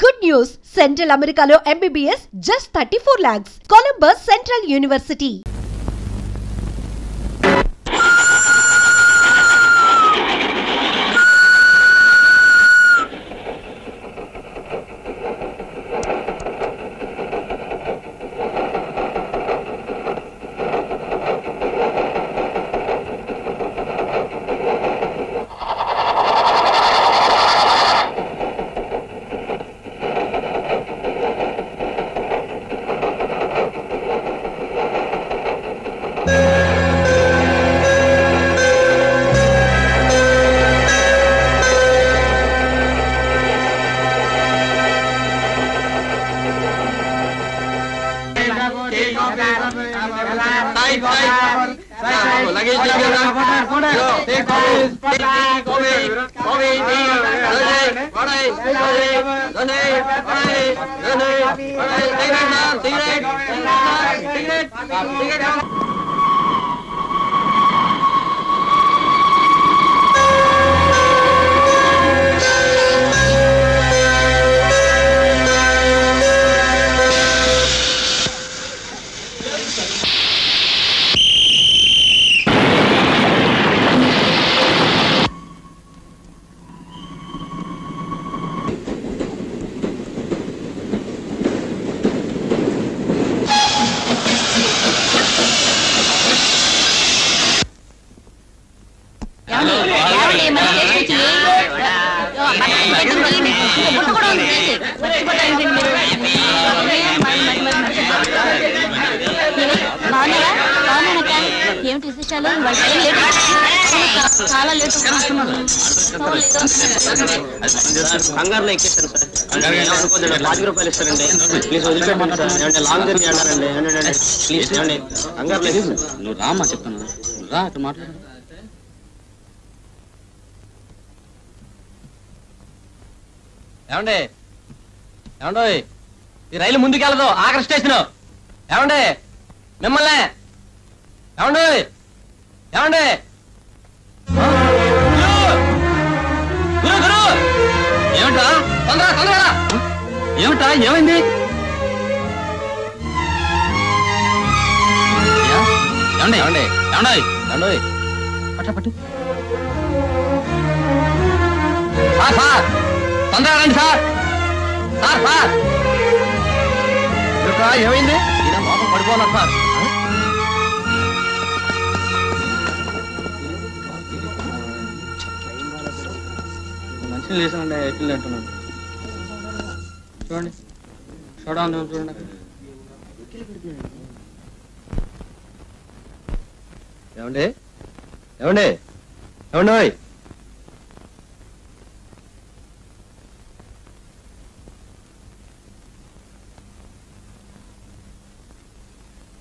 Good news! Central Americano MBBS just 34 lakhs. Columbus Central University. కంగారులో ఎక్కేసాను sir. 5 రూపాయలు ఇస్తారండి. Please వదిలిపెట్టండి సార్. ఏమంటే లాంగ్ జర్నీ అన్నారండి. ప్లీజ్ ఏమండి కంగారులో నువ్వు రామ్మా చెప్తాను. రా అటు మాట్లాడు. ఏమండి ఏమండో ఈ రైలు ముందుకెళ్ళదు. ఆఖరి స్టేషన్. ఏమండి మిమ్మల్ని ఏమండి ఏమండి ఏమిటా తొందరగా తొందరగా ఏమిటా ఏమైంది? ఏమండి ఏమండి ఏమండి ఏమండి పట్ట పట్టు సార్ సార్ తొందరగా రండి సార్. సార్ సార్ ఏమైంది? ఈయన మోపం పడిపోవాలి సార్. మంచిగా లేసానండి. ఎట్లు అంటున్నాను చూడండి. చూడండి చూడండి. ఏమండి ఏమండి ఏమండి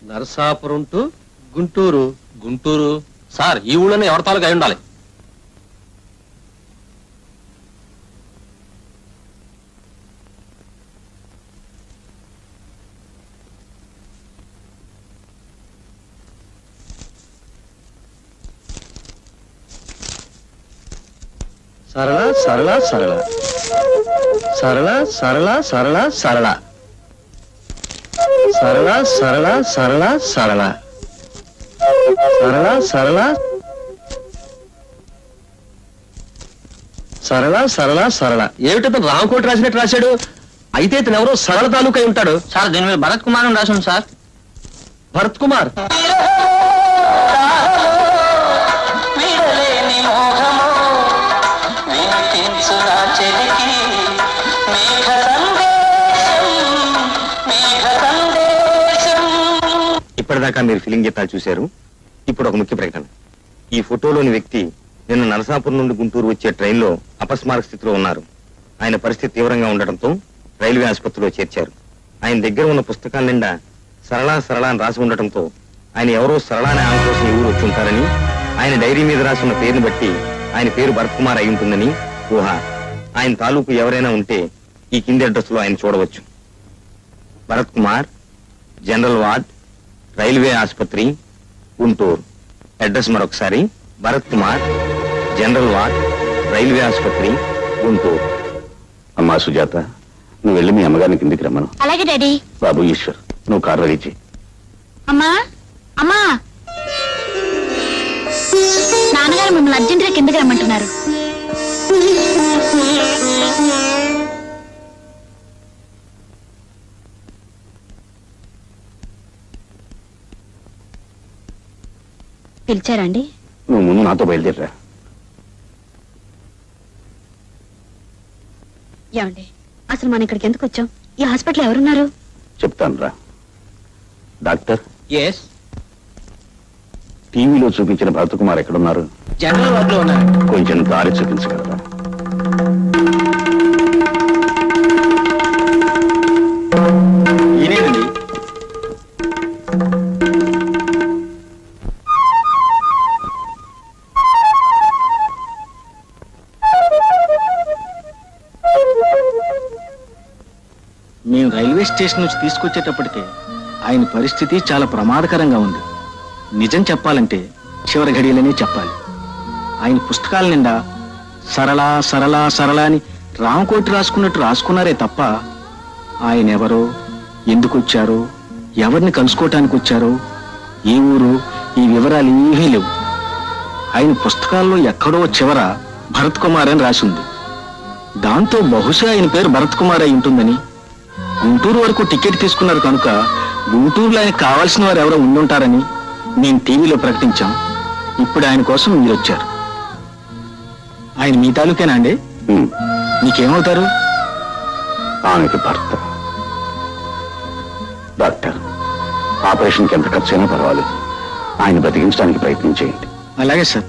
నరసాపురం టు గుంటూరు. గుంటూరు సార్ ఈ ఊళ్ళోనే ఎవరి తాలూకు అయి ఉండాలి. సరళ సరళ సరళ సరళ సరళ సరళ సరళ సరళ సరళ సరళ సరళ సరళ సరళ సరళ సరళ సరళ. ఏమిటో రామకోటి రాసినట్టు రాశాడు. అయితే ఇతను ఎవరో సరళ తాలూకా ఉంటాడు సార్. దీని మీద భరత్ కుమార్ అని రాశాను సార్. భరత్ కుమార్ ఇప్పటిదాకా మీరు ఫిలిం గీతాలు చూశారు. ఇప్పుడు ఒక ముఖ్య ప్రకటన. ఈ ఫోటోలోని వ్యక్తి నిన్న నరసాపురం నుండి గుంటూరు వచ్చే ట్రైన్లో అపస్మారక స్థితిలో ఉన్నారు. ఆయన పరిస్థితి తీవ్రంగా ఉండటంతో రైల్వే ఆసుపత్రిలో చేర్చారు. ఆయన దగ్గర ఉన్న పుస్తకాల నిండా సరళ సరళ అని రాసి ఉండటంతో ఆయన ఎవరో సరళ అనే ఆమె కోసం ఊరు వచ్చి ఉంటారని, ఆయన డైరీ మీద రాసి ఉన్న పేరుని బట్టి ఆయన పేరు భరత్ కుమార్ అయి ఉంటుందని ఊహ. ఆయన తాలూకు ఎవరైనా ఉంటే ఈ కింది అడ్రస్ లో ఆయన చూడవచ్చు. Bharat Kumar, general ward, railway ఆసుపత్రి, గుంటూరు. అడ్రస్ మరొకసారి, Bharat Kumar, general ward, railway ఆసుపత్రి, గుంటూరు. అమ్మా సుజాత, నువ్వు వెళ్ళి మీ అమ్మగారిని కిందికి రమ్మను. అలాగే డాడీ. బాబు ఈశ్వర్, నువ్వు కారు రెడీ చేయి. అమ్మా అమ్మా, నాన్నగారు మిమ్మల్ని అర్జెంటుగా కిందకి రమ్మంటున్నారు. పిలిచారండి? నువ్వు ముందు నాతో బయలుదేరరా. ఏమండి, అసలు మనం ఇక్కడికి ఎందుకు వచ్చాం? ఈ హాస్పిటల్ ఎవరున్నారు? చెప్తాను రా. డాక్టర్, ఎస్, టీవీలో చూపించిన భరతకుమార్ ఎక్కడున్నారు? జనరల్ వార్డులో ఉన్నారు. కొంచెం దారి చూపించగలరా? ఈయనేనండి. మేము రైల్వే స్టేషన్ నుంచి తీసుకొచ్చేటప్పటికే ఆయన పరిస్థితి చాలా ప్రమాదకరంగా ఉంది. నిజం చెప్పాలంటే చివరి ఘడియలనే చెప్పాలి. ఆయన పుస్తకాల నిండా సరళ సరళ సరళ అని రామకోటి రాసుకున్నట్టు రాసుకున్నారే తప్ప ఆయన ఎవరో, ఎందుకు వచ్చారో, ఎవరిని కలుసుకోవటానికి వచ్చారో, ఏ ఊరు, ఈ వివరాలు ఏమీ లేవు. ఆయన పుస్తకాల్లో ఎక్కడో చివర భరత్ కుమార్ అని రాసి ఉంది. దాంతో బహుశా ఆయన పేరు భరత్ కుమార్ అయి ఉంటుందని, గుంటూరు వరకు టికెట్ తీసుకున్నారు కనుక గుంటూరులో ఆయనకు కావాల్సిన వారు ఎవరో ఉండుంటారని నేను టీవీలో ప్రకటించాం. ఇప్పుడు ఆయన కోసం మీరు వచ్చారు. ఆయన మీ తాలూకేనా అండి? మీకేమవుతారు? ఆమెకి భర్త. డాక్టర్, ఆపరేషన్కి ఎంత ఖర్చు అయినా పర్వాలేదు, ఆయన బతికించడానికి ప్రయత్నం చేయండి. అలాగే సార్.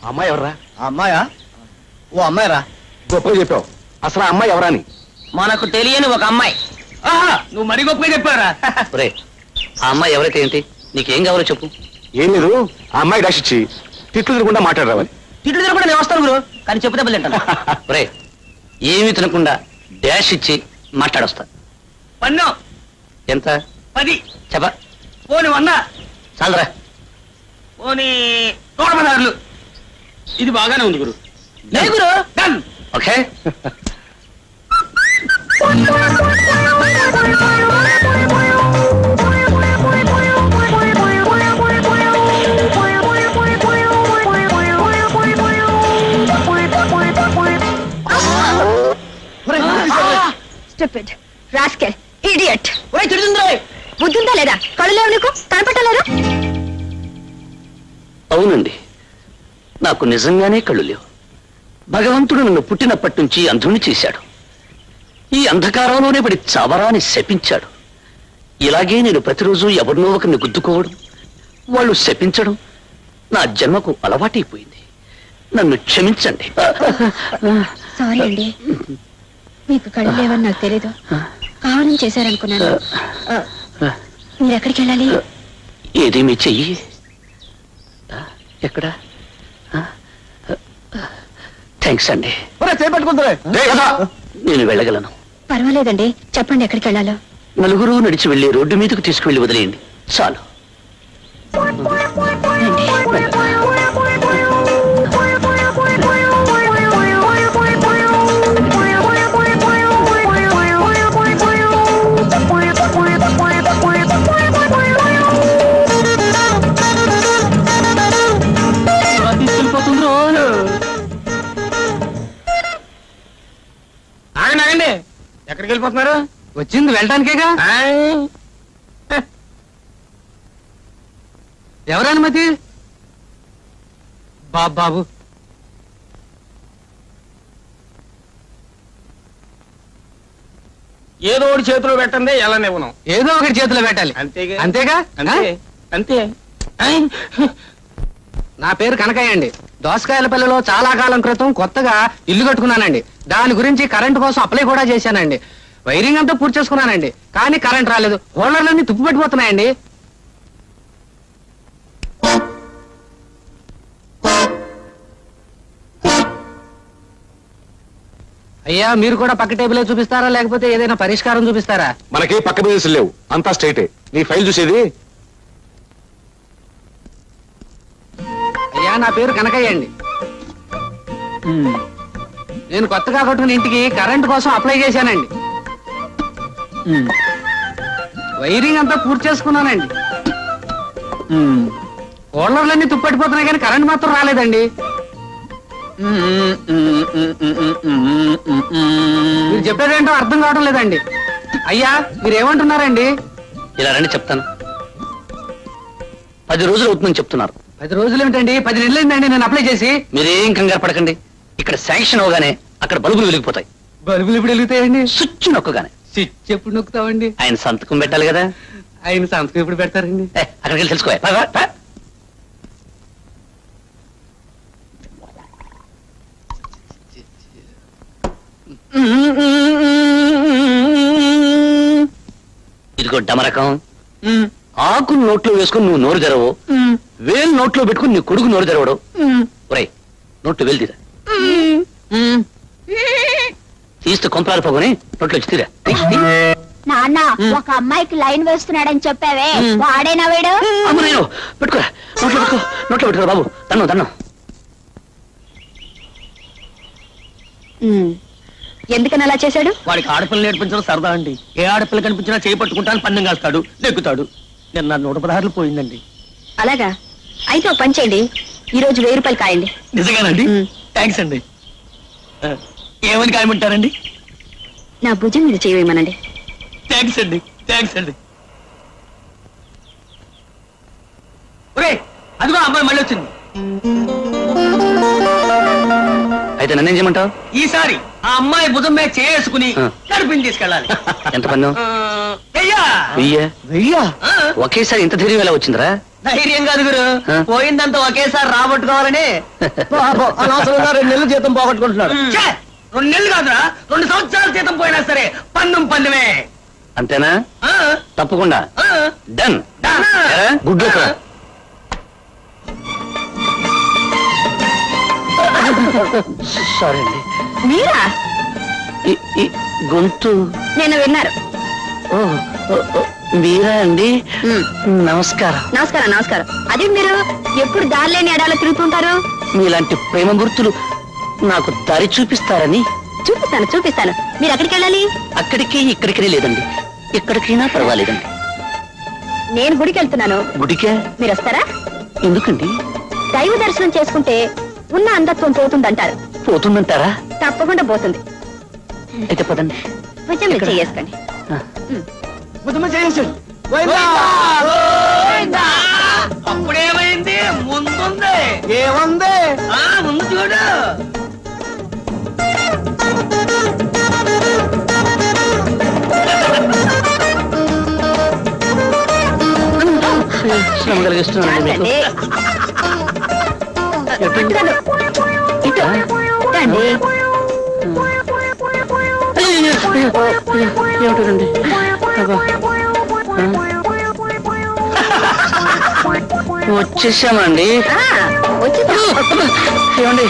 అమ్మాయి ఎవరా? అమ్మాయా? ఓ అమ్మాయిరా. గొప్పగా చెప్పావు. అసలు ఆ అమ్మాయి ఎవరా అని? మనకు తెలియని ఒక అమ్మాయి. నువ్వు మరీ గొప్పగా చెప్పారా? ఆ అమ్మాయి ఎవరైతే ఏంటి, నీకేం కావాలో చెప్పు. ఏం లేదు, ఆ అమ్మాయి డాష్ ఇచ్చి తిట్లు తినకుండా మాట్లాడరావాలి. తిట్లు తినకుండా నేను వస్తాను గురు, కానీ చెప్పు దెబ్బలు తింటాను. రే, ఏమీ తినకుండా డాష్ ఇచ్చి మాట్లాడొస్తా. పన్ను ఎంత? 10. చెప్ప. పోని 100. చాలరా. పోని 116. ఇది బాగానే ఉంది గురు. గురు. Done. Okay. Stupid, rascal, idiot. ఒరేయ్ తిడుతుందిరా. బుద్ధుందా లేదా? కళ్ళు లేవు నీకు? కనపట్టలేరు? అవునండి, నాకు నిజంగానే కళ్ళు లేవు. భగవంతుడు నన్ను పుట్టినప్పటి నుంచి అంధుని చేశాడు. ఈ అంధకారంలోనే పడి చావరాని శపించాడు. ఇలాగే నేను ప్రతిరోజు ఎవరినో ఒకరిని గుద్దుకోవడం, వాళ్ళు శపించడం నా జన్మకు అలవాటైపోయింది. నన్ను క్షమించండి. సారీ అండి, మీకు కళ్ళు లేవని నాకు తెలీదు. కావాలని చేశారనుకున్నాను. మీరు ఎక్కడికి వెళ్ళాలి? ఏది మీ చెయ్యి? ఎక్కడ? థ్యాంక్స్ అండి. నేను వెళ్ళగలను. పర్వాలేదండి, చెప్పండి ఎక్కడికి వెళ్ళాలో. నలుగురు నడిచి వెళ్ళి రోడ్డు మీదకు తీసుకువెళ్ళి వదిలేయండి చాలు. ఆగండి. ఎక్కడికి వెళ్ళిపోతున్నారు? వచ్చింది వెళ్ళటానికేగా. ఎవరనుమతి? బాబు ఏదో ఒకటి చేతిలో పెట్టండి, ఎలా నివ్వను. ఏదో ఒకటి చేతిలో పెట్టాలి. అంతేగా? అంతేగా? అంతే. అంతే. నా పేరు కనకయ్య అండి. దోసకాయలపల్లిలో చాలా కాలం క్రితం కొత్తగా ఇల్లు కట్టుకున్నానండి. దాని గురించి కరెంటు కోసం అప్లై కూడా చేశానండి. వైరింగ్ అంతా పూర్తి చేసుకున్నానండి. కానీ కరెంట్ రాలేదు. హోల్డర్లన్నీ తుప్పు పెట్టిపోతున్నాయండి. అయ్యా, మీరు కూడా పక్క టేబులే చూపిస్తారా లేకపోతే ఏదైనా పరిష్కారం చూపిస్తారా? మనకి పక్క బిజినెస్ లేవు, అంతా స్ట్రైటే. నీ ఫైల్ చూసేది. అయ్యా, నా పేరు కనకయ్య అండి. నేను కొత్తగా కట్టుకున్న ఇంటికి కరెంటు కోసం అప్లై చేశానండి. వైరింగ్ అంతా పూర్తి చేసుకున్నానండి. హోల్డర్లన్నీ తుప్పట్టిపోతున్నాయి కానీ కరెంట్ మాత్రం రాలేదండి. మీరు చెప్పేదేంటో అర్థం కావడం లేదండి. అయ్యా, మీరేమంటున్నారండి? ఇలా రండి చెప్తాను. 10 రోజులు అవుతుందని చెప్తున్నారు. 10 రోజులు ఏమిటండి? 10 నెలలు అయిందండి నేను అప్లై చేసి. మీరేం కంగారు పడకండి. ఇక్కడ శాంక్షన్ అవగానే అక్కడ బల్బులు వెలిగిపోతాయి. బల్బులు ఇప్పుడు వెలుగుతాయండి? స్విచ్ నొక్కగానే. స్విచ్ ఎప్పుడు నొక్కుతామండి? ఆయన సంతకం పెట్టాలి కదా. ఆయన సంతకం ఎప్పుడు పెడతారండి? అక్కడికి వెళ్ళి తెలుసుకో. ఇదిగో డమరకం. ఆకు నోట్లో వేసుకుని నువ్వు నోరు తెరవు, వేలు నోట్లో పెట్టుకుని నీ కొడుకు నోరు తెరవడు. ఒరేయ్, నోట్లో వేలు తీరా. తీస్తే కొంపరాలు పోగొని నోట్లో వచ్చి తీరా. నాన్న, ఒక అమ్మాయికి లైన్ వేస్తున్నాడని చెప్పావే, వాడేనా వేడు? అమ్మో, పెట్టుకోరా. నోట్లో పెట్టుకోరా బాబు. తన్ను ఎందుకని అలా చేశాడు? వాడికి ఆడపిల్ల నేర్పించడం సరదా అండి. ఏ ఆడపిల్ల కనిపించినా చేయి పట్టుకుంటాను, పందెం కాస్తాడు, నెగ్గుతాడు. నిన్న 116 పోయిందండి. అలాగా? అయితే ఒక పని చేయండి, ఈ రోజు 1000 రూపాయలు కాయండి. నిజంగానండి? థ్యాంక్స్ అండి. ఏమని కాయమంటారండి? నా భుజం మీద చేయమనండి. థ్యాంక్స్ అండి. అదిగో అమ్మాయి మళ్ళీ వచ్చింది. అయితే నన్నేం చేయమంటావు? ఈసారి ఆ అమ్మాయి భుజం మీద చేసుకుని కడుపుని తీసుకెళ్ళాలి. ఎంత పన్ను? 1000. ఒకేసారి ఇంత ధైర్యం ఎలా వచ్చిందిరా? ధైర్యం కాదు గురు, పోయిందంతా ఒకేసారి రాబట్టుకోవాలని. 2 నెలలు జీతం పోగొట్టుకుంటున్నాడు. 2 నెలలు కాదురా, 2 సంవత్సరాల జీతం పోయినా సరే పన్నుమే. అంతేనా? తప్పకుండా. డన్. Good luck. సారీ అండి. మీరా? గొంతు నేను విన్నారు. మీరా అండి? నమస్కారం. నమస్కారం. అదే మీరు ఎప్పుడు దారిలేని ఎడాలో తిరుగుతుంటారు? మీలాంటి ప్రేమ గుర్తులు నాకు దారి చూపిస్తారని. చూపిస్తాను. మీరు ఎక్కడికి వెళ్ళాలి? అక్కడికి ఇక్కడికి లేదండి, ఎక్కడికైనా పర్వాలేదండి. నేను గుడికి వెళ్తున్నాను. గుడికే? మీరు వస్తారా? ఎందుకండి? దైవ దర్శనం చేసుకుంటే ఉన్న అంధత్వం పోతుందంటారు. పోతుందంటారా? తప్పకుండా పోతుంది. అయితే పదండి. భుజం మీద చేసుకోండి. అప్పుడేమైంది? ముందుంది. ఏముంది? ముందు చూడు. శ్రమ కలిగిస్తున్నాను మీకు. ఏమిటండి? వచ్చేసామండి. ఏమండి,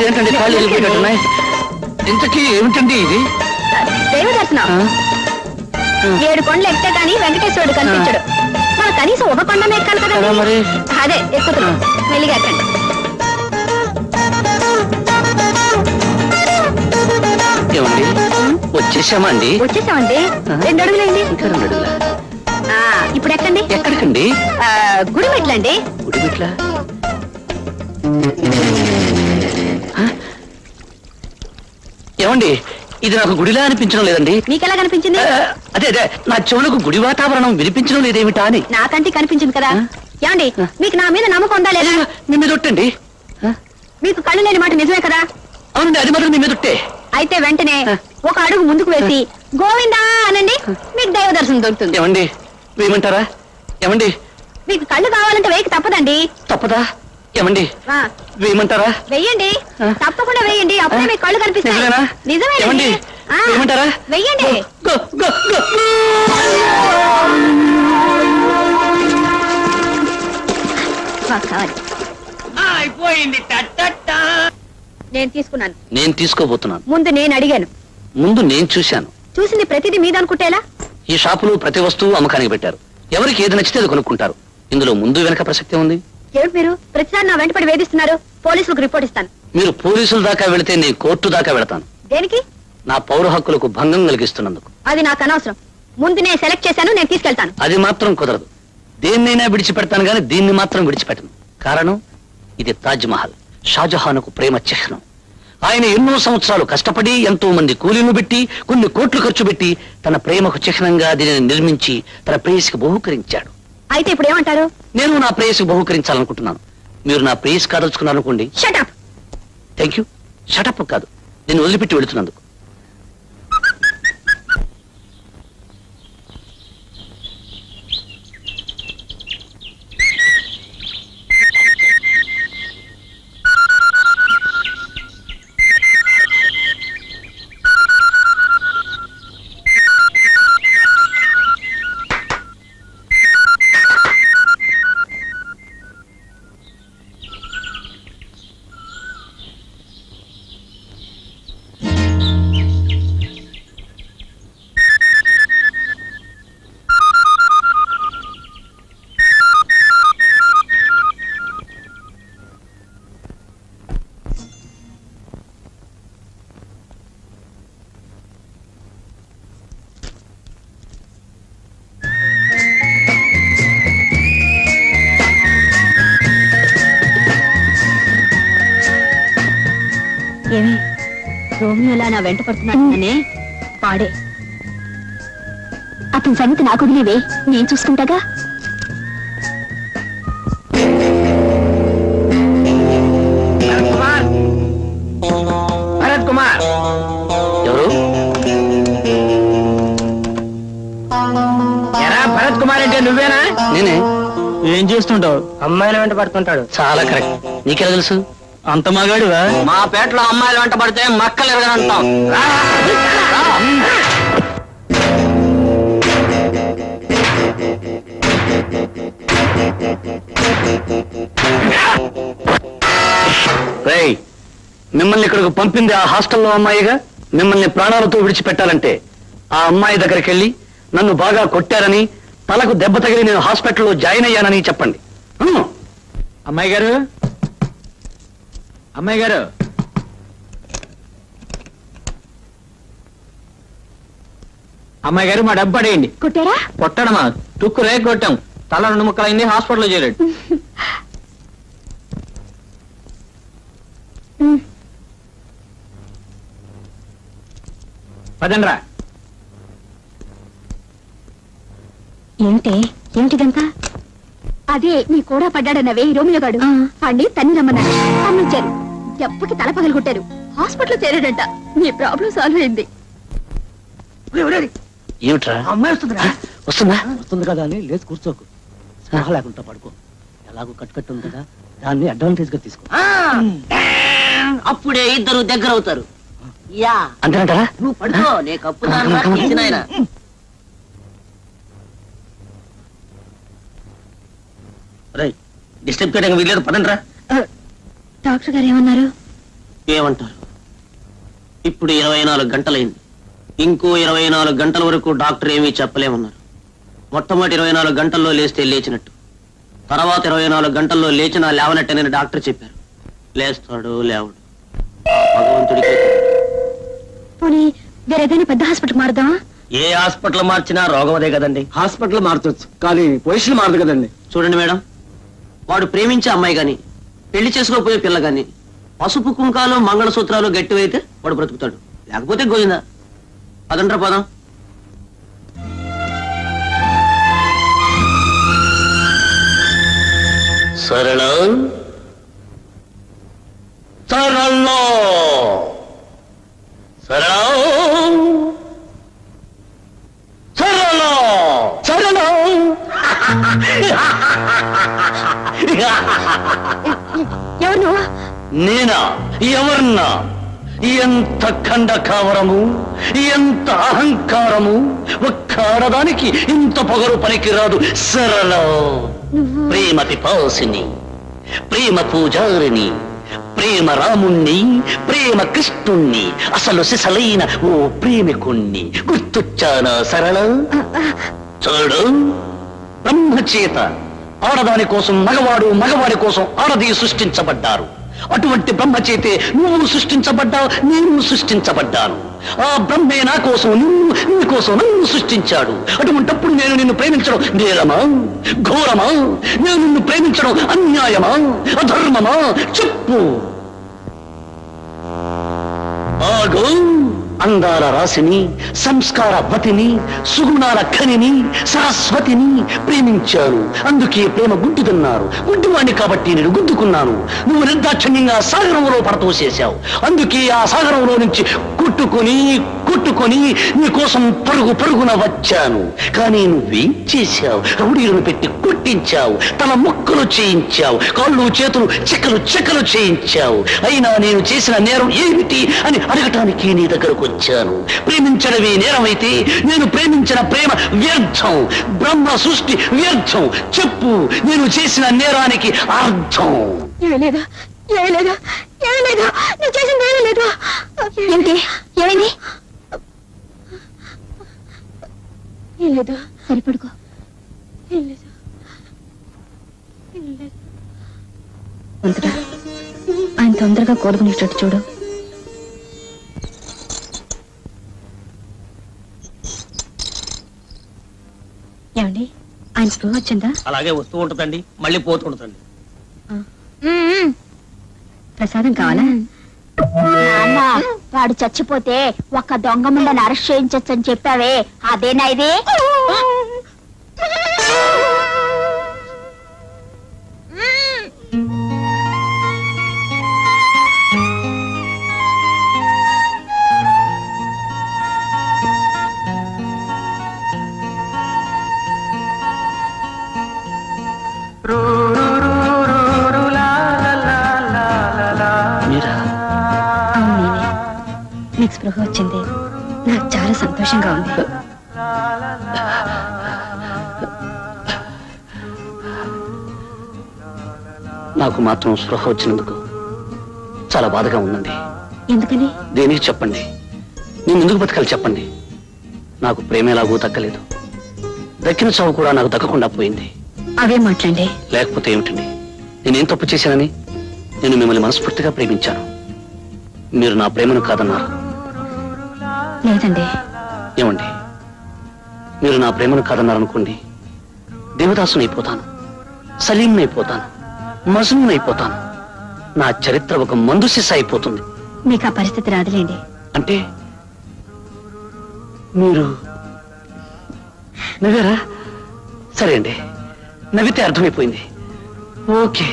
ఏంటండి కాళ్ళు వెళ్ళిపోయినట్టున్నాయి? ఇంతకీ ఏమిటండి ఇది? దైవ దర్శనం. 7 కొండలు ఎక్కితే కానీ వెంకటేశ్వరుడు కనిపించడు. మన కనీసం ఒక కొండ ఎక్కాలి కదా మరి. అదే ఎక్కుతున్నాం. మెల్లిగా ఎక్కండి. ఏమండి, వచ్చేసామండి. 2 అడుగులండి. ఇంకా 2 అడుగులా? ఇప్పుడు ఎక్కండి. ఎక్కడికండి? గుడి మెట్లండి. గుడి మెట్ల? ఏమండి, ఇది నాకు గుడిలా అనిపించడం లేదండి. మీకెలా కనిపించింది? అదే నా చెవులకు గుడి వాతావరణం వినిపించడం లేదేమిటా అని. నాకంటే కనిపించింది కదా. ఏమండి, మీకు నా మీద నమ్మకం ఉందా లేదా? మీ మీద ఒట్టండి. మీకు కళ్ళు లేని మాట నిజమే కదా? అవునండి, అది మాత్రం మీ మీద ఒట్టే. అయితే వెంటనే 1 అడుగు ముందుకు వేసి గోవిందా అనండి, మీకు దైవ దర్శనం దొరుకుతుంది. ఏమండి, వేయమంటారా? ఏమండి, మీకు కళ్ళు కావాలంటే వేయక తప్పదండి. తప్పదా? ఏమండి వేయమంటారా? వెయ్యండి, తప్పకుండా వెయ్యండి. అప్పుడే మీకు కళ్ళు కనిపిస్తాయి. నిజమేనండి. వేయమంటారా? వెయ్యండి. నేను తీసుకున్నాను. నేను తీసుకోబోతున్నాను. ముందు నేను అడిగాను. ముందు నేను చూశాను. చూసింది ప్రతిదీ మీద అనుకుంటేలా? ఈ షాపులో ప్రతి వస్తువు అమ్మకానికి పెట్టారు. ఎవరికి ఏది నచ్చితే అది కొనుక్కుంటారు. ఇందులో ముందు వెనక ప్రసక్తి ఉంది. ఏమిటి మీరు ప్రతిసారి నా వెంటపడి వేధిస్తున్నారు? పోలీసులకు రిపోర్ట్ ఇస్తాను. మీరు పోలీసుల దాకా వెళితే నేను కోర్టు దాకా వెళతాను. దేనికి? నా పౌర హక్కులకు భంగం కలిగిస్తున్నందుకు. అది నాకు అనవసరం. ముందు నేను సెలెక్ట్ చేశాను, నేను తీసుకెళ్తాను. అది మాత్రం కుదరదు. దేన్నైనా విడిచిపెడతాను గాని దీన్ని మాత్రం విడిచిపెట్టను. కారణం, ఇది తాజ్ మహల్, షాజహాన్కు ప్రేమ చిహ్నం. ఆయన ఎన్నో సంవత్సరాలు కష్టపడి ఎంతో మంది కూలీలు పెట్టి కొన్ని కోట్లు ఖర్చు పెట్టి తన ప్రేమకు చిహ్నంగా దీనిని నిర్మించి తన ప్రేయసికి బహుకరించాడు. అయితే ఇప్పుడు ఏమంటారు? నేను నా ప్రేయసికి బహుకరించాలనుకుంటున్నాను. మీరు నా ప్రేయసి కాదలుచుకున్నారనుకోండి. షటప్. Thank you. షటప్ కాదు, నేను వదిలిపెట్టి వెళుతున్నందుకు. ఏమి రోమియోలా నా వెంట పడుతున్నాడనే పాడే. అతని సంగతి నాకు వదిలేవే, నేను చూసుకుంటాగా. భరత్ కుమార్. ఎవరు? ఎరా భరత్ కుమార్ అంటే నువ్వేనా? నేనే. ఏం చేస్తుంటావు? అమ్మాయిల వెంట పడుతుంటాడు. చాలా కరెక్ట్. నీకెలా తెలుసు? అంత మగాడువా? మా పేటలో అమ్మాయిల వెంట పడితే మక్కలు ఎరగనంటాం. రేయ్, మిమ్మల్ని ఇక్కడికి పంపింది ఆ హాస్టల్లో అమ్మాయిగా. మిమ్మల్ని ప్రాణాలతో విడిచిపెట్టాలంటే ఆ అమ్మాయి దగ్గరికి వెళ్ళి నన్ను బాగా కొట్టారని, తలకు దెబ్బ తగిలి నేను హాస్పిటల్లో జాయిన్ అయ్యానని చెప్పండి. అమ్మాయి గారు, అమ్మాయి గారు, అమ్మాయి గారు మా డబ్బు పడేయండి. కొట్టారా? కొట్టడమా? టుక్కు రేగు కొట్టాం. తల 2 ముక్కలైంది, హాస్పిటల్లో చేరాడు. పదండ్రా. ఏమిటిదంతా? అదే నీ కూడా పడ్డాడన్నవే రోమియో గాడు. పండి తన్ని రమ్మన్నాడు, పంపించారు. దెబ్బకి తల పగలు కొట్టారు, హాస్పిటల్లో చేరాడంట. నీ ప్రాబ్లం సాల్వ్ అయింది. ఏమిట్రా? అమ్మాయి వస్తుందిరా. వస్తుందా? వస్తుంది కదా అని లేచి కూర్చోకు, స్పృహ లేకుండా పడుకో. ఎలాగో కట్టు ఉంది కదా, దాన్ని అడ్వాంటేజ్ గా తీసుకో. అప్పుడే ఇద్దరు దగ్గర అవుతారు. యా అంతేనంటారా? నువ్వు పడుకో, నే కప్పు నాయన. డిస్టర్బ్ చేయడానికి వీల్లేదు, పదండ్రా. డాక్టర్ గారు ఏమన్నారు? ఏమంటారు? ఇప్పుడు 24 గంటలైంది. ఇంకో 24 గంటల వరకు డాక్టర్ ఏమీ చెప్పలేమన్నారు. మొట్టమొదటి 24 గంటల్లో లేస్తే లేచినట్టు, తర్వాత 24 గంటల్లో లేచినా లేవనట్టేనని డాక్టర్ చెప్పారు. లేస్తాడు లేవడు, భగవంతుడికి. పోనీ వేరేదైనా పెద్ద హాస్పిటల్ మారుదామా? ఏ హాస్పిటల్ మార్చినా రోగం అదే కదండి. హాస్పిటల్ మారచ్చు, కానీ పొజిషన్ మారదు కదండి. చూడండి మేడం, వాడు ప్రేమించే అమ్మాయి గాని, పెళ్లి చేసుకోపోయే పిల్ల గాని, పసుపు కుంకాలు మంగళసూత్రాలు గట్టివైతే వాడు బ్రతుకుతాడు, లేకపోతే గోయిందా. పదండ్రా పదం. సరళం సరళం సరళం సరళం సరళం ఎవరు నువ్వు? నేనా? ఎవరన్నా? ఎంత ఖండకావరము, ఎంత అహంకారము! ఒక్క ఆడదానికి ఇంత పొగరు పనికిరాదు. సరళ ప్రేమ పిపాసిని, ప్రేమ పూజారిని, ప్రేమ రాముణ్ణి, ప్రేమ కృష్ణుణ్ణి, అసలు సిసలైన ఓ ప్రేమికుణ్ణి. గుర్తొచ్చానా సరళ? చూడు, బ్రహ్మచేత ఆడదాని కోసం మగవాడు, మగవాడి కోసం ఆడది సృష్టించబడ్డారు. అటువంటి బ్రహ్మచేతే నువ్వు సృష్టించబడ్డావు, నేను సృష్టించబడ్డాను. ఆ బ్రహ్మే నా కోసం నీ కోసం నన్ను సృష్టించాడు. అటువంటప్పుడు నేను నిన్ను ప్రేమించడం నేరమా, ఘోరమా? నేను నిన్ను ప్రేమించడం అన్యాయమా, అధర్మమా? చెప్పు. ఆగు. అందాల రాశిని, సంస్కార వతిని, సుగుణాల ఖనిని, సరస్వతిని ప్రేమించాను. అందుకే ప్రేమ గుడ్డిదన్నారు. గుడ్డివాణ్ణి కాబట్టి నేను గుద్దుకున్నాను. నువ్వు నిర్దాక్షిణ్యంగా సాగరంలో పడతోసేశావు. అందుకే ఆ సాగరంలో నుంచి కొట్టుకొని నీ కోసం పరుగున వచ్చాను. కానీ నువ్వేం చేశావు? రౌడీలను పెట్టి కొట్టించావు, తల ముక్కలు చేయించావు, కాళ్ళు చేతులు చెక్కలు చేయించావు. అయినా నేను చేసిన నేరం ఏమిటి అని అడగటానికి నీ దగ్గరకు వచ్చాను. ప్రేమించడమే నేరమైతే నేను ప్రేమించిన ప్రేమ వ్యర్థం, బ్రహ్మ సృష్టి వ్యర్థం. చెప్పు, నేను చేసిన నేరానికి అర్థం. ఏమీ లేదు, నువ్వు చేసింది ఏమీ లేదు. ఏమిటి? ఏమైంది? ఏం లేదు. సరిపడుకో. ఏం లేదు. అంతటా ఆయన తొందరగా కోరుకునేటట్టు చూడు. ఏమండి, ఆయన స్పృహ వచ్చిందా? అలాగే వస్తూ ఉంటుందండి, మళ్ళీ పోతూ ఉంటుందండి. ప్రసాదం కావాలా? నాన్న, వాడు చచ్చిపోతే ఒక్క దొంగ ముండని అరెస్ట్ చేయించొచ్చని చెప్పావే, అదేనా ఇది? నీకు స్పృహ వచ్చింది, నాకు చాలా సంతోషంగా ఉంది. నాకు మాత్రం స్పృహ వచ్చినందుకు చాలా బాధగా ఉందండి. ఎందుకని? దేనికి చెప్పండి. నేను ఎందుకు బతకాలి చెప్పండి. నాకు ప్రేమ ఎలాగూ దక్కలేదు. దక్కిన చావు కూడా నాకు దక్కకుండా పోయింది. అవే మాట్లాడండి. లేకపోతే ఏమిటండి, నేనేం తప్పు చేశానని? నేను మిమ్మల్ని మనస్ఫూర్తిగా ప్రేమించాను. మీరు నా ప్రేమను కాదన్నారు. లేదండి. ఏమండి, మీరు నా ప్రేమను కాదన్నారనుకోండి, దేవదాసునైపోతాను, సలీంనైపోతాను, మజ్నూనైపోతాను. నా చరిత్ర ఒక మందు సిస అయిపోతుంది. మీకు ఆ పరిస్థితి రాదులేండి. అంటే మీరు నవ్వారా? సరే అండి, నవ్వితే అర్థమైపోయింది. ఓకే.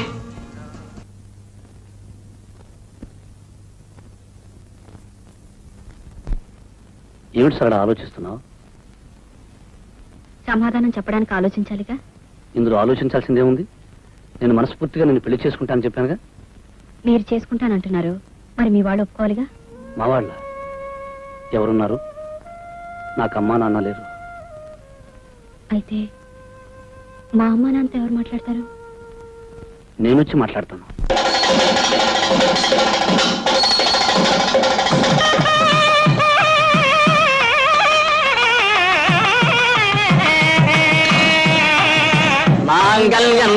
ఏమిటి సరళ ఆలోచిస్తున్నావు? సమాధానం చెప్పడానికి ఆలోచించాలిగా. ఇందులో ఆలోచించాల్సిందే ఉంది. నేను మనస్ఫూర్తిగా నేను పెళ్లి చేసుకుంటానని చెప్పానుగా. మీరు చేసుకుంటానంటున్నారు, మరి మీ వాళ్ళు ఒప్పుకోవాలిగా. మా వాళ్ళ ఎవరున్నారు? నాకు అమ్మా నాన్న లేరు. అయితే మా అమ్మా నాన్నతో ఎవరు మాట్లాడతారు? నేనొచ్చి మాట్లాడతాను. మాంగళ్యం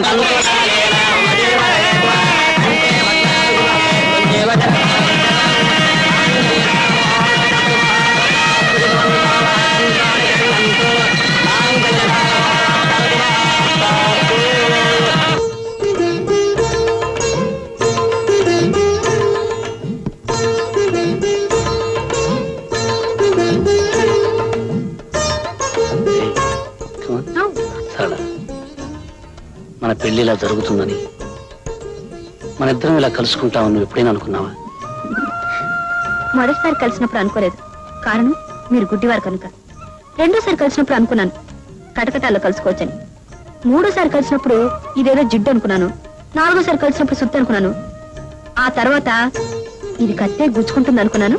మన పెళ్లి ఇలా జరుగుతుందని, మన ఇద్దరం ఇలా కలుసుకుంటామని నువ్వు ఎప్పుడైనా అనుకున్నావా? మొదటిసారి కలిసినప్పుడు అనుకోలేదు, కారణం మీరు గుడ్డివారు కనుక. రెండోసారి కలిసినప్పుడు అనుకున్నాను కటకటాల్లో కలుసుకోవచ్చని. మూడోసారి కలిసినప్పుడు ఇదేదో జిడ్డు అనుకున్నాను, 4సారి కలిసినప్పుడు సుత్తి అనుకున్నాను. ఆ తర్వాత ఇది కత్తే గుచ్చుకుంటుంది అనుకున్నాను.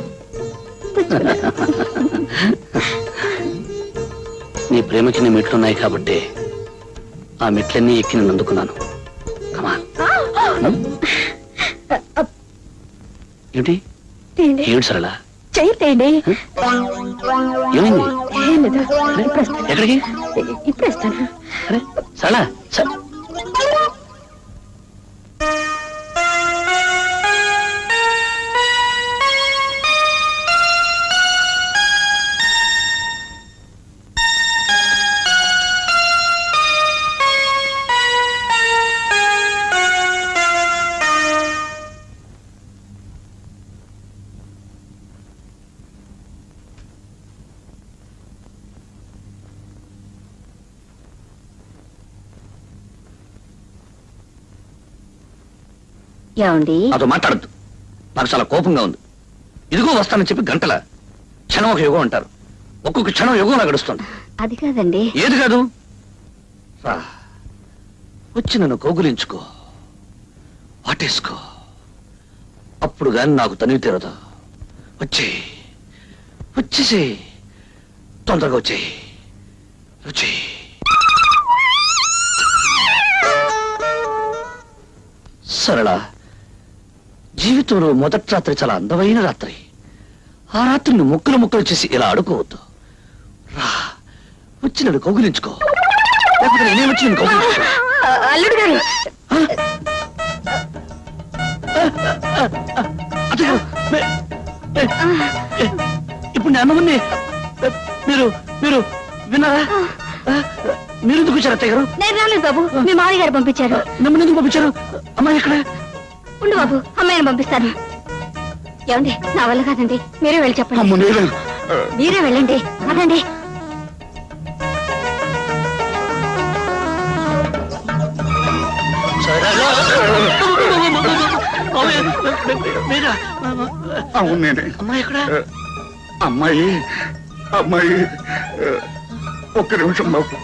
నీ ప్రేమకి నీ మెట్లున్నాయి కాబట్టి ఆ మెట్లన్నీ ఎక్కి నేను అందుకున్నాను. ఏంటి ఏడు సరళ చెయ్యండి. ఏమైంది? ఎక్కడికి? ఇప్పుడు ఇస్తాను. అరే సరళ ఏమండి? అదో మాట్లాడద్దు. నాకు చాలా కోపంగా ఉంది. ఇదిగో వస్తానని చెప్పి గంటల క్షణం ఒక యుగం అంటారు. ఒక్కొక్క క్షణం యుగంలా గడుస్తుంది. అది కాదండి. ఏది కాదు? రా వచ్చి నన్ను కౌగులించుకో, వాటేసుకో. అప్పుడు గాని నాకు తనివి తీరదు. వచ్చేసి తొందరగా వచ్చి సరళ, జీవితంలో మొదటి రాత్రి చాలా అందమైన రాత్రి. ఆ రాత్రిని ముక్కలు చేసి ఇలా ఆడుకోవద్దు. రా వచ్చి నన్ను కౌగిలించుకో, లేకపోతే నేనే వచ్చి నేను కౌగిలించుకో. అల్లుడు గారు, ఇప్పుడు నేను అన్నమని మీరు విన్నారా? మీరు ఎందుకు వచ్చారు అత్తయ్య గారు? నేను రాలేదు బాబు, మీ మామయ్య గారు పంపించారు. నమ్మని ఎందుకు పంపించారు? అమ్మాయి ఎక్కడ? ఉండు బాబు, అమ్మాయిని పంపిస్తాను. ఏమండి, నా వల్ల కాదండి, మీరే వెళ్ళి చెప్పండి. మీరే వెళ్ళండి, అదండి. అవును నేనే. అమ్మాయి ఎక్కడ? అమ్మాయి ఒక్క నిమిషం బాబు.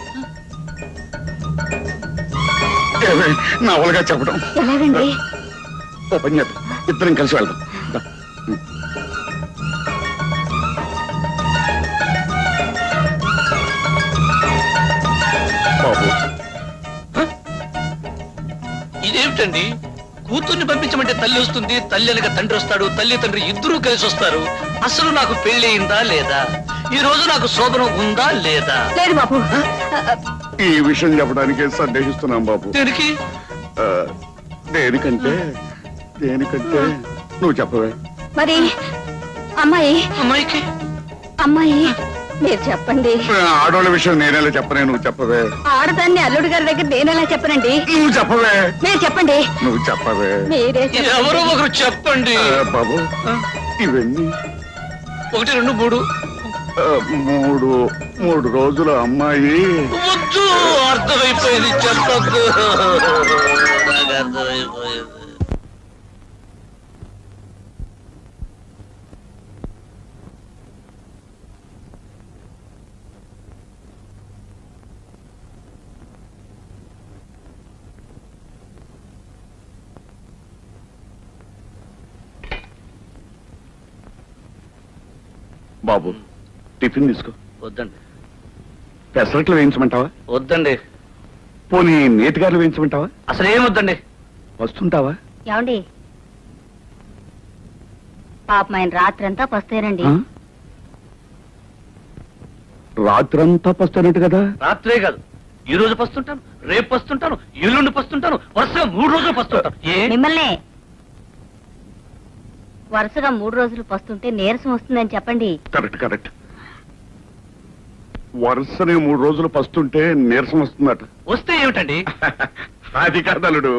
నా వాళ్ళగా చెప్పడం ఎలాగండి? ఓ పని చేద్దాం, ఇద్దరం కలిసి వెళ్దాం. బాబు, ఇదేమిటండి? కూతుర్ని పంపించమంటే తల్లి వస్తుంది, తల్లి అనగా తండ్రి వస్తాడు, తల్లి తండ్రి ఇద్దరూ కలిసి వస్తారు. అసలు నాకు పెళ్లి అయిందా లేదా? ఈ రోజు నాకు శోభనం ఉందా లేదా? లేదు బాబు. ఈ విషయం చెప్పడానికే సందేహిస్తున్నాం బాబు. దేనికి? దేనికంటే నువ్వు చెప్పవే. మరి అమ్మాయికి మీరు చెప్పండి. ఆడోళ్ళ విషయం నేనేలా చెప్పనే, నువ్వు చెప్పవే. ఆడదాన్ని అల్లుడు గారి దగ్గర నేనెలా చెప్పనండి? నువ్వు చెప్పవే. మీరు చెప్పండి. నువ్వు చెప్పవే. మీరే ఎవరో ఒకరు చెప్పండి బాబు. ఇవన్నీ 1 2 3 మూడు రోజుల అమ్మాయి. వద్దు, అర్థమైపోయింది, చెప్పద్దు. నాకు అర్థమైపోయింది. బాబు, టిఫిన్ తీసుకో. వద్దండి. పెసరట్లు వేయించమంటావా? వద్దండి. పోనీ నేతిగారులు వేయించమంటావా? అసలు ఏం వద్దండి. వస్తుంటావా? ఏమండి, పాపం ఆయన రాత్రంతా పస్తేనండి. రాత్రంతా పస్తానంట కదా? రాత్రే కాదు, ఈ రోజు పస్తుంటాను, రేపు పస్తుంటాను, ఎల్లుండి పస్తుంటాను, వరుసగా 3 రోజులు పస్తుంటాను. మిమ్మల్ని వరుసగా 3 రోజులు పస్తుంటే నీరసం వస్తుందని చెప్పండి. కరెక్ట్. వరుసనే 3 రోజులు పస్తుంటే నీరసం వస్తుందట. వస్తే ఏమిటండి? అది కాదలుడు,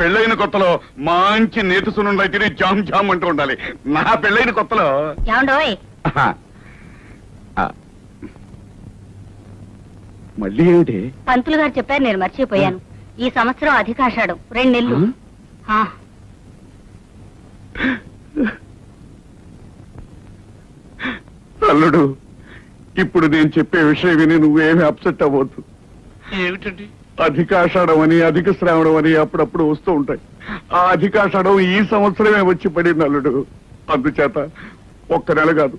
పెళ్ళైన కొత్తలో మంచి నేతి సున్నుండి అయితే జామ్ జామ్ అంటూ ఉండాలి. నా పెళ్ళైన కొత్తలో ఏమండోయ్, మళ్ళీ ఏమిటి? పంతులు గారు చెప్పారు, నేను మర్చిపోయాను. ఈ సంవత్సరం అధికాషాఢం 2 నెలలు. అల్లుడు, ఇప్పుడు నేను చెప్పే విషయం విని నువ్వేమి అప్సెట్ అవ్వద్దు. ఏమిటండి? అధికాషాఢం అని అధిక శ్రావణం అని అప్పుడప్పుడు వస్తూ ఉంటాయి. ఆ అధికాషాఢం ఈ సంవత్సరమే వచ్చి పడింది అల్లుడు. అందుచేత ఒక్క నెల కాదు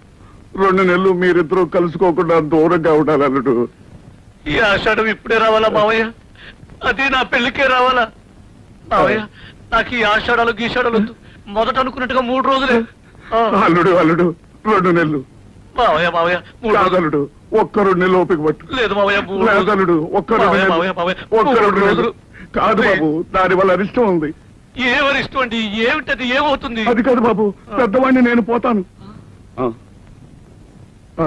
2 నెలలు మీరిద్దరూ కలుసుకోకుండా దూరంగా ఉండాలి అల్లుడు. ఈ ఆషాఢం ఇప్పుడే రావాలా మావయ్య? అది నా పెళ్లికే రావాలా మావయ్య? నాకు ఈ ఆషాఢాలు గీషాఢాలు వద్దు. మొదట అనుకున్నట్టుగా 3 రోజులే. అల్లుడు 2 నెలలు మావయ్య మావయ్య కాదలుడు. ఒక్క 2 నెలలు ఓపిక పట్టు. లేదు మావయ్య లేదలుడు. ఒక్క 2 నెలలు కాదు బాబు. దాని వల్ల అరిష్టం ఉంది. ఏమరిష్టం అండి? ఏమిటది? ఏమవుతుంది? అది కాదు బాబు, పెద్దవాడిని నేను పోతాను.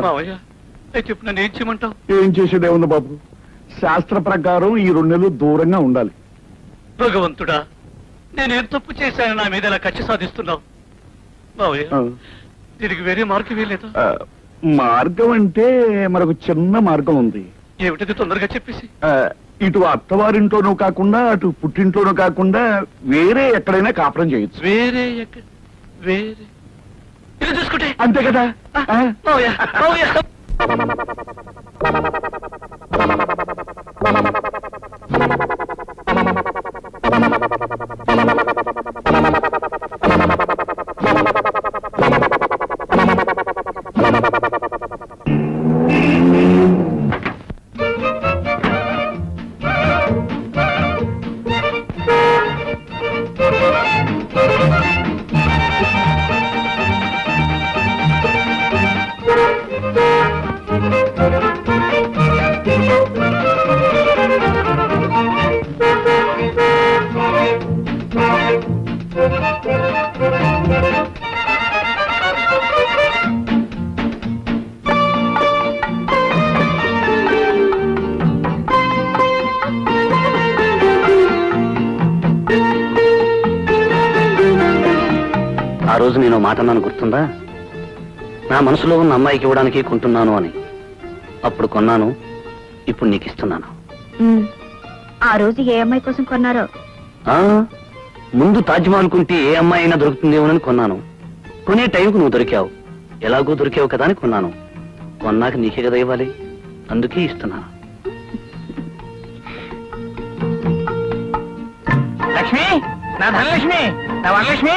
మావయ్య చెప్పు, నన్ను ఏం చేయమంటావు? ఏం చేసేదే ఉంది బాబు, శాస్త్ర ప్రకారం ఈ 2 నెలలు దూరంగా ఉండాలి. భగవంతుడా, నేనేం తప్పు చేశాను నా మీద ఇలా కక్ష సాధిస్తున్నావు? మావయ్య దీనికి వేరే మార్గం వేయలేదా? మార్గం అంటే మనకు చిన్న మార్గం ఉంది. ఏమిటది? తొందరగా చెప్పేసి. ఇటు అత్తవారింట్లోనూ కాకుండా అటు పుట్టింట్లోనూ కాకుండా వేరే ఎక్కడైనా కాపురం చేయొచ్చు. వేరే వేరే ఇది చూసుకుంటే అంతే కదా. మావయ్య మావయ్య ఆ రోజు నేను మాట అన్నాను, గుర్తుందా? నా మనసులో ఉన్న అమ్మాయికి ఇవ్వడానికి కొంటున్నాను అని. అప్పుడు కొన్నాను, ఇప్పుడు నీకు ఇస్తున్నాను. ఆ రోజు ఏ అమ్మాయి కోసం కొన్నారో? ముందు తాజ్మహల్ కుంటే ఏ అమ్మాయి అయినా దొరుకుతుందేమోనని కొన్నాను. కొనే టైంకు నువ్వు దొరికావు. ఎలాగో దొరికావు కదా అని కొన్నాను. కొన్నాక నీకే కదా ఇవ్వాలి, అందుకే ఇస్తున్నాను. లక్ష్మి, నా ధనలక్ష్మి, నా వరలక్ష్మి,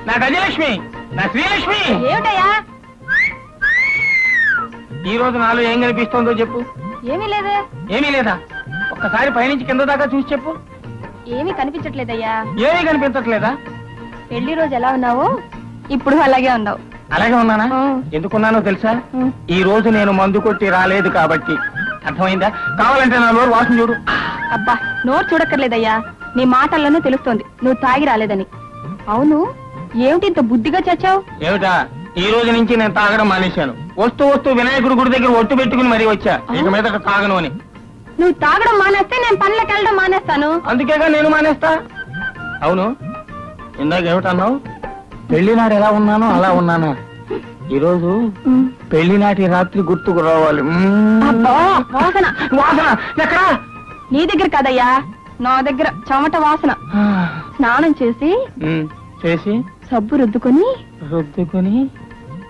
నా గజలక్ష్మి, నా శ్రీలక్ష్మి. ఏమిటయ్యా? ఈ రోజు నాలో ఏం కనిపిస్తోందో చెప్పు. ఏమీ లేదే. ఏమీ లేదా? ఒక్కసారి పైనుంచి కింద దాకా చూసి చెప్పు. ఏమీ కనిపించట్లేదయ్యా. ఏమీ కనిపించట్లేదా? పెళ్లి రోజు ఎలా ఉన్నావో ఇప్పుడు అలాగే ఉన్నావు. అలాగే ఉన్నానా? ఎందుకున్నానో తెలుసా? ఈ రోజు నేను మందు కొట్టి రాలేదు కాబట్టి. అర్థమైందా? కావాలంటే నా నోరు వాసన చూడు. అబ్బా, నోరు చూడక్కర్లేదయ్యా, నీ మాటల్లోనే తెలుస్తోంది నువ్వు తాగి రాలేదని. అవును, ఏమిటి ఇంత బుద్ధిగా చచ్చావు? ఏమిటా? ఈ రోజు నుంచి నేను తాగడం మానేశాను. వస్తూ వినాయకుడి గుడి దగ్గర ఒట్టు పెట్టుకుని మరీ వచ్చా, ఇక మీద తాగను అని. నువ్వు తాగడం మానేస్తే నేను పనులకు వెళ్ళడం మానేస్తాను. అందుకేగా నేను మానేస్తా. అవును, ఇందాక ఏమిటన్నావు? పెళ్లినాడు ఎలా ఉన్నానో అలా ఉన్నానా? ఈరోజు పెళ్లినాటి రాత్రి గుర్తుకు రావాలి. వాసన వాసన ఎక్కడా? నీ దగ్గర కాదయ్యా, నా దగ్గర చెమట వాసన. స్నానం చేసి సబ్బు రుద్దుకొని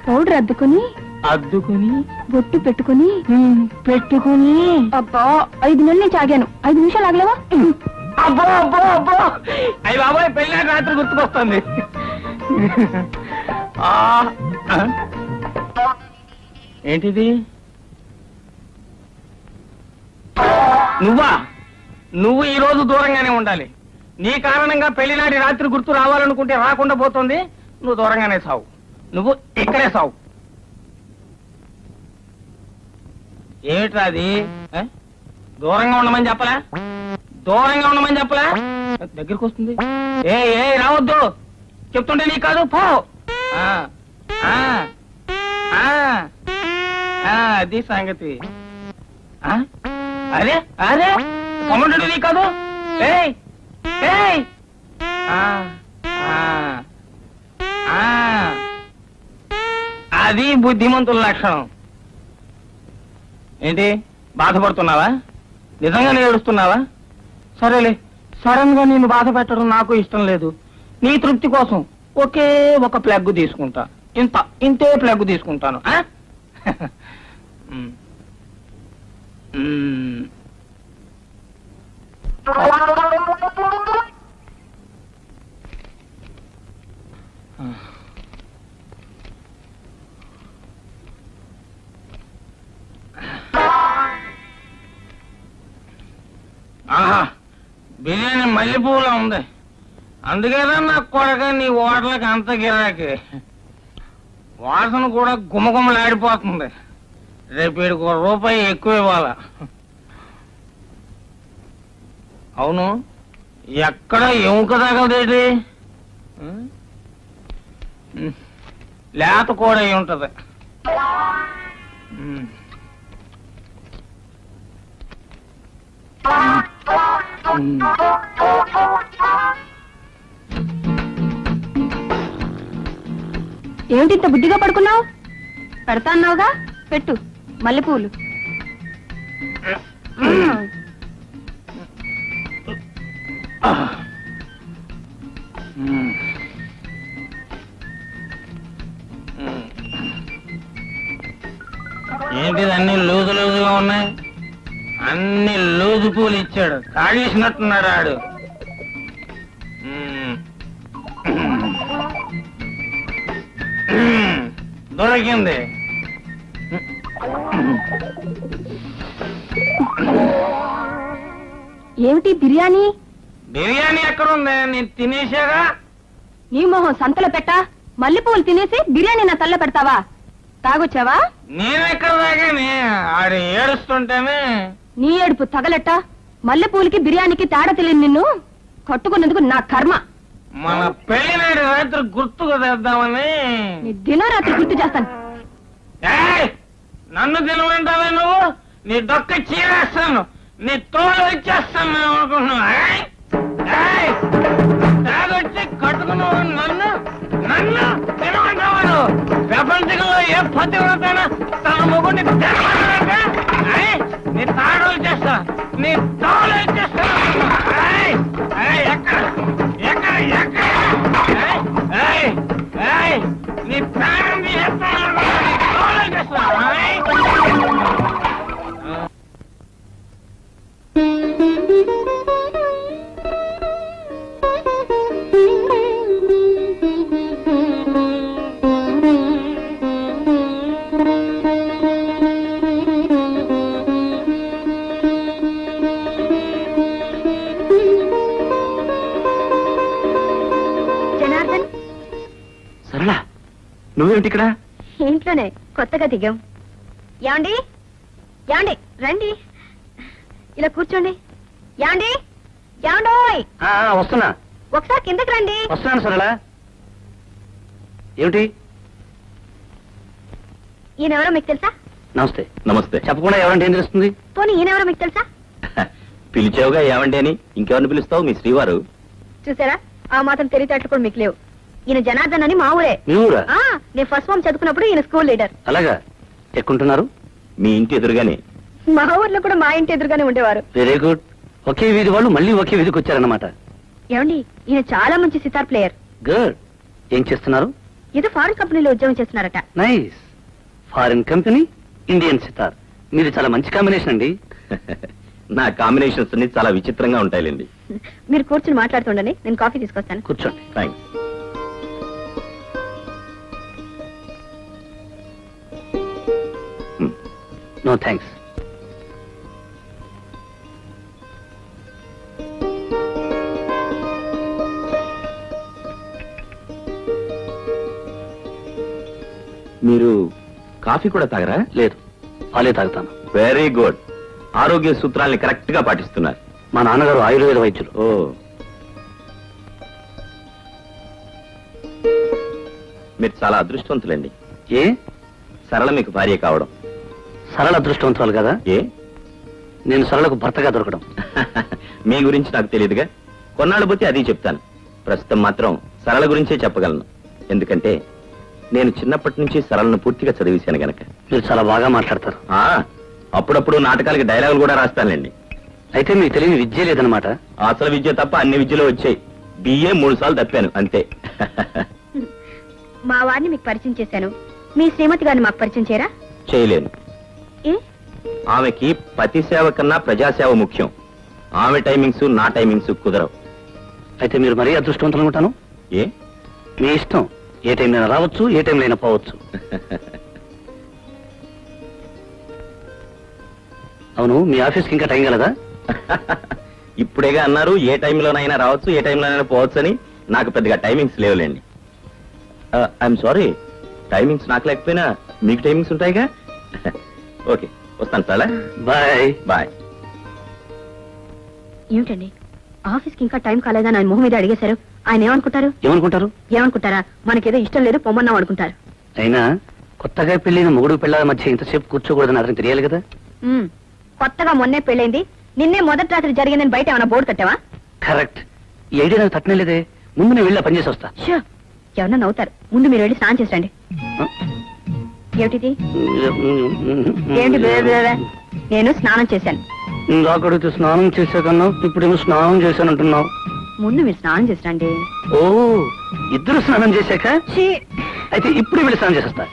పౌడర్ అద్దుకొని బొట్టు పెట్టుకుని అబ్బా 5 నెలల నుంచి ఆగాను. 5 నిమిషాలు ఆగలేవా? అబ్బో అబ్బో అబ్బో, అయ్యి బాబాయ్, పెళ్లినాటి రాత్రి గుర్తుకొస్తుంది. ఏంటిది? నువ్వు ఈ రోజు దూరంగానే ఉండాలి. నీ కారణంగా పెళ్లినాటి రాత్రి గుర్తు రావాలనుకుంటే రాకుండా పోతుంది. నువ్వు దూరంగానే సావు. నువ్వు ఇక్కడే సావు. ఏమిట్రా అది? దూరంగా ఉండమని చెప్పలా? దగ్గరికి వస్తుంది. ఏ రావద్దు చెప్తుంటే నీ కాదు, పో. అది సంగతి. అరే కమండు నీ కాదు. అది బుద్ధిమంతుల లక్షణం. ఏంటి, బాధపడుతున్నావా? నిజంగానే ఏడుస్తున్నావా? సరేలే, సడన్ గా నేను బాధ పెట్టడం నాకు ఇష్టం లేదు. నీ తృప్తి కోసం ఒకే ఒక ప్లగ్ తీసుకుంటా. ఇంతే ప్లగ్ తీసుకుంటాను. ఆహా, బిర్యానీ మల్లెపూలా ఉంది. అందుకేనా నాకు కొడక నీ ఓటలకి అంత గిరాకి. వాసన కూడా గుమగుమలాడిపోతుంది. రేపు వీడికి ₹1 ఎక్కువ ఇవ్వాలా. అవును, ఎక్కడ ఎముక తగలదేటి? లేత కూడా అయి ఉంటది. ఏమిటి ఇంత బుద్ధిగా పడుకున్నావు? పెడతా అన్నావుగా, పెట్టు మల్లెపూలు. ఏంటిది అన్ని లూజు లూజుగా ఉన్నాయి? అన్ని లూజు పూలు ఇచ్చాడు, కాడేసినట్టున్నాడు ఆడు. దొరికింది. ఏమిటి బిర్యానీ? బిర్యానీ ఎక్కడుంది? నేను తినేసాగా. నీ మొహం సంతలో పెట్టా. మల్లెపూలు తినేసి బిర్యానీ నా తల్ల పెడతావా? తాగొచ్చావా? నేనెక్కడ తాగాని? ఆడు ఏడుస్తుంటేనే. నీ ఏడుపు తగలట్ట. మల్లెపూలకి బిర్యానీకి తేడా తెలియని నిన్ను కట్టుకున్నందుకు నా కర్మ. మన పెళ్లినాడు రాత్రి గుర్తుకు తెద్దామని. నీ దినరాత్రి గుర్తు చేస్తాను. నన్ను తినమంటావే నువ్వు? నీ దొక్క చీరేస్తాను, నీ తోలు ఇచ్చేస్తాను అనుకుంటున్నావు. తాగొచ్చి కట్టుకున్నావు నన్ను నన్ను తినమంటావాడు. ప్రపంచంలో ఏ పతివ్రతైనా తన మొగుడిని తినమంటాక నీ తాడు ఇచ్చేస్తా, నీ తోలు ఇచ్చేస్తా. ఎక్కడ ఎక్కడ ఎక్కడ నీ ప్రాణం తీసేస్తాను, నీ తోలు ఇచ్చేస్తా. జనార్దన్, సరళ నువ్వేమిటి ఇక్కడ? ఇంట్లోనే కొత్తగా దిగాం. యాండి యాండి రండి, ఇలా కూర్చోండి. యాండి యాండోయ్, వస్తున్నా. ఒకసారి కిందకి రండి. వస్తున్నాను సరళ. ఏమిటి? ఈయనెవరో మీకు తెలుసా? నమస్తే. నమస్తే. చెప్పకుండా ఎవరంటే ఏం తెలుస్తుంది? పోనీ ఈయనెవరో మీకు తెలుసా? పిలిచావుగా ఏమండి అని, ఇంకెవరిని పిలుస్తావు? మీ శ్రీవారు. చూసారా, ఆ మాత్రం తెలివితేటలు కూడా మీకు లేవు. ఈయన జనార్దన్ అని మా ఊరే. మీ ఊరా? నేను ఫస్ట్ ఫార్మ్ చదువుకున్నప్పుడు ఈయన స్కూల్ లీడర్. అలాగా? ఎక్కుంటున్నారు? మీ ఇంటి ఎదురుగానే. మా ఊర్లో కూడా మా ఇంటి ఎదురుగానే ఉండేవారు. Very good. ఒకే వీధి వాళ్ళు మళ్ళీ ఒకే వీధికి వచ్చారన్నమాట. ఏమండి, ఈయన చాలా మంచి సితార్ ప్లేయర్. గుడ్. ఏం చేస్తున్నారు? ఏదో ఫారిన్ కంపెనీలో ఉద్యోగం చేస్తున్నారట. Nice. Foreign company, Indian sitar. మీది చాలా మంచి కాంబినేషన్ అండి. నా కాంబినేషన్స్ అన్ని చాలా విచిత్రంగా ఉంటాయిలేండి. మీరు కూర్చుని మాట్లాడుతుండండి, నేను కాఫీ తీసుకొస్తాను. కూర్చోండి. థ్యాంక్స్. No thanks. మీరు కాఫీ కూడా తాగరా? లేదు, పాలే తాగుతాను. Very good. ఆరోగ్య సూత్రాల్ని కరెక్ట్ గా పాటిస్తున్నారు. మా నాన్నగారు ఆయుర్వేద వైద్యులు. ఓ, మీరు చాలా అదృష్టవంతులండి. ఏ? సరళ మీకు భార్య కావడం. సరళ అదృష్టవంతురాలు కదా? ఏ? నేను సరళకు భర్తగా దొరకడం. మీ గురించి నాకు తెలియదుగా. కొన్నాళ్ళు పోతే అది చెప్తాను. ప్రస్తుతం మాత్రం సరళ గురించే చెప్పగలను. ఎందుకంటే నేను చిన్నప్పటి నుంచి సరళను పూర్తిగా చదివేశాను గనక. మీరు చాలా బాగా మాట్లాడతారు. అప్పుడప్పుడు నాటకాలకి డైలాగులు కూడా రాస్తానులేండి. అయితే మీకు తెలియని విద్య లేదనమాట. అసలు విద్య తప్ప అన్ని విద్యలో వచ్చాయి. బిఏ 3 సార్లు తప్పాను అంతే. మా వారిని మీకు పరిచయం చేశాను. మీ శ్రీమతి గారిని మాకు పరిచయం చేయరా? చేయలేను. ఏ? ఆమెకి పతి సేవ కన్నా ప్రజాసేవ ముఖ్యం. ఆమె టైమింగ్స్ నా టైమింగ్స్ కుదరవు. అయితే మీరు మరీ అదృష్టవంతులు అనుకుంటాను. ఏ మీ ఇష్టం, ఏ టైంలో రావచ్చు, ఏ టైంలో అయినా పోవచ్చు. అవును, మీ ఆఫీస్కి ఇంకా టైం కలదా? ఇప్పుడేగా అన్నారు ఏ టైంలోనైనా రావచ్చు, ఏ టైంలోనైనా పోవచ్చు అని. నాకు పెద్దగా టైమింగ్స్ లేవులేండి. ఐఎమ్ సారీ, టైమింగ్స్ నాకు లేకపోయినా మీకు టైమింగ్స్ ఉంటాయిగా. ఓకే, వస్తాను సార్. Bye bye. ఏమిటండి ఆఫీస్కి ఇంకా టైం కాలేదని ఆయన మొహం మీద అడిగేశారు. ఆయన ఏమనుకుంటారా? మనకేదో ఇష్టం లేదు పొమ్మన్నాం అనుకుంటారు. అయినా కొత్తగా పెళ్లిన మొగుడు పిల్లల మధ్య ఇంతసేపు కూర్చోకూడదని అతనికి తెలియాలి కదా. కొత్తగా మొన్నే పెళ్ళైంది, నిన్నే మొదటి రాత్రి జరిగిందని బయట ఏమైనా బోర్డు కట్టావా? కరెక్ట్. ఈ ఐడియా నాకు తట్టనేలేదే. ముందు నేను వెళ్ళి పనిచేసి వస్తా. ఎవరన్నా నవ్వుతారు. ముందు మీరు వెళ్ళి స్నానం చేసి రండి. ఏమిటిది? ఏంటి? నేను స్నానం చేశాను. ఇందాకడితే స్నానం చేశాకన్నా ఇప్పుడేమో స్నానం చేశానంటున్నావు. ముందు మీరు స్నానం చేసి రండి. ఓ, ఇద్దరు స్నానం చేశాక? అయితే ఇప్పుడు వెళ్ళి స్నానం చేసేస్తా.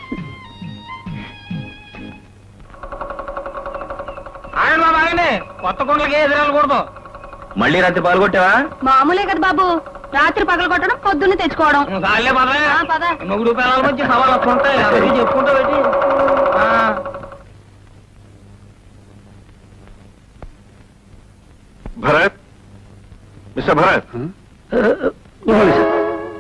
కొత్త కొండలకి ఎదురెళ్ళకూడదు. మళ్ళీ రాత్రి పాల్గొట్టావా? మామూలే కదా బాబు, రాత్రి పగలు కొట్టడం, పొద్దున్న తెచ్చుకోవడం. మొగుడు పిల్లల మధ్య సవాళ్ళు వస్తుంటాయి, అవి చెప్పుకుంటా పెట్టి. Bharat, mister Bharat.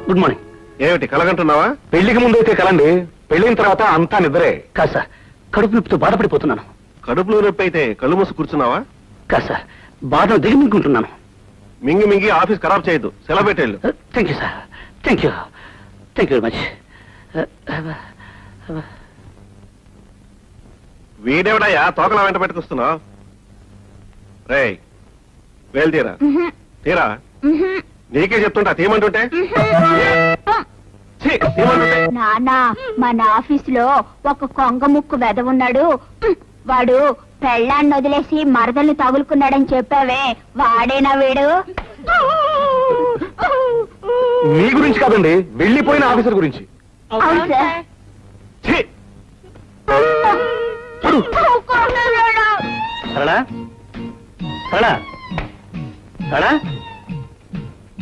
Good morning. ఏమిటి కలగంటున్నావా? పెళ్లికి ముందు అయితే కలండి, పెళ్లిన తర్వాత అంతా నిద్రే. కాదు సార్, కడుపు నొప్పితో బాధపడిపోతున్నాను. కడుపులో నొప్పి అయితే కళ్ళు మూసి కూర్చున్నావా? కాదు సార్, బాధను దిగమింగుకుంటున్నాను. మింగి ఆఫీస్ ఖరాబ్ చేయొద్దు, సెలవు పెట్టేళ్ళు. Thank you sir, thank you very much. వీడేవిడయ్యా తోకలా వెంట పెట్టుకొస్తున్నావు? రే, వేలు తీరా తీరా. నీకే చెప్తుంటా తీయమంటుంటే. నాన్న, మన ఆఫీస్ లో ఒక కొంగ ముక్కు వెద ఉన్నాడు. వాడు పెళ్ళాన్ని వదిలేసి మరదల్ని తగులుకున్నాడని చెప్పావే, వాడేనా వీడు? మీ గురించి కాదండి, వెళ్ళిపోయిన ఆఫీసర్ గురించి. అవును సార్. సరళా, సరళా, సరళా,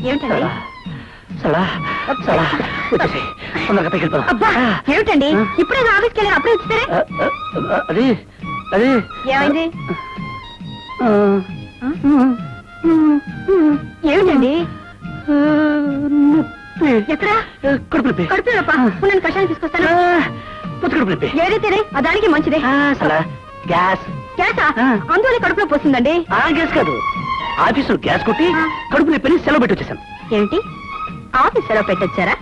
ఏమిటండి? ఏమిటండి ఇప్పుడే ఆఫీస్కి వెళ్ళారు, అప్పుడే వచ్చారే? అది అది ఏమైంది? ఏమిటండి? ఎక్కడ? కడుపు నొప్పి. కడుపు నొప్పి. కషాయం తీసుకొస్తాను. ఏదైతే దానికి మంచిదే. గ్యాస్. గ్యాసా? అందువల్ల కడుపు నొప్పి వస్తుందండి. గ్యాస్ కాదు, ఆఫీసులో గ్యాస్ కొట్టి కడుపు నొప్పి సెలవు పెట్టి వచ్చేసాను. ఏమిటి, ఆఫీస్ సెలవు పెట్టొచ్చారా?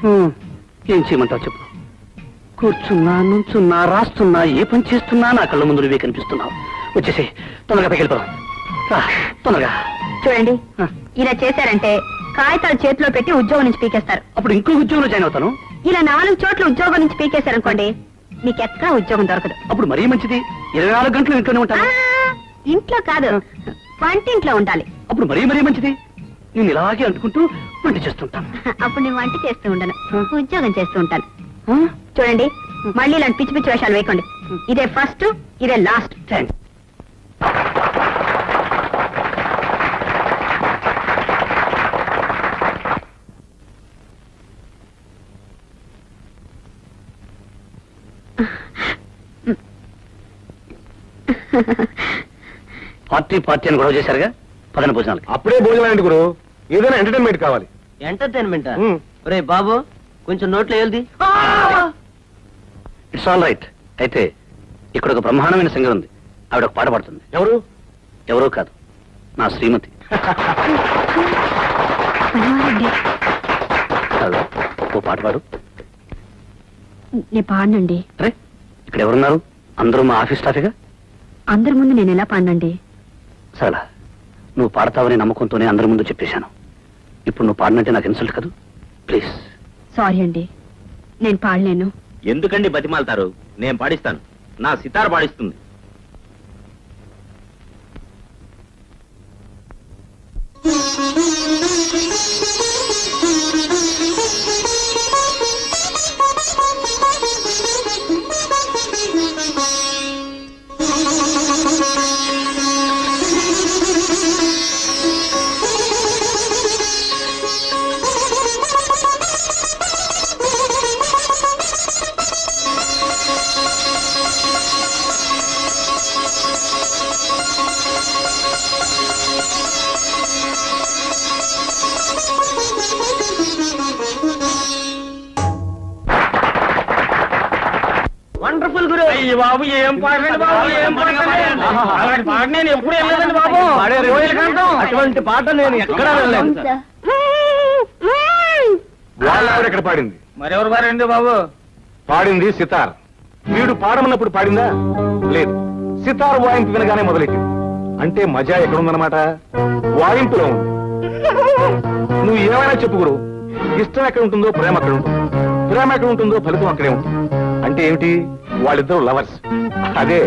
ఏం చేయమంటావు చెప్పు. కూర్చున్నా, నుంచున్నా, రాస్తున్నా, ఏ పని చేస్తున్నా నా కళ్ళ ముందు నువ్వే కనిపిస్తున్నావు. వచ్చేసి తొందరగా పైకెళ్ళిపోదాం. తొందరగా. చూడండి, ఇలా చేశారంటే కాగితాలు చేతిలో పెట్టి ఉద్యోగం నుంచి పీకేస్తారు. అప్పుడు ఇంకో ఉద్యోగంలో జాయిన్ అవుతాను. ఇలా 4 చోట్ల ఉద్యోగం నుంచి పీకేశారనుకోండి, మీకు ఎక్కడ ఉద్యోగం దొరకదు. అప్పుడు మరీ మంచిది, 24 గంటలు ఇంట్లోనే ఉంటాను. ఇంట్లో కాదు, వంటింట్లో ఉండాలి. అప్పుడు మరీ మంచిది, నేను ఇలాగే అంటుకుంటూ వంట చేస్తుంటాను. అప్పుడు నేను వంట చేస్తూ ఉంటాను, ఉద్యోగం చేస్తూ ఉంటాను. చూడండి, మళ్ళీ ఇలాంటి పిచ్చి పిచ్చి వేషాలు వేయకండి. ఇదే ఫస్ట్, ఇదే లాస్ట్. థ్యాంక్స్. పార్టీ అని గొడవ చేశారుగా, పదన భోజనాలకి. అప్పుడే భోజనాలు గురు, ఏదైనా ఎంటర్టైన్మెంట్ కావాలి. ఎంటర్టైన్మెంట్? రే బాబు, కొంచెం నోట్లో వెళ్ది. It's all right. అయితే ఇక్కడ ఒక బ్రహ్మాండమైన సింగర్ ఉంది, ఆవిడ ఒక పాట పాడుతుంది. ఎవరు? ఎవరో కాదు, నా శ్రీమతి. ఓ పాట పాడు. నేను పాడనండి. అరే, ఇక్కడ ఎవరున్నారు? అందరూ మా ఆఫీస్ స్టాఫేగా. అందరి ముందు నేను ఎలా పాడనండి? సరళ, నువ్వు పాడతావని నమ్మకంతోనే అందరి ముందు చెప్పేశాను. ఇప్పుడు నువ్వు పాడినంటే నాకు ఇన్సల్ట్ కదా, ప్లీజ్. సారీ అండి, నేను పాడలేను. ఎందుకండి బతిమాలతారు? నేను పాడిస్తాను, నా సితార్ పాడిస్తుంది. అయ్యి బాబు ఏం పాడండి బాబు, ఏం పాడండి. అలాంటి పాట నేను ఎప్పుడు వెళ్ళలేదండి బాబు. అటువంటి పాట నేను ఎక్కడా వెళ్ళలేదు. వాళ్ళెవరు ఎక్కడ పాడింది? మరెవరు పాడండి బాబు? పాడింది సితార్. వీడు పాడమన్నప్పుడు పాడిందా? లేదు, సితార్ వాయింపు వినగానే మొదలెట్టింది. అంటే మజా ఎక్కడుందన్నమాట? వాయింపులో ఉంది. నువ్వు ఏమైనా చెప్పు గురు, ఇష్టం ఎక్కడ ఉంటుందో ప్రేమ అక్కడ ఉంటుంది, ప్రేమ ఎక్కడ ఉంటుందో ఫలితం అక్కడే ఉంటుంది. అంటే ఏమిటి? వాళ్ళిద్దరూ లవర్స్. అదే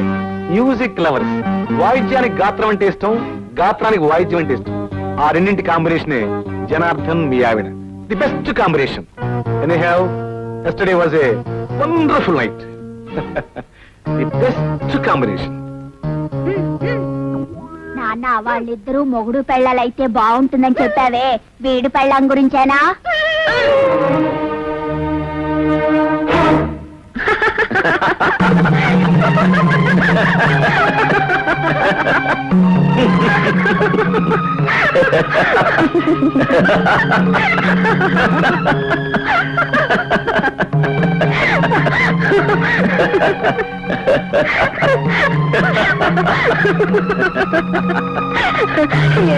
మ్యూజిక్ లవర్స్. వాయిద్యానికి గాత్రం అంటే ఇష్టం, గాత్రానికి వాయిద్యం అంటే ఇష్టం. ఆ రెండింటి కాంబినేషనే జనార్దన్ మీ ఆవిడ. The best combination. Anyhow, yesterday was a wonderful night. The best combination. నాన్న, వాళ్ళిద్దరూ మొగుడు పెళ్ళాలైతే బాగుంటుందని చెప్పావే, వీడి పెళ్ళం గురించేనా?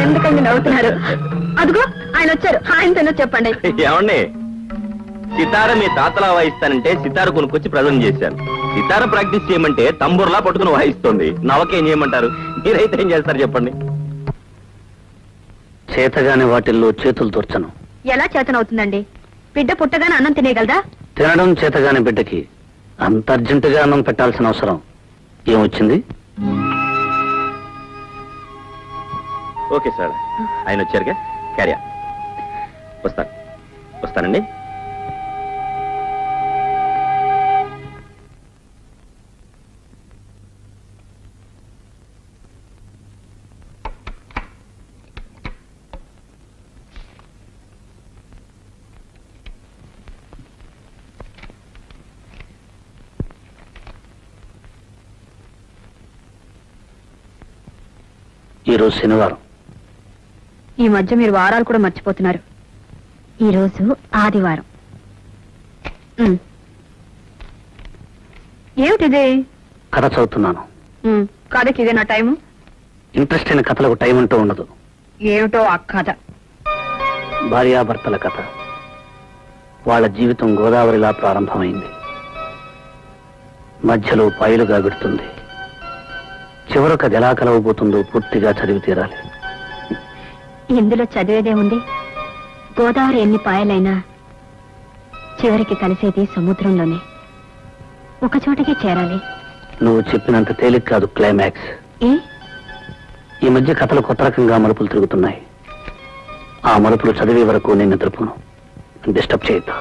ఎందుకండి నవ్వుతున్నారు? అదిగో ఆయన వచ్చారు, ఆయనతోనో చెప్పండి. ఏమండి, సితార మీ తాతలా వాయిస్తానంటే సితార కొనుక్కొచ్చి ప్రజెంట్ చేశాను. సితార ప్రాక్టీస్ చేయమంటే తంబూర్లా పట్టుకుని వాయిస్తుంది. నవకేం చేయమంటారు? మీరైతే ఏం చేస్తారు చెప్పండి? చేతగాని వాటిల్లో చేతులు తోర్చను. ఎలా చేతనవుతుందండి? బిడ్డ పుట్టగానే అన్నం తినేయగలదా? తినడం చేతగాని బిడ్డకి అంత అర్జెంటుగా అన్నం పెట్టాల్సిన అవసరం ఏమొచ్చింది? ఓకే సార్, ఆయన వచ్చారుగా, క్యారియా. వస్తానండి. ఈరోజు శనివారం. ఈ మధ్య మీరు వారాలు కూడా మర్చిపోతున్నారు. ఈరోజు ఆదివారం. ఏమిటిది? కథ చదువుతున్నాను. కథకి ఇదే నా టైము? ఇంట్రెస్ట్ అయిన కథలకు టైం అంటూ ఉండదు. ఏమిటో ఆ కథ? భార్యాభర్తల కథ. వాళ్ళ జీవితం గోదావరిలా ప్రారంభమైంది, మధ్యలో పాయలుగా విడుతుంది. చివరకు అది ఎలా కలవబోతుందో పూర్తిగా చదివి తీరాలి. ఇందులో చదివేదే ఉంది? గోదావరి ఎన్ని పాయలైనా చివరికి కలిసేది సముద్రంలోనే. ఒక చోటకే చేరాలి. నువ్వు చెప్పినంత తేలిక కాదు క్లైమాక్స్. ఈ మధ్య కథలు కొత్త రకంగా మలుపులు తిరుగుతున్నాయి. ఆ మలుపులు చదివే వరకు నేను నిద్రపోను. డిస్టర్బ్ చేయొద్దు.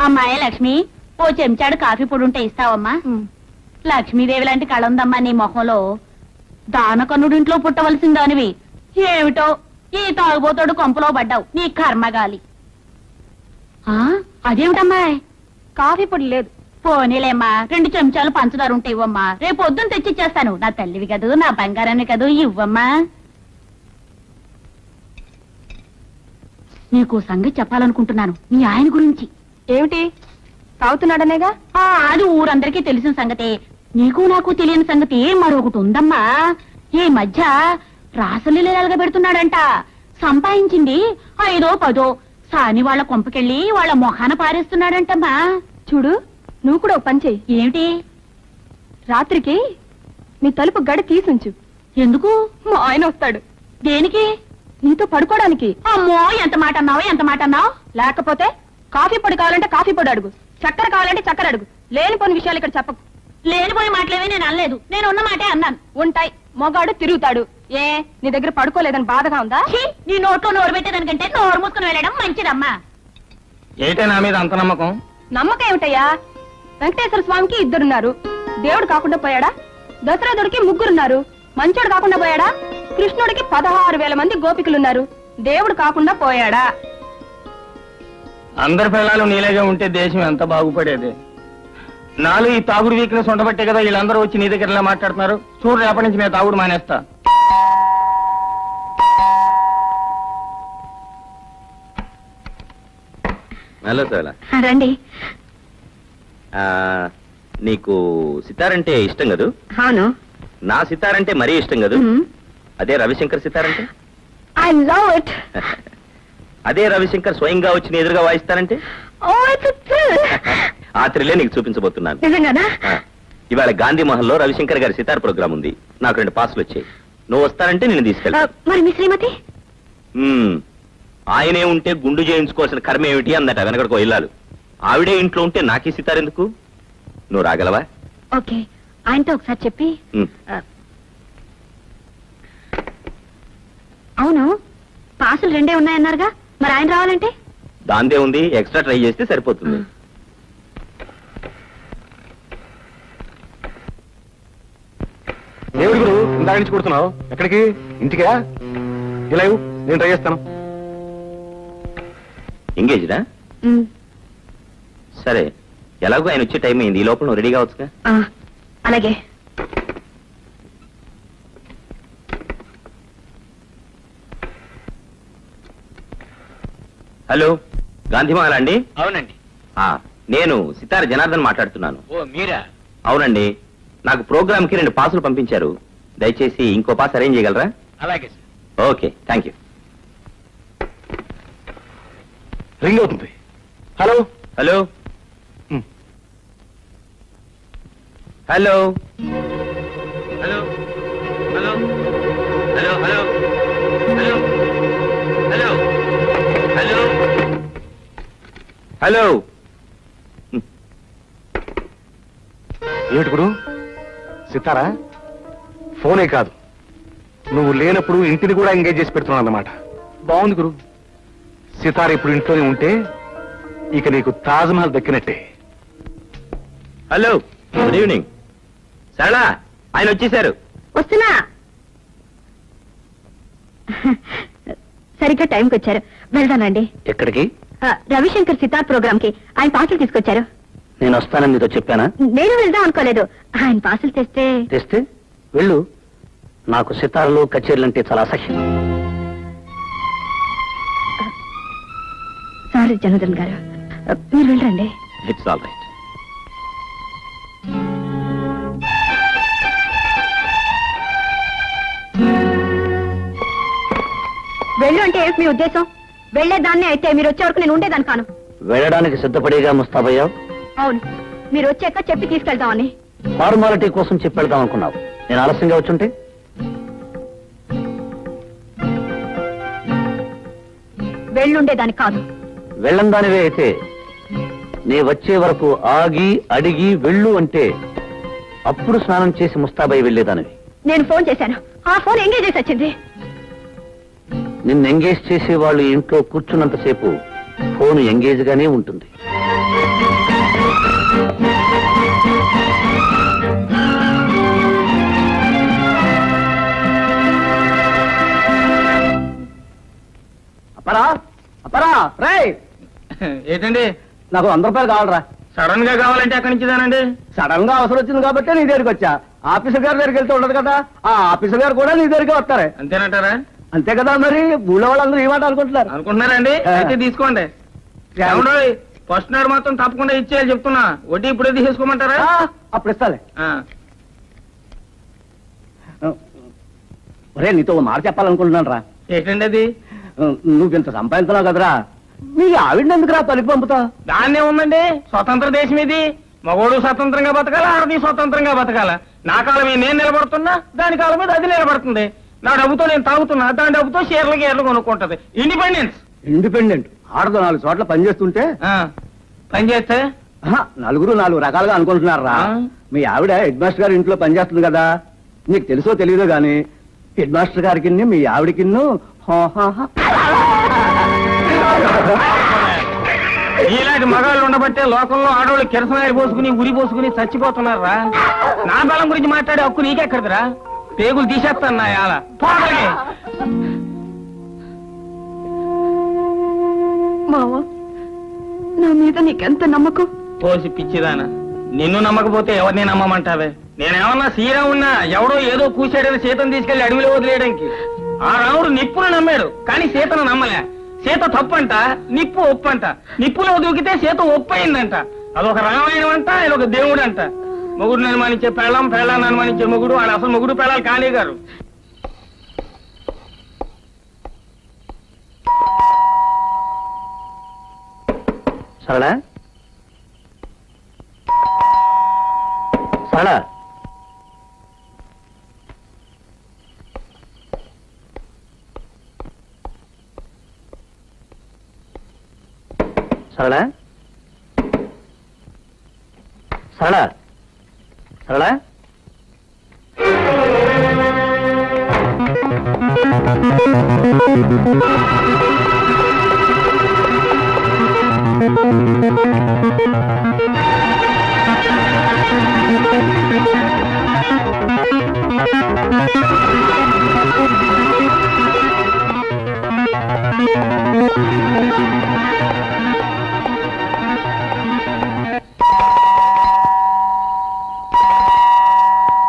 అమ్మాయి లక్ష్మి, ఓ చెంచాడు కాఫీ పొడి ఉంటే ఇస్తావమ్మా? లక్ష్మీదేవి లాంటి కళ ఉందమ్మా నీ మొహంలో. దానకన్నుడింట్లో పుట్టవలసిందానివి ఏమిటో ఈ తాగుబోతోడు కొంపలో పడ్డావు. నీ కర్మగాలి. అదేమిటమ్మాయి, కాఫీ పొడి లేదు? పోనీలేమ్మా, 2 చెంచాలు పంచదార ఉంటే ఇవ్వమ్మా. రేపు పొద్దున్న తెచ్చిచ్చేస్తాను. నా తల్లివి కదూ, నా బంగారాన్ని కదూ, ఇవ్వమ్మా. నీకు సంగతి చెప్పాలనుకుంటున్నాను, మీ ఆయన గురించి. ఏమిటి? తాగుతున్నాడనేగా? అది ఊరందరికీ తెలిసిన సంగతే. నీకు నాకు తెలియని సంగతి మరొకటి ఉందమ్మా. ఈ మధ్య రాసలీలగా పెడుతున్నాడంట. సంపాదించింది 5-10 సాని వాళ్ళ కొంపకెళ్ళి వాళ్ళ మొహాన పారేస్తున్నాడంటమ్మా. చూడు, నువ్వు కూడా పని చెయ్యి. ఏమిటి? రాత్రికి నీ తలుపు గడ తీసుంచు. ఎందుకు? మా ఆయన వస్తాడు. దేనికి? నీతో పడుకోవడానికి. అమ్మో, ఎంత మాట అన్నావు, ఎంత మాట అన్నావు. లేకపోతే కాఫీ పొడి కావాలంటే కాఫీ పొడి అడుగు, చక్కెర కావాలంటే చక్కెర అడుగు. లేనిపోని విషయాలు ఇక్కడ చెప్పకు. లేనిపోని మాటలేవి నేను అనలేదు, నేను ఉన్న మాటే అన్నాను. ఉంటాయి, మొగాడు తిరుగుతాడు. ఏ నీ దగ్గర పడుకోలేదని బాధగా ఉందా? నీ నోట్లో నోరు పెట్టేదానికంటే నోరు మూసుకుని వెళ్ళడం మంచిదమ్మా. ఏంటే నా మీద అంత నమ్మకం? నమ్మకం ఏమిటయ్యా? వెంకటేశ్వర స్వామికి 2 దేవుడు కాకుండా పోయాడా? దశరథుడికి 3 మంచోడు కాకుండా పోయాడా? కృష్ణుడికి 16,000 మంది గోపికలున్నారు. దేవుడు కాకుండా పోయాడా? అందరి పిల్లలు నీలాగే ఉంటే దేశం ఎంత బాగుపడేది. నాలో ఈ తాగుడు వీక్నెస్ ఉండబట్టే కదా వీళ్ళందరూ వచ్చి నీ దగ్గర ఇలా మాట్లాడుతున్నారు. చూడు, రేపటి నుంచి నేను తాగుడు మానేస్తా. హలో సోలా, రండి. నీకు సితారంటే ఇష్టం కదూ? అవును. నా సితారంటే మరీ ఇష్టం కదూ? అదే రవిశంకర్ సితారంటే ఐ లవ్ ఇట్. అదే రవిశంకర్ స్వయంగా వచ్చి ఎదురుగా వాయిస్తారంటే ఆ థ్రిల్లే నీకు చూపించబోతున్నాను. నిజంగానా? ఇవాళ గాంధీ మహల్ లో రవిశంకర్ గారి సితార్ ప్రోగ్రామ్ ఉంది. నాకు 2 పాసులు వచ్చాయి. నువ్వు వస్తానంటే నేను తీసుకెళ్తా. మరి మీ శ్రీమతి? ఆయనే ఉంటే గుండు చేయించుకోవాల్సిన కర్మ ఏమిటి అందట వెనకడికో ఇల్లాలు. ఆవిడే ఇంట్లో ఉంటే నాకీ సితార్ ఎందుకు? నువ్వు రాగలవా? ఓకే, ఆయనతో ఒకసారి చెప్పి. అవును, పాసులు 2 ఉన్నాయన్నారుగా, మరి ఆయన రావాలంటే? దాందే ఉంది, ఎక్స్ట్రా ట్రై చేస్తే సరిపోతుంది. దేవుడి గురు, ఇందాక నుంచి కొడుతున్నావు. ఎక్కడికి? ఇంటికా? ఇలా నేను ట్రై చేస్తాను. ఎంగేజ్డా? సరే, ఎలాగో ఆయన వచ్చే టైం అయింది. ఈ లోపల నువ్వు రెడీ కావచ్చుగా? అలాగే. హలో, గాంధీమహల్ అండి? అవునండి. నేను సితార జనార్దన్ మాట్లాడుతున్నాను. ఓ మీరా? అవునండి. నాకు ప్రోగ్రామ్ కి 2 పాసులు పంపించారు. దయచేసి ఇంకో పాస్ అరేంజ్ చేయగలరా? అలాగే sir. Okay, thank you. Ring అవుతుంది. Hello hello hello hello hello hello hello hello hello hello hello. ఏమిటి గురు? సితారా? ఫోనే కాదు, నువ్వు లేనప్పుడు ఇంటిని కూడా ఎంగేజ్ చేసి పెడుతున్నావు అన్నమాట. బాగుంది గురు. సితార ఇప్పుడు ఇంట్లోనే ఉంటే ఇక నీకు తాజ్మహల్ దక్కినట్టే. Hello, good evening. సరళా, ఆయన వచ్చేసారు. వస్తున్నా. సరిగ్గా టైంకి వచ్చారు. వెళ్దానండి. ఎక్కడికి? రవిశంకర్ సితార్ ప్రోగ్రామ్ కి ఆయన పాసులు తీసుకొచ్చారు. నేను వస్తానని నీతో చెప్పానా? నేను వెళ్దాం అనుకోలేదు. ఆయన పాసులు తెస్తే వెళ్ళు. నాకు సితార్లు కచేరీలు అంటే చాలా అసహ్యం. సారీ జనార్దన్ గారు, మీరు వెళ్ళండి. It's all right. వెళ్ళు అంటే ఏమిటి మీ ఉద్దేశం? వెళ్లేదాన్ని అయితే మీరు వచ్చే వరకు నేను ఉండేదాన్ని కాను. వెళ్ళడానికి సిద్ధపడేగా ముస్తాబయ్యావు. అవును, మీరు వచ్చాక చెప్పి తీసుకెళ్తామని. ఫార్మాలిటీ కోసం చెప్పి వెళ్దాం అనుకున్నావు. నేను ఆలస్యంగా వచ్చుంటే? వెళ్ళుండేదాన్ని కాదు. వెళ్ళందానివే అయితే నీ వచ్చే వరకు ఆగి అడిగి వెళ్ళు అంటే అప్పుడు స్నానం చేసి ముస్తాబై వెళ్ళేదానివి. నేను ఫోన్ చేశాను, ఆ ఫోన్ ఎంగేజ్ చేసి వచ్చింది. నిన్ను ఎంగేజ్ చేసే వాళ్ళు ఇంట్లో కూర్చున్నంతసేపు ఫోన్ ఎంగేజ్ గానే ఉంటుంది. అపరా అపరా రే, ఏంటండి? నాకు 100 రూపాయలు కావాలరా. సడన్ గా కావాలంటే అక్కడి నుంచిదానండి. సడన్ గా అవసరం వచ్చింది కాబట్టి నీ దగ్గరికి వచ్చా. ఆఫీసర్ గారి దగ్గరికి వెళ్తూ ఉండదు కదా, ఆ ఆఫీసర్ గారు కూడా నీ దగ్గరికి వస్తారే. అంతేనంటారా? అంతే కదా, మరి ఊళ్ళో వాళ్ళందరూ ఈ మాట అనుకుంటున్నారండి. అయితే తీసుకోండి. ఫస్ట్ నాడు మాత్రం తప్పకుండా ఇచ్చేయాలి చెప్తున్నా. వడ్డీ ఇప్పుడే తీసుకోమంటారా? అప్పుడు ఇస్తాలే. ఒరే, నీతో ఓ మాట చెప్పాలనుకుంటున్నాను రా. ఏంటండి అది? నువ్వింత సంపాదించున్నావు కదరా, మీ ఆవిడని ఎందుకురా పనికి పంపుతా? దాన్నే ఉందండి, స్వతంత్ర దేశం ఇది. మగోడు స్వతంత్రంగా బతకాల, ఆడది స్వతంత్రంగా బతకాల. నా కాలం మీద నేను నిలబడుతున్నా, దాని కాలం మీద అది నిలబడుతుంది. నా డబ్బుతో నేను తాగుతున్నా, దాని డబ్బుతో షేర్లు కొనుక్కుంటది. ఇండిపెండెంట్. ఆడదో 4 చోట్ల పని చేస్తుంటే పని చేస్తే 4 రకాలుగా అనుకుంటున్నారా. మీ ఆవిడ హెడ్ మాస్టర్ గారి ఇంట్లో పనిచేస్తుంది కదా, నీకు తెలుసో తెలియదో గాని హెడ్ మాస్టర్ గారికి మీ ఆవిడకి ఇలాంటి మగాళ్ళు ఉండబట్టే లోకంలో ఆడవాళ్ళు కిరసనాయి పోసుకుని ఉరి పోసుకుని చచ్చిపోతున్నారా. నా బలం గురించి మాట్లాడే హక్కు నీకెక్కడిదిరా? పేగులు తీసేస్తాను నా యాల. మావా, నా మీద నీకెంత నమ్మకం? పోసి పిచ్చిదానా, నిన్ను నమ్మకపోతే ఎవరిని నమ్మమంటావే? నేనేమన్నా శ్రీరామున్నా ఎవడో ఏదో కూసాడని సీతను తీసుకెళ్లి అడవిలో వదిలేయడానికి. ఆ రాముడు నిప్పును నమ్మాడు కానీ సీతను నమ్మలే. సీత తప్పంట, నిప్పు ఒప్పంట. నిప్పులో దూకితే సీత ఒప్పయిందంట. అదొక రామాయణం అంట, ఇదొక దేవుడు అంట. మొగుడు అనుమానించే పెళ్ళం, పెళ్ళాన్ని అనుమానించే మొగుడు. వాడు అసలు మొగుడు పెళ్ళాలి కాళీ గారు. సరళ సరళ సరళ సరళ సరళ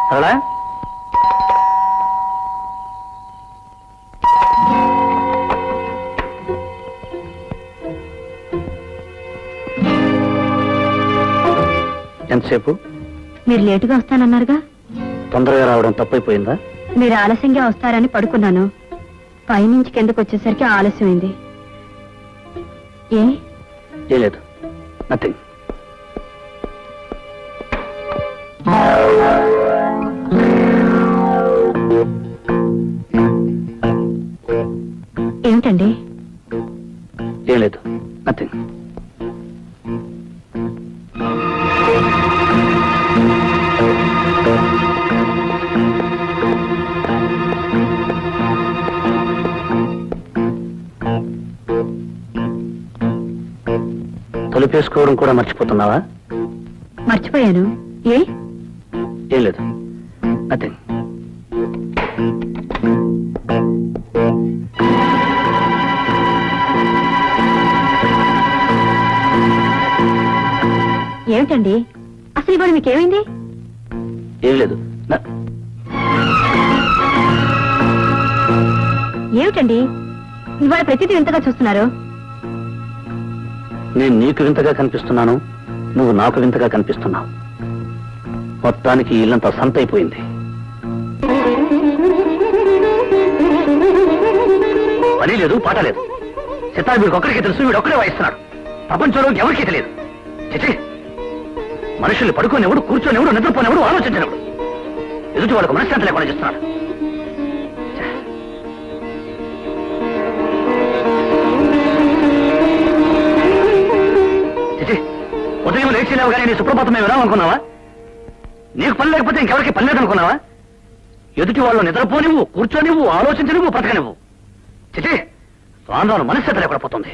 సరళ ఎంతసేపు? మీరు లేటుగా వస్తానన్నారుగా. తొందరగా రావడం తప్పైపోయిందా? మీరు ఆలస్యంగా వస్తారని పడుకున్నాను. పైనుంచి కిందకు వచ్చేసరికి ఆలస్యమైంది. ఏ లేదు, నథింగ్. ఏమిటండి? ఏం లేదు, నథింగ్. తలుపేసుకోవడం కూడా మర్చిపోతున్నావా? మర్చిపోయాను. ఏం లేదు, నథింగ్. ఏమిటండి అసలు ఇవాళ మీకేమైంది? ఏం లేదు. ఏమిటండి ఇవాళ ప్రతిదీ వింతగా చూస్తున్నారు? నేను నీకు వింతగా కనిపిస్తున్నాను, నువ్వు నాకు వింతగా కనిపిస్తున్నావు. మొత్తానికి ఇల్లంతా సంతైపోయింది. పని లేదు, పాట లేదు. సితార్ వీడికి ఒక్కడికే తెలుసు, వీడు ఒక్కడే వాయిస్తున్నాడు. ప్రపంచంలో ఎవరికీ తెలియదు. చిచి, మనుషుల్ని పడుకోనివ్వడు, కూర్చొనివ్వడు, నిద్రపోనివ్వడు, ఆలోచించనివ్వడు. ఎదుటి వాళ్ళకు మనశ్శాంతి లేకుండా చేస్తున్నాడు. చిచి, ఉదయం లేచి లేవగానే నీ సుప్రభాతం మేము వినాలనుకున్నావా? నీకు పని లేకపోతే ఇంకెవరికి పని లేదనుకున్నావా? ఎదుటి వాళ్ళు నిద్రపోనివ్వు, కూర్చొనివ్వు, ఆలోచించనివ్వు, బ్రతకనివ్వు. చిచి, రాను మనశ్శాంతి లేకుండా పోతుంది.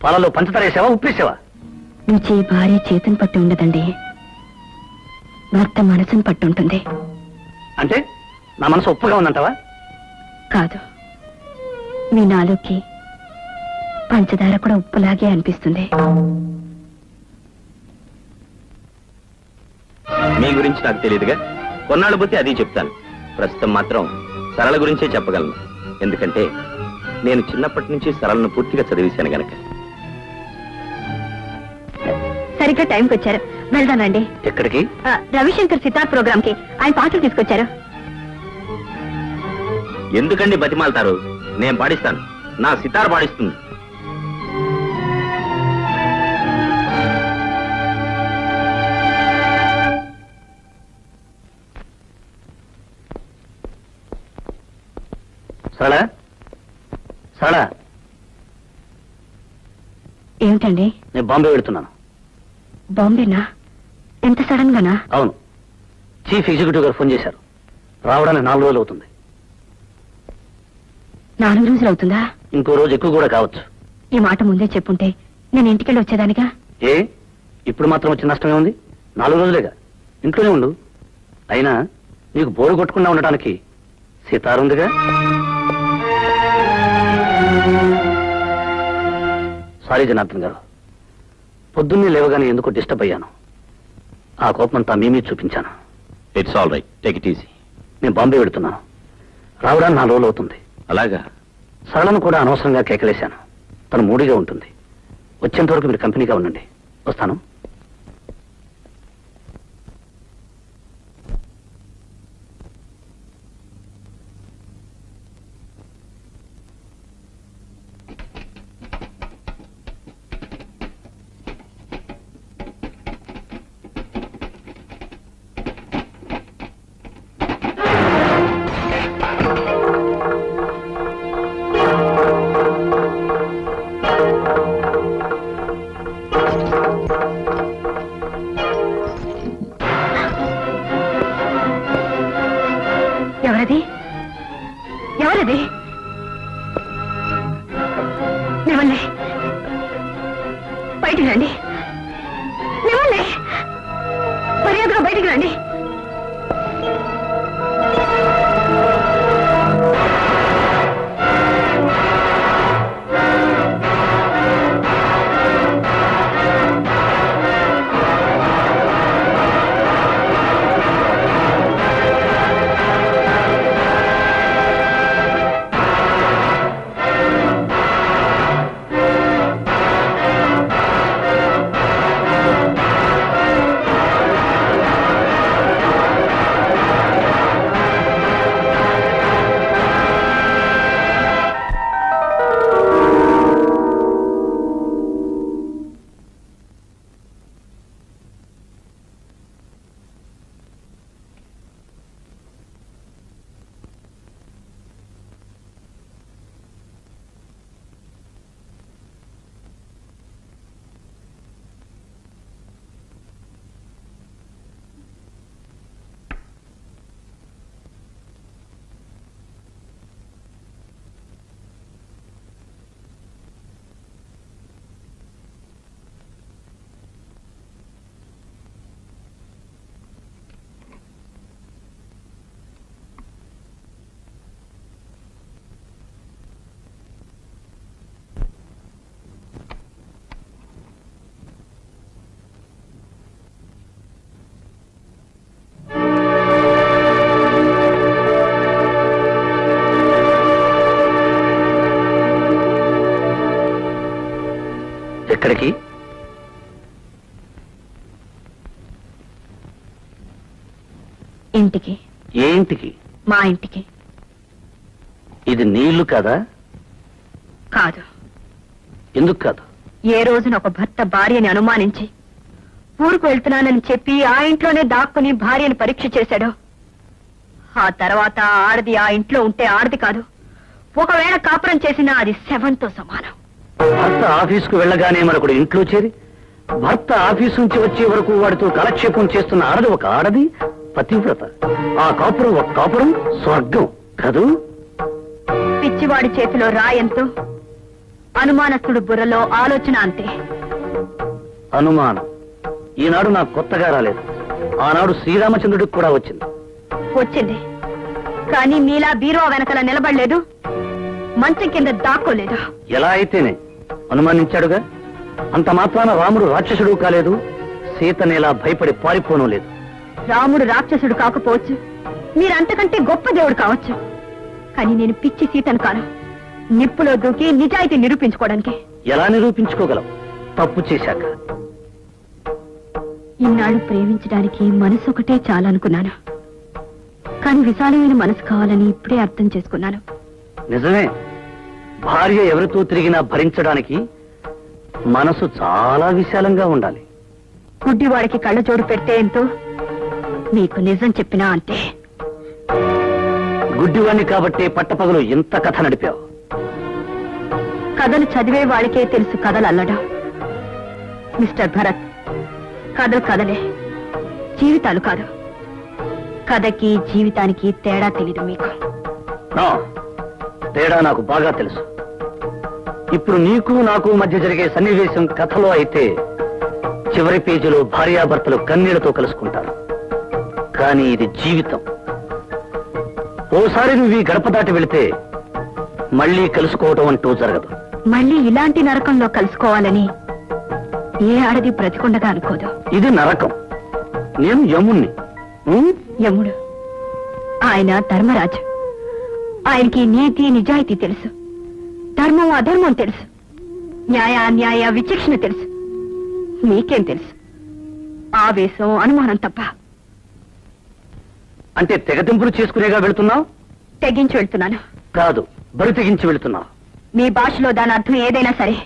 పాలలో పంచదార వేసావా, ఉప్పేసావా? రుచి భార్య చేతిని పట్టి ఉండదండి, భర్త మనసును పట్టి ఉంటుంది. అంటే నా మనసు ఉప్పుగా ఉందంటావా? కాదు, మీ నాలుగుకి పంచదార కూడా ఉప్పులాగే అనిపిస్తుంది. మీ గురించి నాకు తెలియదుగా, కొన్నాళ్ళు పోతే అది చెప్తాను. ప్రస్తుతం మాత్రం సరళ గురించే చెప్పగలను. ఎందుకంటే నేను చిన్నప్పటి నుంచి సరళను పూర్తిగా చదివేశాను గనక. సరిగ్గా టైంకి వచ్చారు, వెళ్దానండి. ఎక్కడికి? రవిశంకర్ సితార్ ప్రోగ్రామ్ కి. ఆయన పాటలు తీసుకొచ్చారు. ఎందుకండి బతిమాలతారు? నేను పాడిస్తాను, నా సితార్ పాడిస్తుంది. సరళ, సరళ. ఏమిటండి? నేను బాంబే వెళుతున్నాను. బాంబేనా? ఎంత సడన్ గానా? అవును, చీఫ్ ఎగ్జిక్యూటివ్ గారు ఫోన్ చేశారు. రావడానికి 4 రోజులు అవుతుంది. 4 రోజులు అవుతుందా? ఇంకో రోజు ఎక్కువ కూడా కావచ్చు. ఈ మాట ముందే చెప్పుంటే నేను ఇంటికెళ్ళి వచ్చేదానిగా. ఏ, ఇప్పుడు మాత్రం వచ్చిన నష్టమే ఉంది? 4 రోజులేగా, ఇంట్లోనే ఉండు. అయినా నీకు బోరు కొట్టకుండా ఉండడానికి సితారుందిగా. సారీ జనార్దన్ గారు, పొద్దున్నే లేవగానే ఎందుకు డిస్టర్బ్ అయ్యాను. ఆ కోపమంతా మీ మీద చూపించాను. It's all right, take it easy. నేను బాంబే వెళుతున్నాను. రావడానికి 4 రోజులు అవుతుంది. అలాగా? సరళను కూడా అనవసరంగా కేకలేశాను. తను మూడిగా ఉంటుంది. వచ్చేంత వరకు మీరు కంపెనీగా ఉండండి. వస్తాను. ఎవరది? ఎవరది? నివ్వండి, బయటికి రండి. నివ్వండి, మర్యాదగా బయటికి రండి. ఎక్కడికి? ఇంటికి. ఏ ఇంటికి? మా ఇంటికి. ఇది నీళ్లు కాదా? కాదు. ఎందుకు కాదు? ఏ రోజున ఒక భర్త భార్యని అనుమానించి ఊరుకు వెళ్తున్నానని చెప్పి ఆ ఇంట్లోనే దాక్కుని భార్యను పరీక్ష చేశాడో, ఆ తర్వాత ఆడది ఆ ఇంట్లో ఉంటే ఆడది కాదు, ఒకవేళ కాపురం చేసినా అది శవంతో సమానం. భర్త ఆఫీసుకు వెళ్ళగానే మరొకడు ఇంట్లో చేరి భర్త ఆఫీసు నుంచి వచ్చే వరకు వాడితో కాలక్షేపం చేస్తున్న ఆడది ఒక ఆడది, పతివ్రత. ఆ కాపురం ఒక కాపురం, స్వర్గం కదూ? పిచ్చివాడి చేతిలో రాయంతో, అనుమానస్తుడు బుర్రలో ఆలోచన అంతే. అనుమానం ఈనాడు నాకు కొత్తగా రాలేదు. ఆనాడు శ్రీరామచంద్రుడికి కూడా వచ్చింది. వచ్చింది, కానీ మీలా బీరువా వెనకల నిలబడలేదు, మంచం కింద దాక్కోలేదు. ఎలా అయితేనే అనుమానించాడుగా. అంత మాత్రాన రాముడు రాక్షసుడు కాలేదు, సీతనేలా భయపడి పారిపోను లేదు. రాముడు రాక్షసుడు కాకపోవచ్చు, మీరంతకంటే గొప్ప దేవుడు కావచ్చు, కానీ నేను పిచ్చి సీతను కాను. నిప్పులో దూకి నిజాయితీ నిరూపించుకోవడానికి. ఎలా నిరూపించుకోగలవు తప్పు చేశాక? ఇన్నాళ్ళు ప్రేమించడానికి మనసు ఒకటే చాలనుకున్నాను, కానీ విశాలమైన మనసు కావాలని ఇప్పుడే అర్థం చేసుకున్నాను. నిజమే, భార్య ఎవరితో తిరిగినా భరించడానికి మనసు చాలా విశాలంగా ఉండాలి. గుడ్డివాడికి కళ్ళజోడు పెడితే ఎంతో, మీకు నిజం చెప్పినా అంతే. గుడ్డివాణ్ణి కాబట్టే పట్టపగలు ఇంత కథ నడిపావు. కథలు చదివే వాళ్ళకే తెలుసు కథలు అల్లడం. మిస్టర్ భరత్, కథలు కథలే, జీవితాలు కాదు. కథకి జీవితానికి తేడా తెలీదు మీకు. తేడా నాకు బాగా తెలుసు. ఇప్పుడు నీకు నాకు మధ్య జరిగే సన్నివేశం కథలో అయితే చివరి పేజీలో భార్యాభర్తలు కన్నీళ్లతో కలుసుకుంటారు. కానీ ఇది జీవితం, ఓసారి నువ్వు ఈ గడప దాటి వెళితే మళ్ళీ కలుసుకోవటం అంటూ జరగదు. మళ్ళీ ఇలాంటి నరకంలో కలుసుకోవాలని ఏ ఆడది బ్రతికుండగా అనుకోదు. ఇది నరకం. నేను యముణ్ణి. యముడు ఆయన ధర్మరాజు. ఆయనకి నీతి నిజాయితీ తెలుసు, ధర్మం అధర్మం తెలుసు, న్యాయ అన్యాయ విచక్షణ తెలుసు. నీకేం తెలుసు? ఆవేశం అనుమానం తప్ప. అంటే తెగతింపులు చేసుకునేగా వెళుతున్నావు? తెగించి వెళ్తున్నాను. కాదు, బరి తెగించి వెళుతున్నావు. మీ భాషలో దాని అర్థం ఏదైనా సరే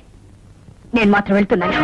నేను మాత్రం వెళ్తున్నాను.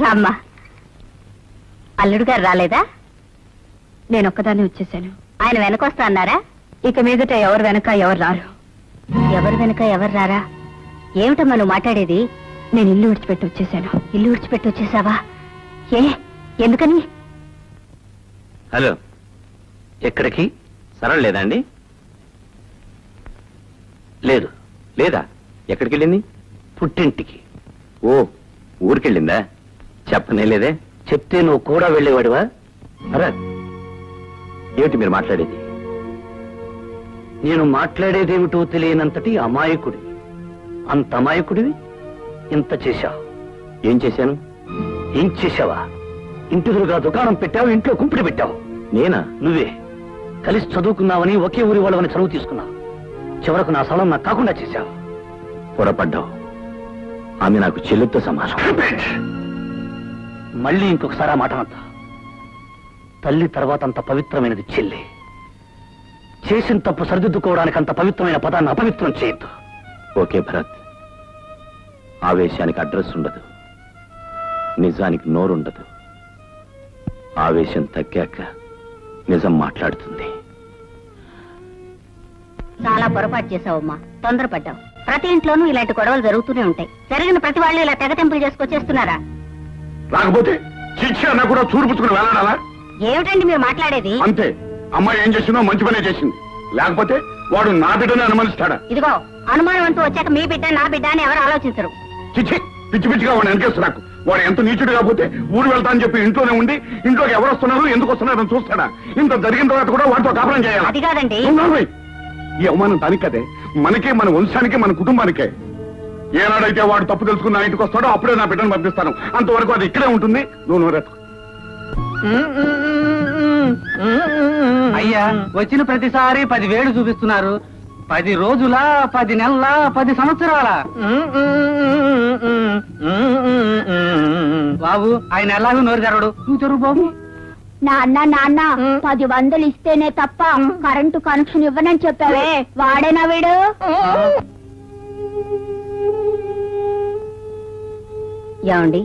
రామ్మా. అల్లుడు గారు రాలేదా? నేను ఒక్కదాన్ని వచ్చేసాను. ఆయన వెనకొస్తా అన్నారా? ఇక మీదట ఎవరు వెనక ఎవరు రారు. ఎవరు వెనక ఎవరు రారా? ఏమిటమ్మా నువ్వు మాట్లాడేది? నేను ఇల్లు విడిచిపెట్టి వచ్చేసాను. ఇల్లు విడిచిపెట్టి వచ్చేసావా? ఏ ఎందుకని? హలో, ఎక్కడికి? సరళ లేదా అండి? లేదు. లేదా? ఎక్కడికి వెళ్ళింది? పుట్టింటికి. ఓ, ఊరికెళ్ళిందా? చెప్పనే లేదే. చెప్తే నువ్వు కూడా వెళ్ళేవాడివా? అరా, ఏమిటి మీరు మాట్లాడేది? నేను మాట్లాడేదేమిటో తెలియనంతటి అమాయకుడివి. అంత అమాయకుడివి ఇంత చేశావు. ఏం చేశాను? ఏం చేశావా? ఇంటిదురుగా దుకాణం పెట్టావు, ఇంట్లో కుంపిడి పెట్టావు. నేనా? నువ్వే. కలిసి చదువుకున్నావని, ఒకే ఊరి వాళ్ళవని చదువు తీసుకున్నావు. చివరకు నా స్థలం నాకు కాకుండా చేశావు. పొరపడ్డావు. ఆమె నాకు చెల్లితో సమానం. మళ్ళీ ఇంకొకసారి ఆ మాట అంతా. తల్లి తర్వాత అంత పవిత్రమైనది చెల్లి. చేసిన తప్పు సరిదిద్దుకోవడానికి అంత పవిత్రమైన పదాన్ని అపవిత్రం చేయొద్దు. ఓకే భరత్, ఆవేశానికి అడ్రస్ ఉండదు, నిజానికి నోరుండదు. ఆవేశం తగ్గాక నిజం మాట్లాడుతుంది. చాలా పొరపాటు చేశావమ్మా, తొందరపడ్డావు. ప్రతి ఇంట్లోనూ ఇలాంటి గొడవలు జరుగుతూనే ఉంటాయి. జరిగిన ప్రతి వాళ్ళు ఇలా తెగతెంపులు చేసుకొచ్చేస్తున్నారా? రాకపోతే శిక్ష అన్న కూడా చూడుపుచ్చుకుని వెళ్ళడాలా? ఏమిటండి మీరు మాట్లాడేది? అంతే. అమ్మాయి ఏం చేసిందో మంచి పనే చేసింది. లేకపోతే వాడు నా బిడ్డని అనుమానిస్తాడా? ఇదిగో, అనుమానం అంటూ వచ్చాక మీ బిడ్డ నా బిడ్డ అని ఎవరు ఆలోచించరు. చిచ్చి, పిచ్చి పిచ్చిగా వాడు వెనకేస్తున్నాకు. వాడు ఎంత నీచుడు కాకపోతే ఊరు వెళ్తా అని చెప్పి ఇంట్లోనే ఉండి ఇంట్లోకి ఎవరు వస్తున్నారు, ఎందుకు వస్తున్నారని చూస్తాడా? ఇంత జరిగిన తర్వాత కూడా వాడితో కాపురం చేయాలి. అది కాదండి. ఈ అవమానం దానికి కదే, మనకే, మన వంశానికే, మన కుటుంబానికే. ఏనాడైతే వాడు తప్పు తెలుసుకుని నా ఇంటికి వస్తాడో అప్పుడే నా బిడ్డను పంపిస్తాను. అంతవరకు అది ఇక్కడే ఉంటుంది. నువ్వు నోరెత్తు. అయ్యా, వచ్చిన ప్రతిసారి 10,000 చూపిస్తున్నారు. 10 రోజుల, 10 నెలల, 10 సంవత్సరాల? బాబు, ఆయన ఎలాగో నోరు తెరవడు. నువ్వు తెరువు బాబు. నాన్న 10,000 ఇస్తేనే తప్ప కరెంటు కనెక్షన్ ఇవ్వనని చెప్పావే, వాడేనా వీడు? ఏమండి,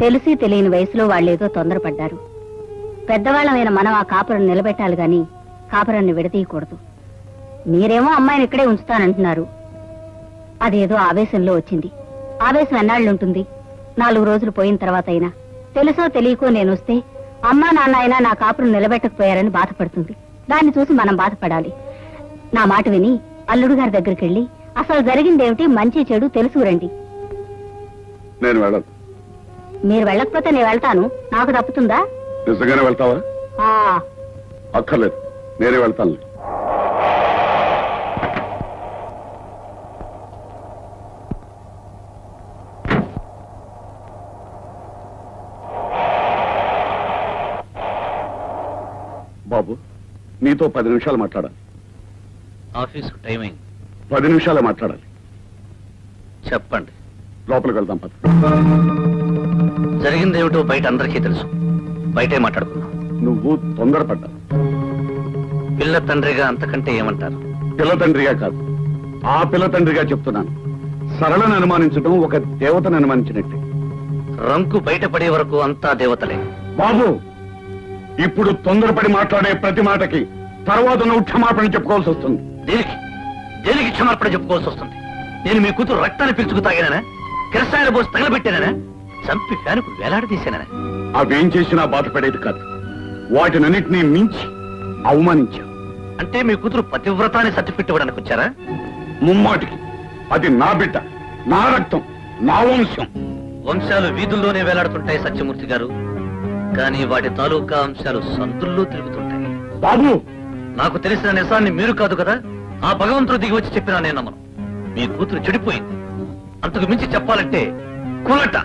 తెలిసి తెలియని వయసులో వాళ్ళేదో తొందరపడ్డారు. పెద్దవాళ్ళమైన మనం ఆ కాపురం నిలబెట్టాలి గాని కాపురాన్ని విడతీయకూడదు. మీరేమో అమ్మాయిని ఇక్కడే ఉంచుతానంటున్నారు. అదేదో ఆవేశంలో వచ్చింది. ఆవేశం ఎన్నాళ్ళుంటుంది? 4 రోజులు పోయిన తర్వాత అయినా తెలుసో తెలియకో నేను వస్తే అమ్మా నాన్న అయినా నా కాపురం నిలబెట్టకపోయారని బాధపడుతుంది. దాన్ని చూసి మనం బాధపడాలి. నా మాట విని అల్లుడు గారి దగ్గరికి వెళ్ళి అసలు జరిగిందేమిటి, మంచి చెడు తెలుసుకురండి. నేను వెళ్ళను. మీరు వెళ్ళకపోతే నేను వెళ్తాను. నాకు తప్పుతుందా? నిజంగానే వెళ్తావా? అక్కర్లేదు, నేనే వెళ్తాను. బాబు, నీతో 10 నిమిషాలు మాట్లాడాలి. ఆఫీసు టైమింగ్ 10 నిమిషాలే మాట్లాడాలి. చెప్పండి. లోపలికి వెళ్దాం పద. జరిగిందేమిటో బయట అందరికీ తెలుసు. బయటే మాట్లాడుకుందాం. నువ్వు తొందరపడ్డావు. పిల్ల తండ్రిగా అంతకంటే ఏమంటారు? పిల్ల తండ్రిగా కాదు, ఆ పిల్ల తండ్రిగా చెప్తున్నాను. సరళను అనుమానించడం ఒక దేవతను అనుమానించినట్టే. రంకు బయటపడే వరకు అంతా దేవతలే. బాబు, ఇప్పుడు తొందరపడి మాట్లాడే ప్రతి మాటకి తర్వాత నువ్వు క్షమాపణ చెప్పుకోవాల్సి వస్తుంది. దేనికి క్షమాపణ చెప్పుకోవాల్సి వస్తుంది? నేను మీ కూతురు రక్తాన్ని పిలుచుకు తాగానా? కిరసాయల పోసి తగలబెట్టానా? చంపి ఫ్యానుకు వేలాడదీశానా? అవేం చేసినా బాధపడేది కాదు. వాటినన్నిటినీ మించి అవమానించా. అంటే మీ కూతురు పతివ్రతాన్ని సర్టిఫికెట్ ఇవ్వడానికి వచ్చారా? ముమ్మాటికి. అది నా బిడ్డ, నా రక్తం, నా వంశం. వంశాలు వీధుల్లోనే వేలాడుతుంటాయి సత్యమూర్తి గారు, కానీ వాటి తాలూకా అంశాలు సంతుల్లో తిరుగుతుంటాయి. బాబు, నాకు తెలిసిన నిజాన్ని మీరు కాదు కదా ఆ భగవంతుడు దిగి వచ్చి చెప్పినా నేను నమ్మను. మీ కూతురు చెడిపోయింది. అంతకు మించి చెప్పాలంటే కులట.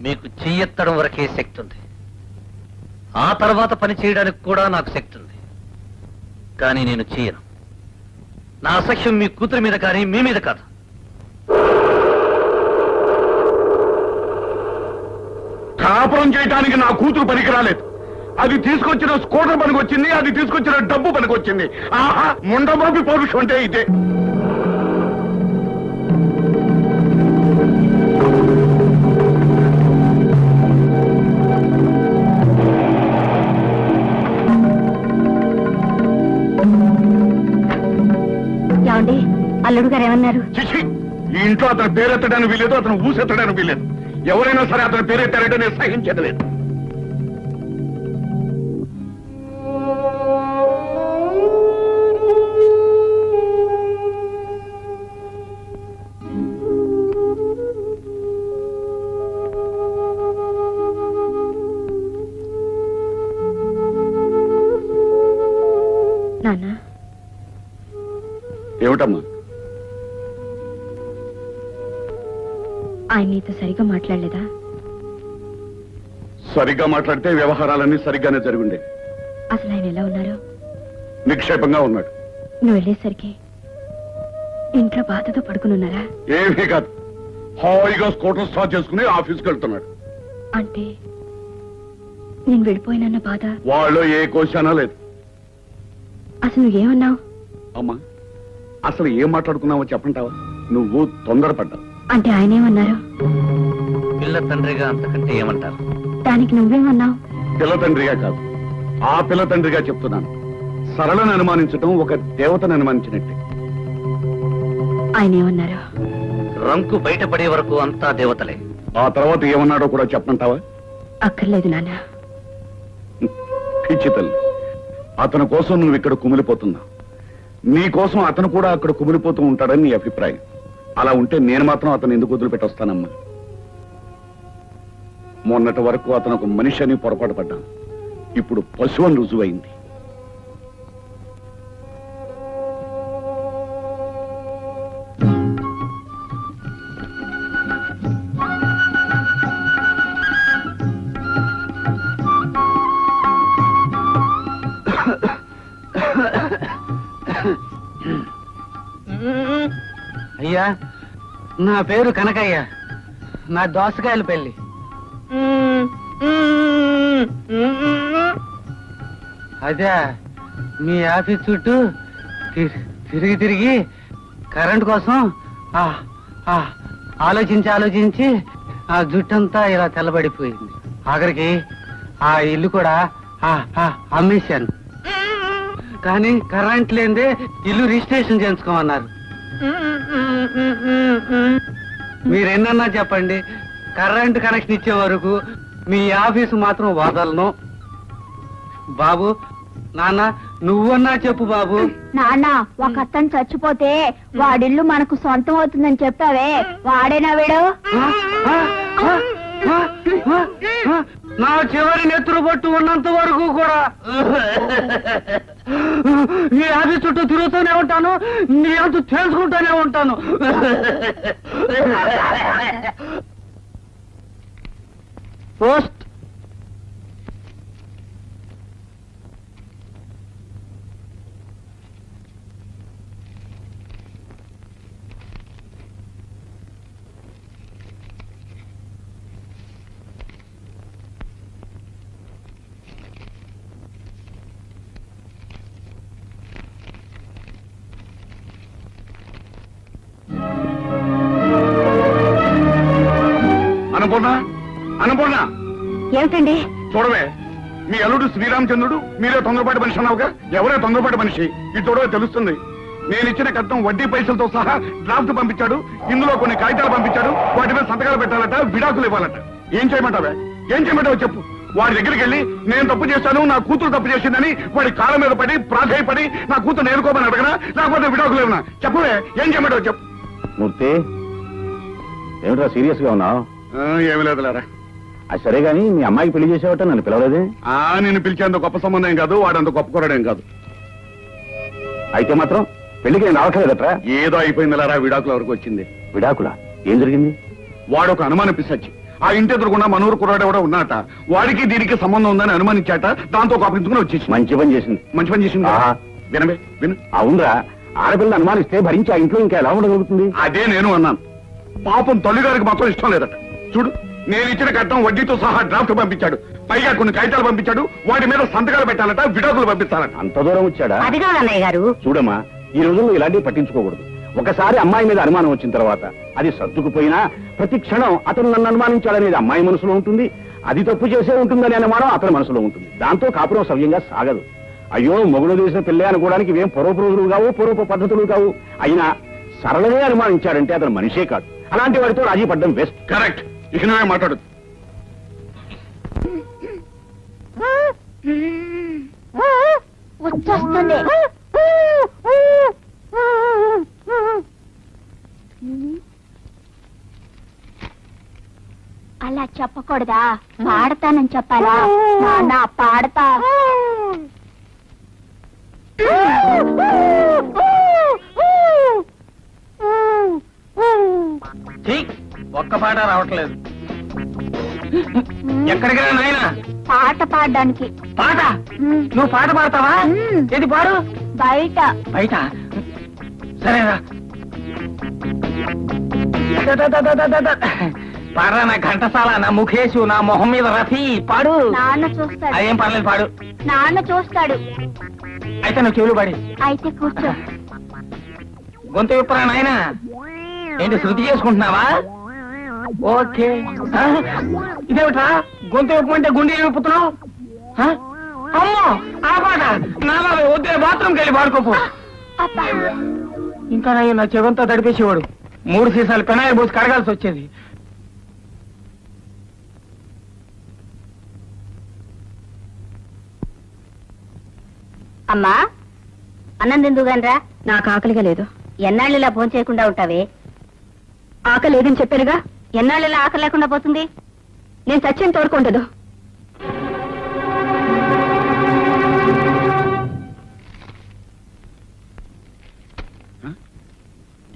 మీకు చెయ్యెత్తడం వరకే శక్తి ఉంది. ఆ తర్వాత పని చేయడానికి కూడా నాకు శక్తి ఉంది. కానీ నేను చెయ్యను. నా అసఖ్యం మీ కూతురి మీద కానీ మీ మీద కాదు. కాపురం చేయడానికి నా కూతురు పనికి రాలేదు. అది తీసుకొచ్చిన స్కూటర్ పనికి వచ్చింది, అది తీసుకొచ్చిన డబ్బు పనికి వచ్చింది. ఆహా, ముండమోపి పౌరుషం అంటే ఇదే. ఏమండి, అల్లుడు గారు ఏమన్నారు? ఈ ఇంట్లో అతని పేరెత్తడానికి వీలేదు, అతను ఊసెత్తడానికి వీలేదు. ఎవరైనా సరే అతని పేరెత్తారంటే నేను సహించేది లేదు. నాన్న, ఏమిటమ్మా? ఆయన నీతో సరిగా మాట్లాడలేదా? సరిగ్గా మాట్లాడితే వ్యవహారాలన్నీ సరిగ్గానే జరుగుండే. అసలు ఆయన ఎలా ఉన్నారు? నిక్షేపంగా ఉన్నాడు. నువ్వు వెళ్ళేసరికి ఇంట్లో బాధతో పడుకుని ఉన్నారా? ఏమీ కాదు, హాయిగా స్కూటర్ స్టార్ట్ చేసుకుని ఆఫీస్కి వెళ్తున్నాడు. అంటే నేను వెళ్ళిపోయినన్న బాధ వాళ్ళు ఏ కోశానా లేదు. అసలు నువ్వేమన్నావు? అమ్మా, అసలు ఏం మాట్లాడుకున్నావో చెప్పంటావా? నువ్వు తొందరపడ్డావు. అంటే ఆయనేమన్నారు? పిల్ల తండ్రిగా అంతకంటే ఏమంటారు? దానికి నువ్వేమన్నావు? పిల్ల తండ్రిగా కాదు, ఆ పిల్ల తండ్రిగా చెప్తున్నాను. సరళను అనుమానించడం ఒక దేవతను అనుమానించినట్టే. ఆయనేమన్నారు? రంకు బయటపడే వరకు అంతా దేవతలే. ఆ తర్వాత ఏమన్నాడో కూడా చెప్పంటావా? అక్కర్లేదు నాన్న. పిచ్చి తల్లి, అతని కోసం నువ్వు ఇక్కడ కుమిలిపోతున్నావు. నీ కోసం అతను కూడా అక్కడ కుమిలిపోతూ ఉంటాడని నీ అభిప్రాయం. అలా ఉంటే నేను మాత్రం అతను ఎందుకు వదిలిపెట్టొస్తానమ్మా? మొన్నటి వరకు అతను ఒక మనిషి అని పొరపాటు పడ్డాను. ఇప్పుడు పశువు అని రుజువైంది. అయ్యా, నా పేరు కనకయ్య. నా దోసకాయల పెళ్లి. అదే మీ ఆఫీస్ చుట్టూ తిరిగి తిరిగి కరెంట్ కోసం ఆలోచించి ఆ జుట్టంతా ఇలా తెల్లబడిపోయింది. ఆఖరికి ఆ ఇల్లు కూడా అమ్మేశాను. కానీ కరెంట్ లేదే ఇల్లు రిజిస్ట్రేషన్ చేయించుకోమన్నారు. మీరెన్నన్నా చెప్పండి, కరెంట్ కనెక్షన్ ఇచ్చే వరకు మీ ఆఫీసు మాత్రం వదలను. బాబు, నాన్న నువ్వన్నా చెప్పు బాబు. నాన్న, ఒక అతను చచ్చిపోతే వాడిల్లు మనకు సొంతం అవుతుందని చెప్పావే, వాడేనా వీడు? నా చివరి నెత్తురు పట్టు ఉన్నంత వరకు కూడా నీ ఆఫీస్ చుట్టూ తిరుగుతూనే ఉంటాను, నీ అంత తెలుసుకుంటూనే ఉంటాను. పోస్ట్. అన్నపూర్ణ, ఏమిటండి? చూడవే, మీ అల్లుడు శ్రీరామచంద్రుడు, మీరే తొందరపాటి మనిషి అన్నావుగా. ఎవరే తొందరపాటి మనిషి? ఇది చూడవే తెలుస్తుంది. నేను ఇచ్చిన కట్నం వడ్డీ పైసలతో సహా డ్రాఫ్ట్ పంపించాడు. ఇందులో కొన్ని కాగితాలు పంపించాడు. వాటి మీద సంతకాలు పెట్టాలట, విడాకులు ఇవ్వాలట. ఏం చేయమంటావే? ఏం చేయమంటావు చెప్పు. వాడి దగ్గరికి వెళ్ళి నేను తప్పు చేశాను, నా కూతురు తప్పు చేసిందని వాడి కాళ్ళ మీద పడి ప్రాధాయపడి నా కూతురు నేర్కోమని అడగనా, లేకపోతే విడాకులు ఇవ్వనా? చెప్పవే, ఏం చేయమంటావు చెప్పు. మూర్తి, ఏమిట్రా సీరియస్ గా ఉన్నావు? ఏమి లేదులేరా. అది సరే గాని మీ అమ్మాయికి పెళ్లి చేసేవట నన్ను పిలవలేదే? నేను పిలిచేంత గొప్ప సంబంధం కాదు, వాడంత గొప్ప కుర్రాడేం కాదు. అయితే మాత్రం పెళ్లికి నేను రావట్లేదట్రా? ఏదో అయిపోయిందిలేరా, విడాకుల వరకు వచ్చింది. విడాకులా? ఏం జరిగింది? వాడు ఒక అనుమానం పిసచ్చి ఆ ఇంటి ఎదురుకుండా మనూరు కుర్రాడు కూడా ఉన్నట. వాడికి దీనికి సంబంధం ఉందని అనుమానించాట. దాంతో కోపించుకుని వచ్చేసి మంచి పని చేసింది. మంచి పని చేసింది. వినవే విను. అవునరా, ఆడపిల్లని అనుమానిస్తే భరించి ఆ ఇంట్లో ఇంకా ఎలా ఉండగలుగుతుంది? అదే నేను అన్నాను. పాపం తల్లిగారికి మాత్రం ఇష్టం లేదట. చూడు, నేను ఇచ్చిన కట్నం వడ్డీతో సహా డ్రాఫ్ట్ పంపించాడు. పైగా కొన్ని కాగితాలు పంపించాడు. వాటి మీద సంతకాలు పెట్టాలట, విడాకులు పంపించాలట. అంత దూరం వచ్చాడా? అది కాదు అన్నయ్య గారు. చూడమ్మా, ఈ రోజుల్లో ఇలాంటివి పట్టించుకోకూడదు. ఒకసారి అమ్మాయి మీద అనుమానం వచ్చిన తర్వాత అది సర్దుకుపోయినా ప్రతి క్షణం అతను నన్ను అనుమానించాడనేది అమ్మాయి మనసులో ఉంటుంది. అది తప్పు చేసే ఉంటుందనే అనుమానం అతని మనసులో ఉంటుంది. దాంతో కాపురం సవ్యంగా సాగదు. అయ్యో, మొగుడు చేసిన పెళ్ళే అనుకోవడానికి ఇవేం పూర్వపు రోజులు కావు, పూర్వపు పద్ధతులు కావు. అయినా సరళమే అనుమానించాడంటే అతను మనిషే కాదు. అలాంటి వాడితో రాజీ పడ్డం బెస్ట్. కరెక్ట్. ఇక నువ్వే మాట్లాడు. వచ్చేస్తుంది. అలా చెప్పకూడదా? పాడతానని చెప్పాలా? నాన్న పాడతా. ఒక్క పాట రావట్లేదు. ఎక్కడికి రా నాయనా? పాట పాడడానికి. పాట? నువ్వు పాట పాడతావా? ఏది పాడు? బయట. బయట? సరేరా. పాడరా నా ఘంటసాల, నా ముఖేషు, నా మొహం మీద రఫీ. పాడు. నాన్న చూస్తాడు. అదేం పర్లేదు, పాడు. నాన్న చూస్తాడు. అయితే నువ్వు చెవులు పాడి. అయితే కూర్చో. గొంతు విప్పరా నాయనా. ఏంటి శృతి చేసుకుంటున్నావా? ఓకే. ఇదేమిట్రా, గొంతు విప్పమంటే గుండె విప్పుతున్నావు? అమ్మో, ఆ పాట నా వద్దే, బాత్రూమ్కి వెళ్ళి పాడుకోపో. ఇంకా నా చెవంతా తడిపేసేవాడు. 3 సీసాలు పెనాయిల్ పోసి కడగాల్సి వచ్చేది. అమ్మా, అన్నం తిందుగానరా. నాకు ఆకలిగా లేదు. ఎన్నాళ్ళు ఇలా భోజనం చేయకుండా ఉంటావే? ఆకలి లేదని చెప్పానుగా. ఎన్నాళ్ళు ఇలా ఆకలి లేకుండా పోతుంది? నేను చచ్చేంత వరకు ఉండదు.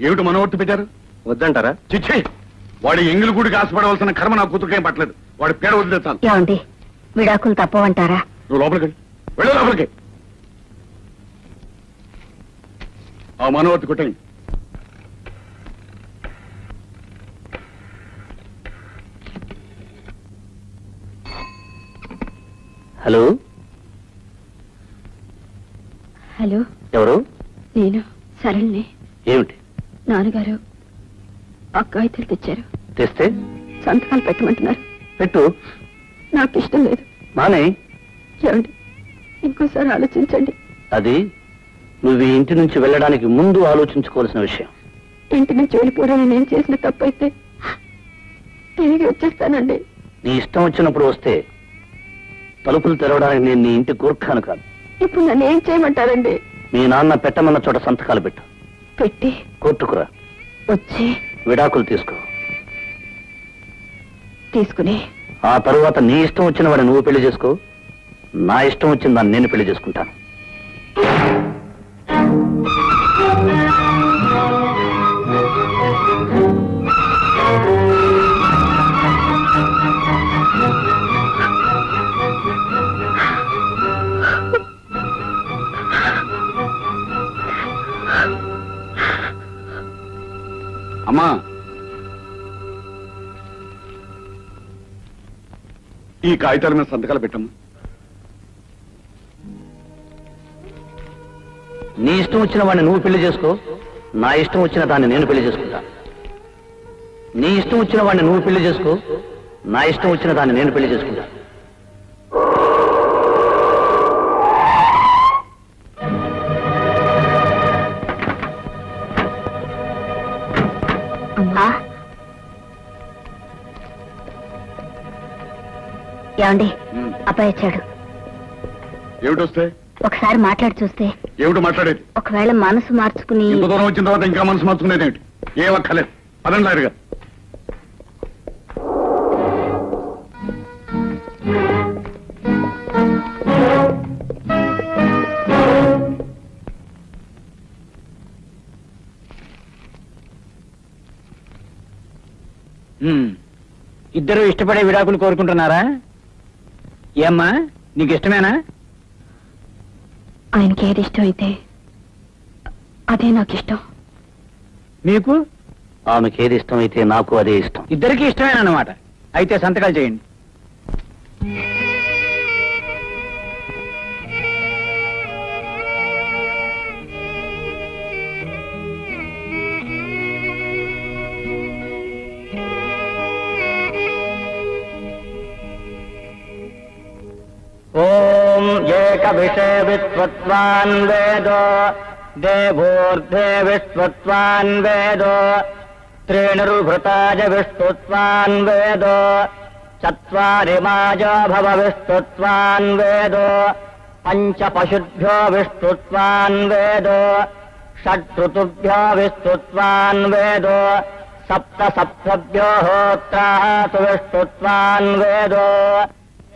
ఏమిటి మనోవర్తి పెట్టారు? వద్దంటారా? చిచ్చి, వాడి ఎంగిలి గుడికి ఆశపడవలసిన కర్మ నా కూతురుకేం పట్టలేదు. వాడి పేడ వదిలేస్తాను. ఏమండి, విడాకులు తప్పవంటారా? నువ్వు లోపలికి వెళ్ళు, లోపలికి. ఆ మనోవర్తి కొట్టండి. హలో. హలో, ఎవరు? నేను సరళని. ఏమిటి? నాన్నగారు కాగితాలు తెచ్చారు. తెస్తే సంతకాలు పెట్టమంటున్నారు. పెట్టు. నాకు ఇష్టం లేదు. మానే. ఏమండి, ఇంకోసారి ఆలోచించండి. అది నువ్వు ఈ ఇంటి నుంచి వెళ్ళడానికి ముందు ఆలోచించుకోవాల్సిన విషయం. ఇంటి నుంచి వెళ్ళిపోవడానికి నేను చేసిన తప్పైతే తిరిగి వచ్చేస్తానండి. నీ ఇష్టం వచ్చినప్పుడు వస్తే తలుపులు తెరవడానికి నేను నీ ఇంటి కూర్ఖాను కాదు. ఇప్పుడు నన్ను ఏం చేయమంటారండి? మీ నాన్న పెట్టమన్న చోట సంతకాలు పెట్టు. పెట్టి కోర్టుకురా. వచ్చి విడాకులు తీసుకో. తీసుకుని ఆ తరువాత నీ ఇష్టం వచ్చిన వాడిని నువ్వు పెళ్లి చేసుకో. నా ఇష్టం వచ్చిన దాన్ని నేను పెళ్లి చేసుకుంటాను. అమ్మా, ఈ కాగితాల మీద సంతకాలు పెట్టమ్మా. నీ ఇష్టం వచ్చిన వాడిని నువ్వు పెళ్లి చేసుకో. నా ఇష్టం వచ్చిన దాన్ని నేను పెళ్లి చేసుకుంటాను. నీ ఇష్టం వచ్చిన వాడిని నువ్వు పెళ్లి చేసుకో. నా ఇష్టం వచ్చిన దాన్ని నేను పెళ్లి చేసుకుంటాను. అమ్మా, ఏమండి, అబ్బాయి వచ్చాడు. ఏమిటొస్తే? ఒకసారి మాట్లాడి చూస్తే. ఏమిటో మాట్లాడేది? ఒకవేళ మనసు మార్చుకుని. ఇంత దూరం వచ్చిన తర్వాత ఇంకా మనసు మార్చుకునేది ఏమిటి? ఏం అక్కర్లేదు, పదండి లాయరుగా. ఇద్దరు ఇష్టపడే విడాకులు కోరుకుంటున్నారా? ఏమ్మా, నీకు ఇష్టమేనా? ఆయనకి ఏది ఇష్టం అయితే అదే నాకు ఇష్టం. మీకు? ఆమెకి ఏది ఇష్టం అయితే నాకు అదే ఇష్టం. ఇద్దరికి ఇష్టమేనన్నమాట. అయితే సంతకాలు చేయండి. ఓం ఏక విషయ విశ్వత్వాన్ వేదో దేవోర్ధే విశ్వత్వాన్ వేదో త్రీణుర్భృతాజ విష్ణుత్వాన్ వేదో చత్వారి మాజో భవ విష్ణుత్వాన్ వేదో పంచ పశుభ్యో విష్ణుత్వాన్ వేదో షడ్ఋతుభ్యో విష్ణుత్వాన్ వేదో సప్త సప్తభ్యో హోత్రాతు విష్ణుత్వాన్ వేదో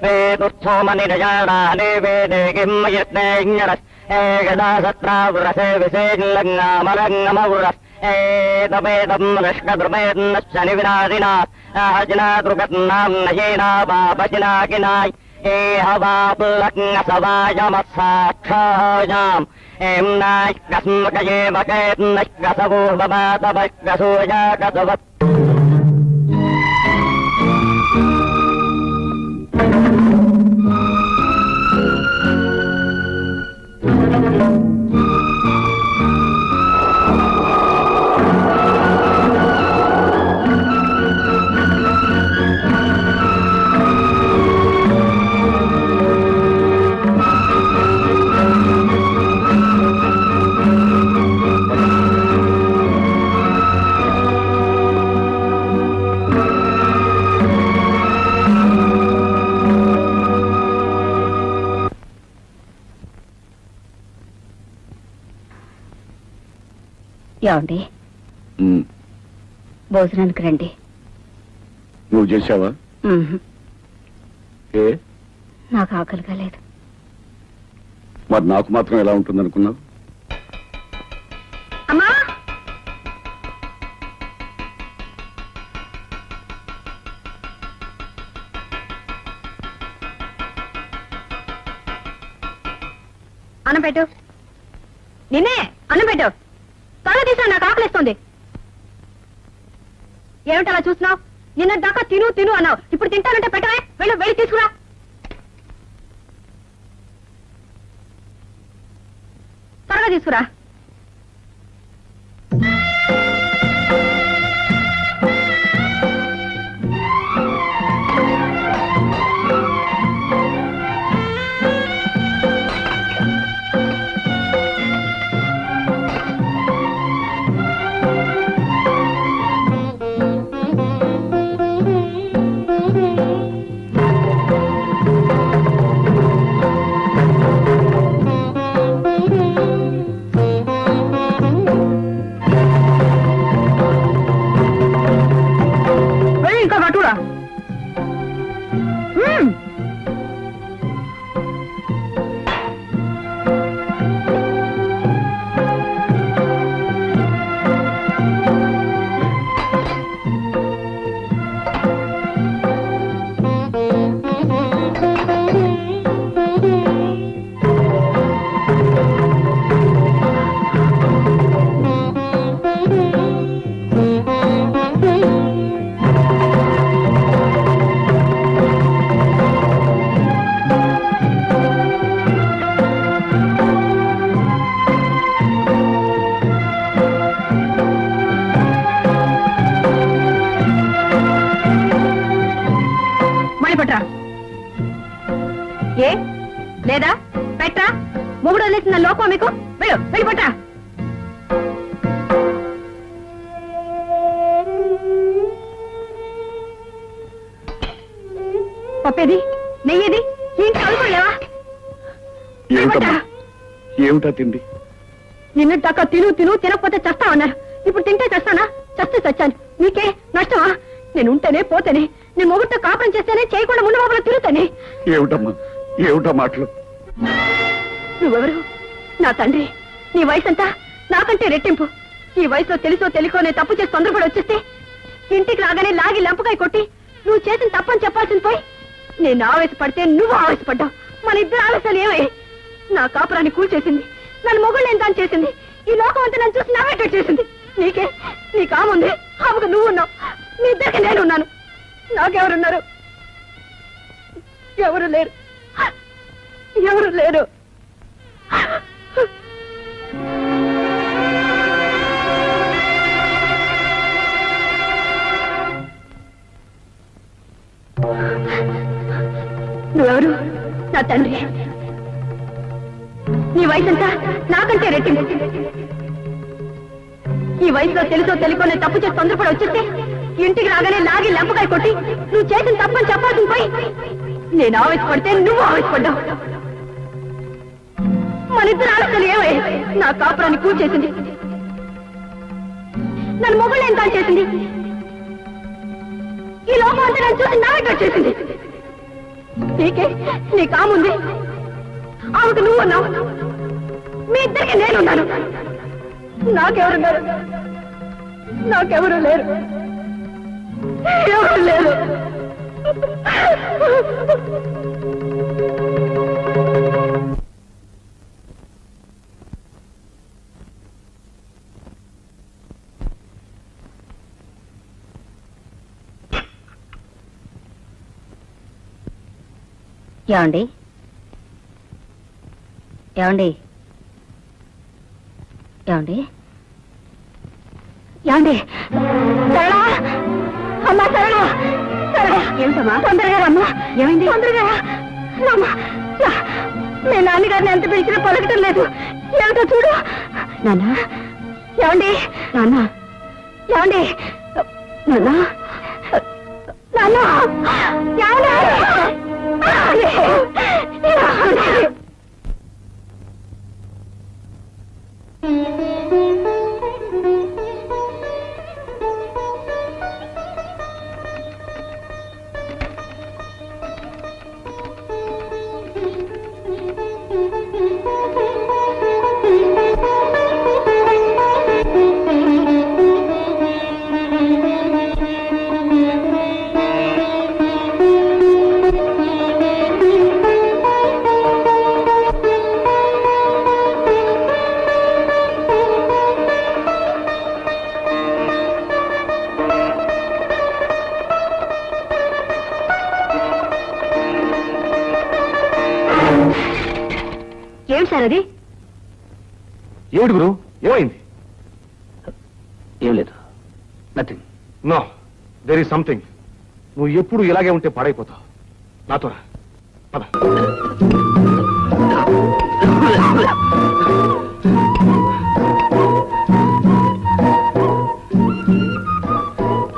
వేదుస్థోమనిరజాణాని వేదే కిమ్మయజ్ఞరస్ ఏకదా సత్రావృరసే విశేషంగమరంగమవృరస్ ఏతమేదం రష్ణద్రుమేన్నశ్చ నివినాదినా అజనాదృగన్నాం నయేనా బాపచినాకినాయ్ ఏహవాపులగ్నసవాయమస్సాక్షాయాం ఏమ్నాయ్కస్మకయేమకేన్నశ్కసవూర్వమాతమశ్కసూయాకసవత్ ఏమండి, భోజనానికి రండి. నువ్వు చేశావా? ఏ, నాకు ఆకలిగా లేదు. మరి నాకు మాత్రం ఎలా ఉంటుంది అనుకున్నావు? అమ్మా, అన్నం పెట్టు. నిన్నే అన్నం పెట్టు. త్వరగా తీసా, నాకు ఆకలిస్తుంది. ఏమిటి అలా చూస్తున్నావు? నిన్న దాకా తిను తిను అన్నావు, ఇప్పుడు తింటానంటే పెట్టవే. వెళ్ళు, వెళ్ళి తీసుకురా. త్వరగా తీసుకురా. ఏ లేదా పెట్టా మొగుడు వదిలేసిన లోకం మీకు వెళ్ళు వెళ్ళిపోటా. పప్పేది నెయ్యేది ఏం చదువుకోలేవా? ఏమిటా తిండి? నిన్నట్టాక తిను తిను తినకపోతే చస్తావన్నారు. ఇప్పుడు తింటే చస్తానా? చస్తే చచ్చాను. నీకే నష్టమా? నేను ఉంటేనే పోతేనే, నేను మొగుడితో కాపురం చేస్తేనే, చేయకుండా ముందు బాబులో తిరుగుతానే. ఏమిటమ్మా ఏమిటా మాటలు? నువ్వెవరు? నా తండ్రి. నీ వయసు అంతా నాకంటే రెట్టింపు. ఈ వయసులో తెలుసో తెలియకోనే తప్పు చేసి తొందరపడి వచ్చేస్తే ఇంటికి రాగానే లాగి లంపకాయ కొట్టి నువ్వు చేసిన తప్పని చెప్పాల్సింది పోయి నేను ఆవేశపడితే నువ్వు ఆవేశపడ్డావు. మన ఇద్దరు ఆవేశాలు ఏమై నా కాపురాన్ని కూల్చేసింది. నన్ను మొగుళ్ళు ఏం దాని చేసింది. ఈ లోకం అంతా నన్ను చూసి నవ్వేటట్టు చేసింది. నీకే నీ కాముంది. ఆమెకు నువ్వు ఉన్నావు. మీ ఇద్దరికి నేను ఉన్నాను. నాకెవరున్నారు? ఎవరు లేరు. ఎవరు లేరు. నువ్వెవరు? నా తండ్రి. నీ వయసంతా నాకంటే రెట్టింపు. ఈ వయసులో తెలుసో తెలియకోనే తప్పు చేసి తొందరపడి వచ్చేస్తే ఇంటికి రాగానే లాగి లంపకాయ కొట్టి నువ్వు చేసిన తప్పని చెప్పాల్సింది పోయి నేను ఆవేశపడితే నువ్వు ఆవేశపడ్డావు. మన ఇద్దరు ఆలోచనలు ఏమై నా కాపురాన్ని కూల్చేసింది. నన్ను మొగుళ్ళు ఏం కాల్ చేసింది. ఈ లోపం అంతా నన్ను చూసి నవ్వేటట్టు చేసింది. నీకే నీ కాముంది. ఆమెకు నువ్వు ఉన్నావు. మీ ఇద్దరికి నేనున్నాను. నాకెవరున్నారు? నాకెవరు లేరు. ఎవరు లేరు. ఏమండి ఏమండి ఏమండి ఏమండి? సరళ అమ్మా, సరళ సరళ ఏమిటమ్మా? తొందరగా రమ్మా. ఏమైంది? తొందరగా రమ్మా. మీ నాన్నగారిని ఎంత పిలిచినా పలకటం లేదు. ఏమిటో చూడు. నాన్న ఏమండి? నాన్న ఏమండి? నాన్న నాన్న ఏమండి? ఏమిటి సార్ అది? ఏమిటి గురు? ఏమైంది? ఏం లేదు, nothing. No, there is something. నువ్వు ఎప్పుడు ఇలాగే ఉంటే పాడైపోతావు. నాతో రా. పద.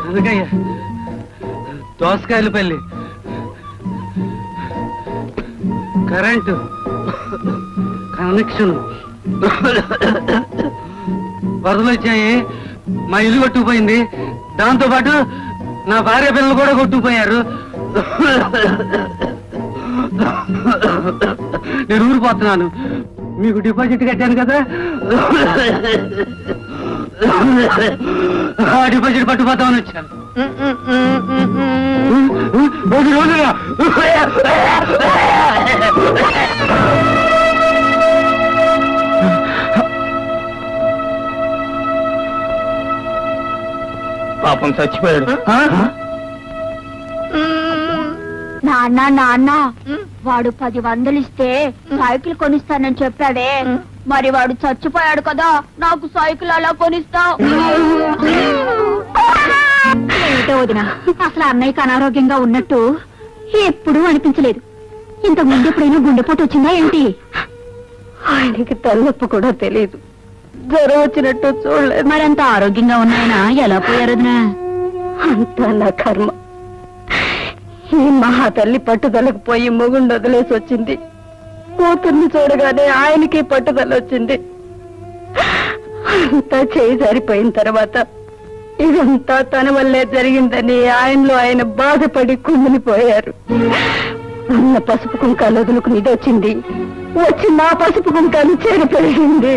అందుకయ్యా దోసకాయల పల్లి కరెంటు కనెక్షన్ వరదలు వచ్చాయి. మా ఇల్లు కొట్టుకుపోయింది. దాంతో పాటు నా భార్య పిల్లలు కూడా కొట్టుకుపోయారు. నేను ఊరిపోతున్నాను. మీకు డిపాజిట్ కట్టాను కదా, ఆ డిపాజిట్ పట్టుకుపోతామని వచ్చాను. పాపం చచ్చిపోయాడు. నాన్న నాన్న వాడు 10 ఇస్తే సైకిల్ కొనిస్తానని చెప్పాడే, మరి వాడు చచ్చిపోయాడు కదా, నాకు సైకిల్ అలా కొనిస్తావు? ఏమిటో వదినా, అసలు అన్నయ్యకి అనారోగ్యంగా ఉన్నట్టు ఎప్పుడూ అనిపించలేదు. ఇంతకు ముందు ఎప్పుడైనా గుండెపోటు వచ్చిందా ఏంటి? ఆయనకి తలనొప్పి కూడా తెలియదు, జ్వరం వచ్చినట్టు చూడలేదు. మరంత ఆరోగ్యంగా ఉన్నాయన ఎలా పోయారు వదినా? అంతా నా కర్మ. ఈ మహా తల్లి పట్టుదలకు పోయి మొగుండు వదిలేసి వచ్చింది. కూతుర్ని చూడగానే ఆయనకి పట్టుదల వచ్చింది. అంతా చేయి జారిపోయిన తర్వాత ఇదంతా తన వల్లే జరిగిందని ఆయనలో ఆయన బాధపడి కుమిలిపోయారు. అన్న పసుపు కుంకాలు వదులుకుని ఇది వచ్చింది, వచ్చి నా పసుపు కుంకాలు చెరిపోయింది.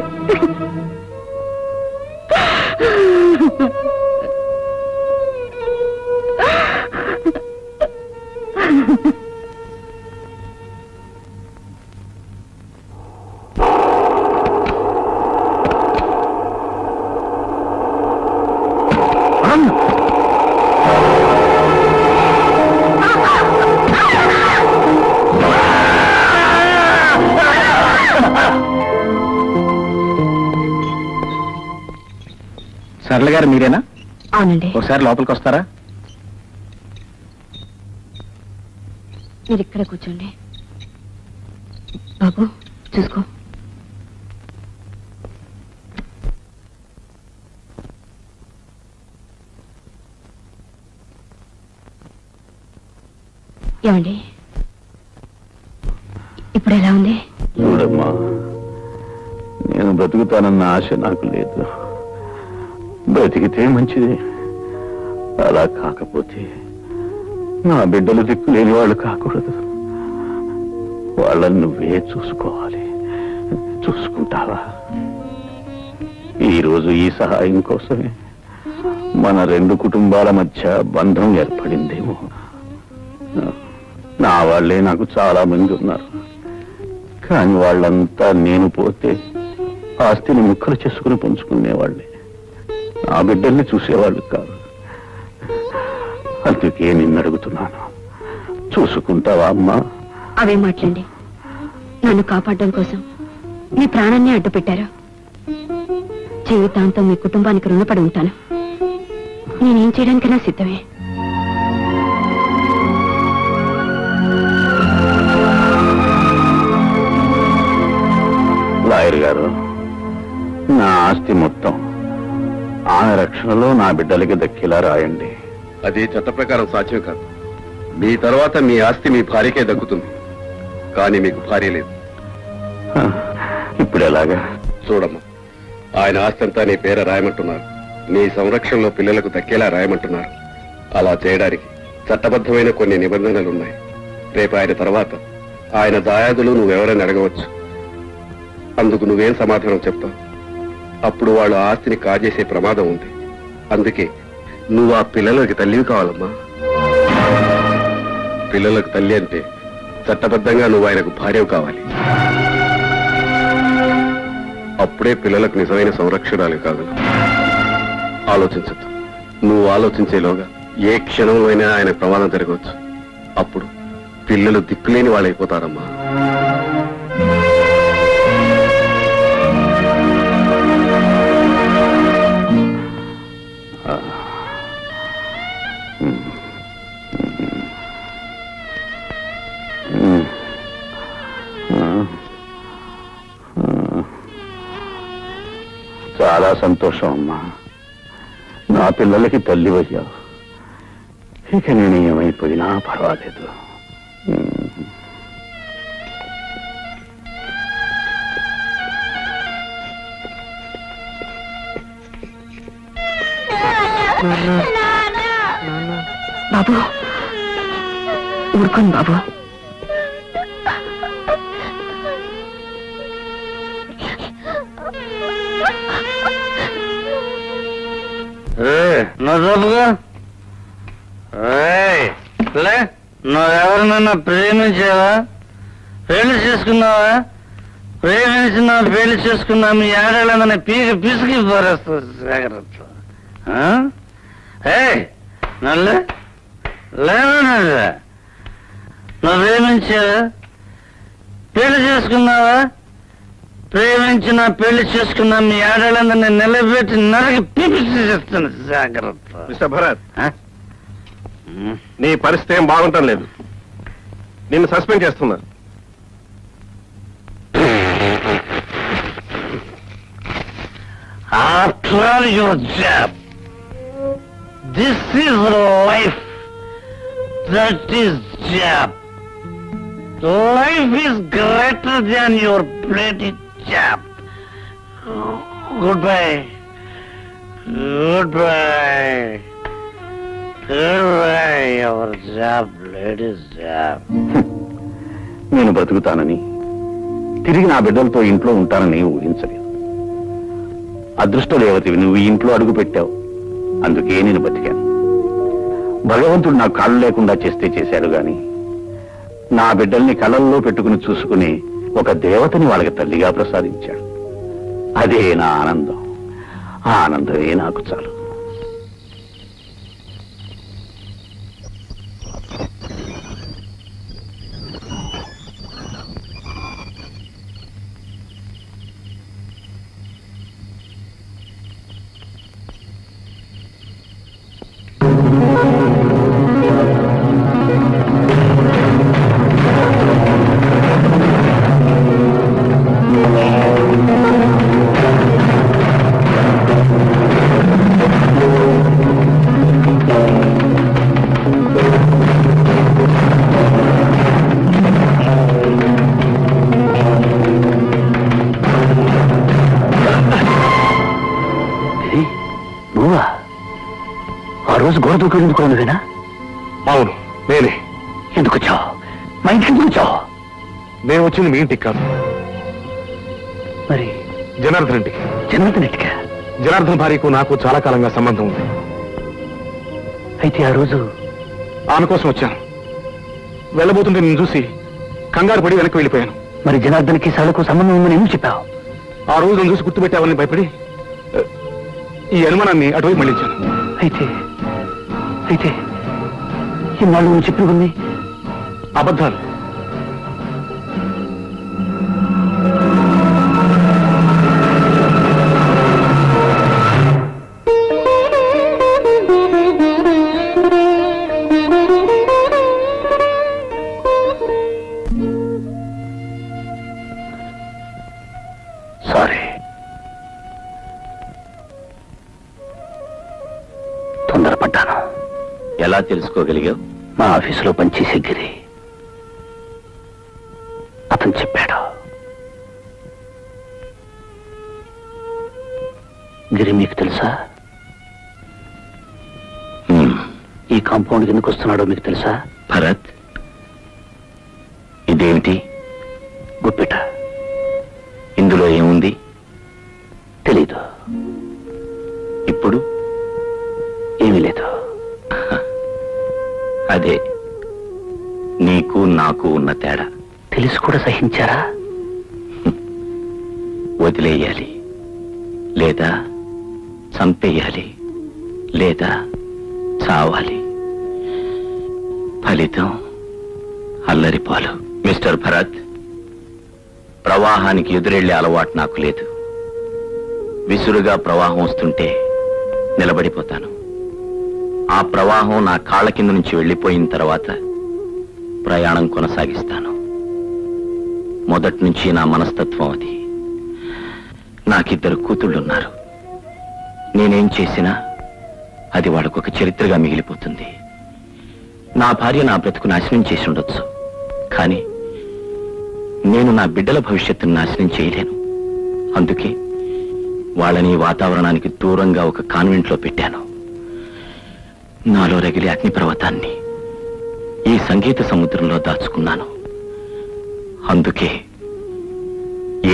సరళ గారు మీరేనా? అవునండి. ఒకసారి లోపలికి వస్తారా? మీరు ఇక్కడ కూర్చోండి. బాబు చూసుకో. ఏమండి ఇప్పుడు ఎలా ఉంది? చూడమ్మా, నేను బ్రతుకుతానన్న ఆశ నాకు లేదు. బ్రతికితే మంచిది, అలా కాకపోతే నా బిడ్డలు దిక్కులేని వాళ్ళు కాకూడదు. వాళ్ళని నువ్వే చూసుకోవాలి. చూసుకుంటావా? ఈరోజు ఈ సహాయం కోసమే మన రెండు కుటుంబాల మధ్య బంధం ఏర్పడిందేమో. నా వాళ్ళే నాకు చాలా మంది ఉన్నారు, కానీ వాళ్ళంతా నేను పోతే ఆస్తిని ముక్కలు చేసుకుని పంచుకునేవాళ్ళే. నా బిడ్డల్ని చూసేవాళ్ళు కాదు. అందుకే నిన్ను అడుగుతున్నాను, చూసుకుంటావా అమ్మా? అవే మాట్లాడండి. నన్ను కాపాడడం కోసం మీ ప్రాణాన్ని అడ్డు పెట్టారు. జీవితాంతం మీ కుటుంబానికి రుణపడి ఉంటాను. నేనేం చేయడానికైనా సిద్ధమే. లాయర్ గారు, నా ఆస్తి మొత్తం ఆమె రక్షణలో నా బిడ్డలకి దక్కేలా రాయండి. అది చట్ట ప్రకారం సాధ్యం కాదు. మీ తర్వాత మీ ఆస్తి మీ భార్యకే దక్కుతుంది, కానీ మీకు భార్య లేదు. ఇప్పుడు ఎలాగా? చూడమ్మా, ఆయన ఆస్తి అంతా నీ పేర రాయమంటున్నారు. నీ సంరక్షణలో పిల్లలకు దక్కేలా రాయమంటున్నారు. అలా చేయడానికి చట్టబద్ధమైన కొన్ని నిబంధనలున్నాయి. రేపు ఆయన తర్వాత ఆయన దాయాదులు నువ్వెవరైనా అడగవచ్చు. అందుకు నువ్వేం సమాధానం చెప్తావు? అప్పుడు వాళ్ళు ఆస్తిని కాజేసే ప్రమాదం ఉంది. అందుకే నువ్వు ఆ పిల్లలకి తల్లివి కావాలమ్మా. పిల్లలకు తల్లి అంటే చట్టబద్ధంగా నువ్వు ఆయనకు భార్యవు కావాలి. అప్పుడే పిల్లలకు నిజమైన సంరక్షణాలు కాగలవు. ఆలోచించద్దు. నువ్వు ఆలోచించేలోగా ఏ క్షణంలో అయినా ఆయన ప్రమాదం జరగవచ్చు. అప్పుడు పిల్లలు దిక్కులేని వాళ్ళైపోతారమ్మా. చాలా సంతోషం అమ్మా, నా పిల్లలకి తల్లి అయ్యావు. ఇక నేను ఏమైపోయినా పర్వాలేదు. బాబు ఊరుకోండి బాబు. నువ్వెవరినన్నా ప్రేమించావా? పెళ్లి చేసుకున్నావా? ప్రేమించినా పెళ్లి చేసుకున్నా మీ ఆడేళ్ళని పిసికి పారేస్తుంది. జాగ్రత్త. నల్లే లేదా? నువ్వు ప్రేమించావా? పెళ్లి చేసుకున్నావా? ప్రేమించిన పెళ్లి చేసుకున్నా మీ ఆడేళ్ళందరినీ నిలబెట్టి నరకి పిసిచేస్తుంది. జాగ్రత్త. మిస్టర్ భరత్, నీ పరిస్థితి ఏం బాగుంటం లేదు. నిన్ను సస్పెండ్ చేస్తున్నా. After all your job, this is life. That is job. Life is greater than your bloody job. Goodbye. Goodbye. Goodbye, your job, ladies job. నేను బతుకుతానని తిరిగి నా బిడ్డలతో ఇంట్లో ఉంటానని ఊహించలేదు. అదృష్ట దేవతవి నువ్వు ఈ ఇంట్లో అడుగు పెట్టావు, అందుకే నేను బతికాను. భగవంతుడు నాకు కాళ్ళు లేకుండా చేస్తే చేశాడు గాని నా బిడ్డల్ని కళ్ళల్లో పెట్టుకుని చూసుకుని ఒక దేవతని వాళ్ళకి తల్లిగా ప్రసాదించాడు. అదే నా ఆనందం. ఆ ఆనందమే నాకు చాలు. నువ్వేనా? అవును, నేనే. ఎందుకు వచ్చావు? మా ఇంటికి ఎందుకు వచ్చావు? నేను వచ్చింది మీ ఇంటికి కాదు, మరి జనార్దన్ ఇంటికి. జనార్దన్ ఇంటికా? జనార్దన్ భార్యకు నాకు చాలా కాలంగా సంబంధం ఉంది. అయితే ఆ రోజు ఆమె కోసం వచ్చాను. వెళ్ళబోతుంటే నేను చూసి కంగారు పడి వెనక్కి వెళ్ళిపోయాను. మరి జనార్దన్కి సాలకు సంబంధం ఉందని ఎందుకు చెప్పావు? ఆ రోజు నన్ను చూసి గుర్తుపెట్టావని భయపడి ఈ అనుమానాన్ని అటువైపు మళ్ళించాను. అయితే అయితే ఇన్నాళ్ళు నువ్వు చెప్పినవన్నీ అబద్ధాలు. సారీ, తొందరపడ్డాను. ఎలా తెలుసుకోగలిగావు? మా ఆఫీసులో పనిచేసే గిరి అతను చెప్పాడు. గిరి మీకు తెలుసా? ఈ కాంపౌండ్ ఎందుకు వస్తున్నాడో మీకు తెలుసా? భరత్, ఇదేమిటి? గుప్పిట. ఇందులో ఏముంది? తెలీదు. ఇప్పుడు ఏమీ లేదు. అదే నీకు నాకు ఉన్న తేడా. తెలిసి కూడా సహించారా? వదిలేయాలి, లేదా చంపేయాలి, లేదా చావాలి. ఫలితం అల్లరిపాలు. మిస్టర్ భరత్, ప్రవాహానికి ఎదురెళ్లే అలవాటు నాకు లేదు. విసురుగా ప్రవాహం వస్తుంటే నిలబడిపోతాను. ఆ ప్రవాహం నా కాళ్ళ కింద నుంచి వెళ్ళిపోయిన తర్వాత ప్రయాణం కొనసాగిస్తాను. మొదటి నుంచి నా మనస్తత్వం అది. నాకిద్దరు కూతుళ్ళున్నారు. నేనేం చేసినా అది వాళ్ళకొక చరిత్రగా మిగిలిపోతుంది. నా భార్య నా బ్రతుకు నాశనం చేసి ఉండొచ్చు, కానీ నేను నా బిడ్డల భవిష్యత్తును నాశనం చేయలేను. అందుకే వాళ్ళని వాతావరణానికి దూరంగా ఒక కాన్వెంట్లో పెట్టాను. నాలో రగిలే అగ్నిపర్వతాన్ని ఈ సంగీత సముద్రంలో దాచుకున్నాను. అందుకే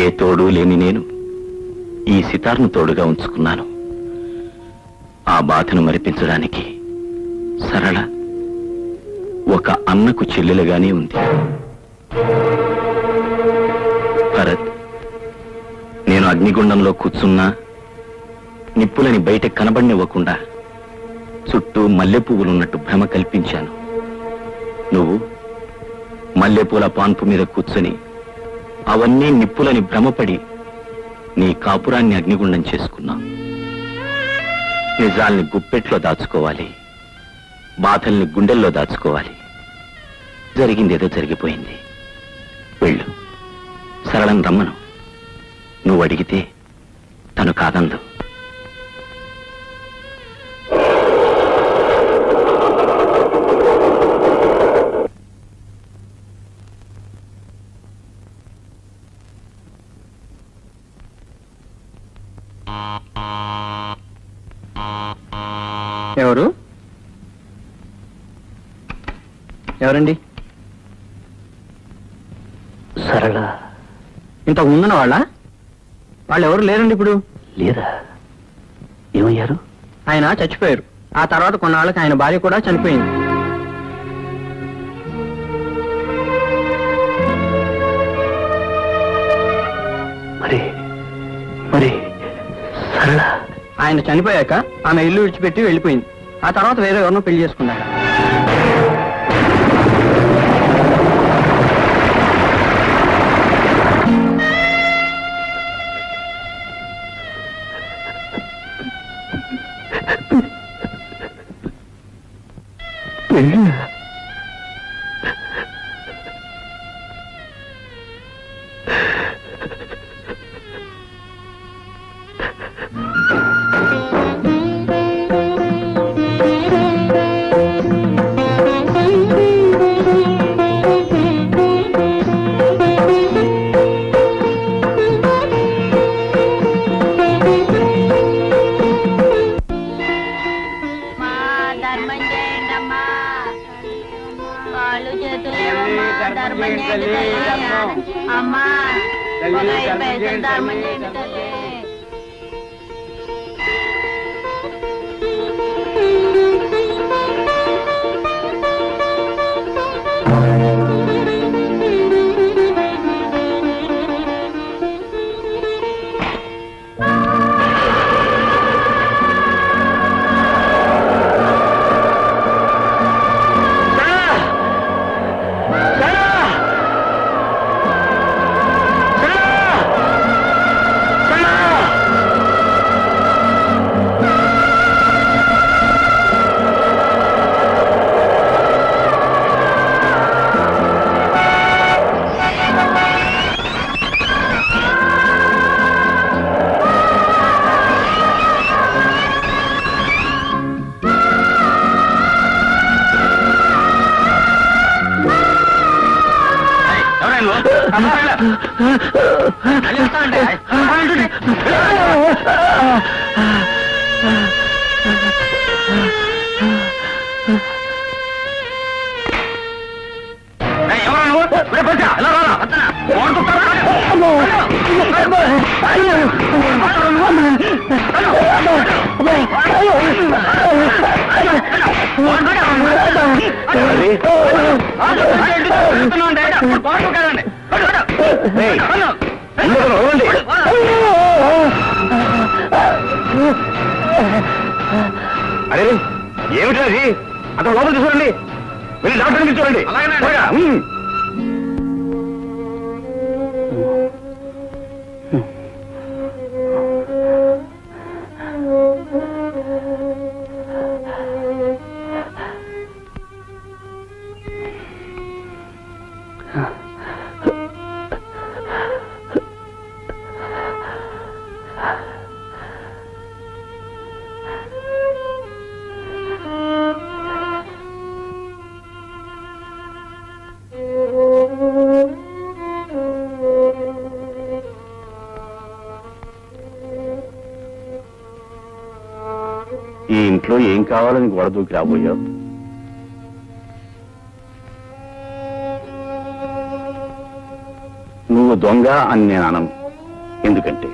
ఏ తోడు లేని నేను ఈ సితార్ను తోడుగా ఉంచుకున్నాను. ఆ బాధను మరిపించడానికి సరళ ఒక అన్నకు చెల్లెలుగానే ఉంది. భరత్, నేను అగ్నిగుండంలో కూర్చున్నా నిప్పులని బయట కనబడినివ్వకుండా చుట్టూ మల్లెపువ్వులున్నట్టు భ్రమ కల్పించాను. నువ్వు మల్లెపూల పాన్పు మీద కూర్చొని అవన్నీ నిప్పులని భ్రమపడి నీ కాపురాన్ని అగ్నిగుండం చేసుకున్నావు. నిజాల్ని గుప్పెట్లో దాచుకోవాలి, బాధల్ని గుండెల్లో దాచుకోవాలి. జరిగిందేదో జరిగిపోయింది. వెళ్ళు, సరళం రమ్మను. నువ్వు అడిగితే తను కాదందు. ఎవరు ఎవరండి? సరళ. ఇంతకు ముందున్న వాళ్ళు ఎవరు లేరండి ఇప్పుడు. లేరా? ఏమయ్యారు? ఆయన చచ్చిపోయారు. ఆ తర్వాత కొన్నాళ్ళకి ఆయన భార్య కూడా చనిపోయింది. మరి సరళ? ఆయన చనిపోయాక ఆమె ఇల్లు విడిచిపెట్టి వెళ్ళిపోయింది. ఆ తర్వాత వేరే ఎవరినో పెళ్లి చేసుకున్నాడు. అమ్మా ధర్మం చేయండి తల్లి. అరే ఏమిటా అది? అతను లోపల చూడండి, వెళ్ళి డాక్టర్ని చూడండి. ఈ ఇంట్లో ఏం కావాలని గోడ దూకి రాబోయావు? నువ్వు దొంగ అని నేను అనను. ఎందుకంటే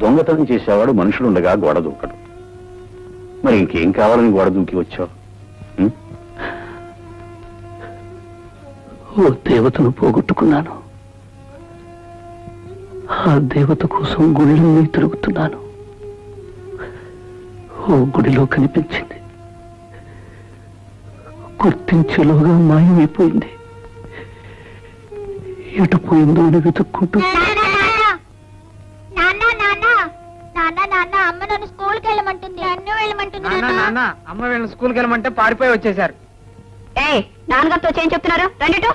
దొంగతనం చేసేవాడు మనుషులుండగా గోడ దూకడు. మరి ఇంకేం కావాలని గోడ దూకి వచ్చావు? ఓ దేవతను పోగొట్టుకున్నాను. ఆ దేవత కోసం గుళ్ళన్నీ తిరుగుతున్నాను. ఓ గుడిలో కనిపించింది, గుర్తించేలోగా మాయమైపోయింది. ఎటు పోయిందో అని వెతుక్కుంటూ అమ్మ నన్ను స్కూల్కి వెళ్ళమంటుంది, అన్ను వెళ్ళమంటుంది. అమ్మ వీళ్ళని స్కూల్కి వెళ్ళమంటే పారిపోయి వచ్చేసారు. నాన్నగారితో ఏం చెప్తున్నారు? రండిటో.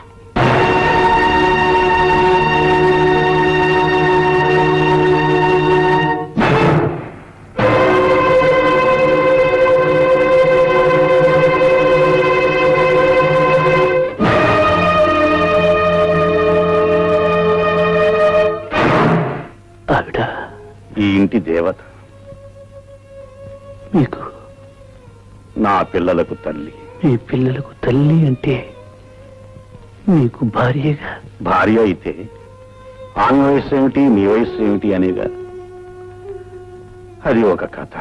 ఆవిడ ఈ ఇంటి దేవత. మీకు నా పిల్లలకు తల్లి. మీ పిల్లలకు తల్లి అంటే మీకు భార్యగా? భార్య అయితే ఆమె వయస్సు ఏమిటి, మీ వయస్సు ఏమిటి అనేగా. అది ఒక కథ.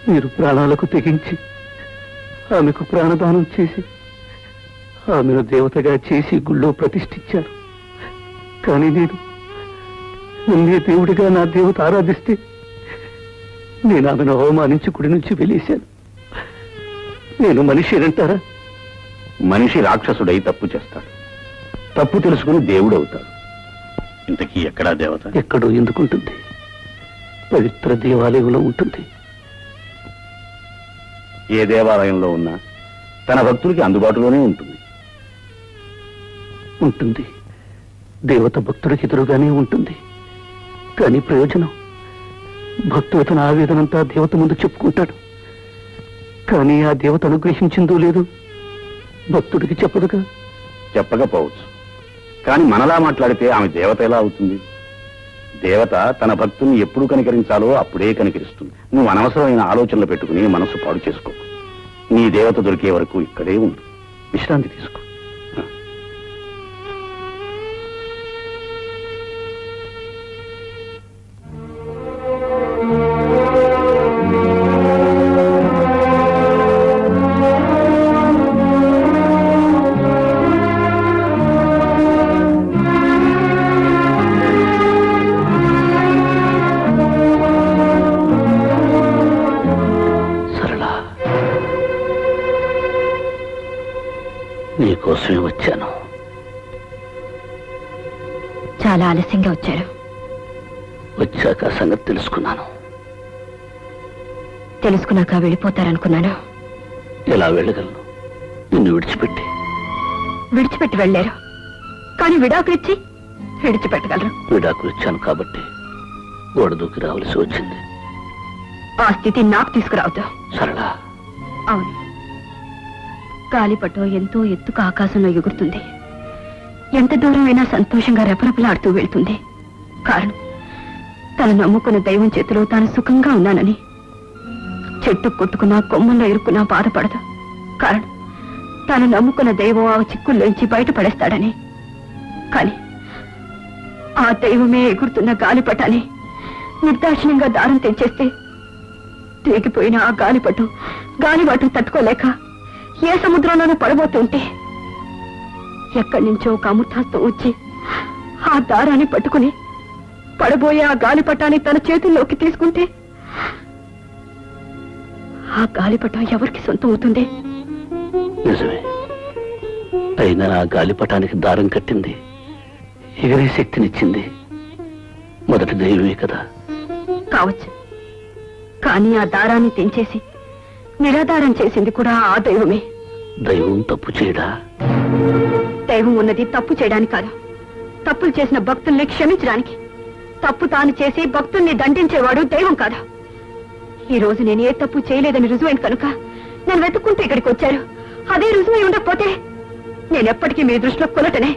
మీరు ప్రాణాలకు తెగించి ఆమెకు ప్రాణదానం చేసి ఆమెను దేవతగా చేసి గుళ్ళో ప్రతిష్ఠించారు. కానీ నేను నన్నే దేవుడిగా నా దేవత ఆరాధిస్తే నేను ఆమెను అవమానించి గుడి నుంచి వెలేశాను. నేను మనిషినంటారా? మనిషి రాక్షసుడై తప్పు చేస్తాడు, తప్పు తెలుసుకుని దేవుడు అవుతాడు. ఇంతకీ ఎక్కడా దేవత? ఎక్కడో ఎందుకుంటుంది? పవిత్ర దేవాలయంలో ఉంటుంది. ఏ దేవాలయంలో ఉన్నా తన భక్తులకి అందుబాటులోనే ఉంటుంది. ఉంటుంది, దేవత భక్తుడికి ఎదురుగానే ఉంటుంది. కానీ ప్రయోజనం? భక్తుడు తన ఆవేదనంతా దేవత ముందు చెప్పుకుంటాడు. కానీ ఆ దేవత అనుగ్రహించిందో లేదో భక్తుడికి చెప్పదుగా. చెప్పకపోవచ్చు, కానీ మనలా మాట్లాడితే ఆమె దేవత ఎలా అవుతుంది? దేవత తన భక్తుల్ని ఎప్పుడు కనికరించాలో అప్పుడే కనికరిస్తుంది. నువ్వు అనవసరమైన ఆలోచనలు పెట్టుకుని మనసు పాడు చేసుకో. నీ దేవత దొరికే వరకు ఇక్కడే ఉండు, విశ్రాంతి తీసుకో. నీకోసమే వచ్చాను. చాలా ఆలస్యంగా వచ్చారు. వచ్చాక సంగతి తెలుసుకున్నాను. తెలుసుకున్నాక వెళ్ళిపోతారనుకున్నాను. ఎలా వెళ్ళగలను? నిన్ను విడిచిపెట్టి. విడిచిపెట్టి వెళ్ళారు, కానీ విడాకులిచ్చి విడిచిపెట్టగలరు. విడాకులు ఇచ్చాను కాబట్టి గోడ దూకి రావాల్సి వచ్చింది. ఆ స్థితి నాకు తీసుకురావద్దు. సరళా. అవును, గాలిపటం ఎంతో ఎత్తుకు ఆకాశంలో ఎగురుతుంది. ఎంత దూరమైనా సంతోషంగా రెపరెపలాడుతూ వెళ్తుంది. కారణం, తను నమ్ముకున్న దైవం చేతిలో తాను సుఖంగా ఉన్నానని. చెట్టు కొట్టుకున్నా కొమ్మల్లో ఇరుక్కున్నా బాధపడదు. కారణం, తాను నమ్ముకున్న దైవం ఆ చిక్కుల్లోంచి బయటపడేస్తాడని. కాని ఆ దైవమే ఎగురుతున్న గాలిపటాన్ని నిర్దాక్షిణ్యంగా దారం తెంచేస్తే తెగిపోయిన ఆ గాలిబాటు తట్టుకోలేక ఏ సముద్రంలోనూ పడబోతుంటే ఎక్కడి నుంచో ఒక అమృతాస్తం వచ్చి ఆ దారాన్ని పట్టుకుని పడబోయే ఆ గాలిపటాన్ని తన చేతుల్లోకి తీసుకుంటే ఆ గాలిపటం ఎవరికి సొంతం అవుతుంది? నిజమే. అయినా ఆ గాలిపటానికి దారం కట్టింది, ఎగిరే శక్తినిచ్చింది మొదటి దైవమే కదా. కావచ్చు, కానీ ఆ దారాన్ని తెంచేసి నిరాధారం చేసింది కూడా ఆ దైవమే. దైవం తప్పు చేయడా? దైవం ఉన్నది తప్పు చేయడానికి కాదు, తప్పులు చేసిన భక్తుల్ని క్షమించడానికి. తప్పు తాను చేసి భక్తుల్ని దండించేవాడు దైవం కాదు. ఈ రోజు నేను ఏ తప్పు చేయలేదని రుజువైంది కనుక నన్ను వెతుక్కుంటూ ఇక్కడికి వచ్చారు. అదే రుజువై ఉండకపోతే నేనెప్పటికీ మీ దృష్టిలో కొలటనే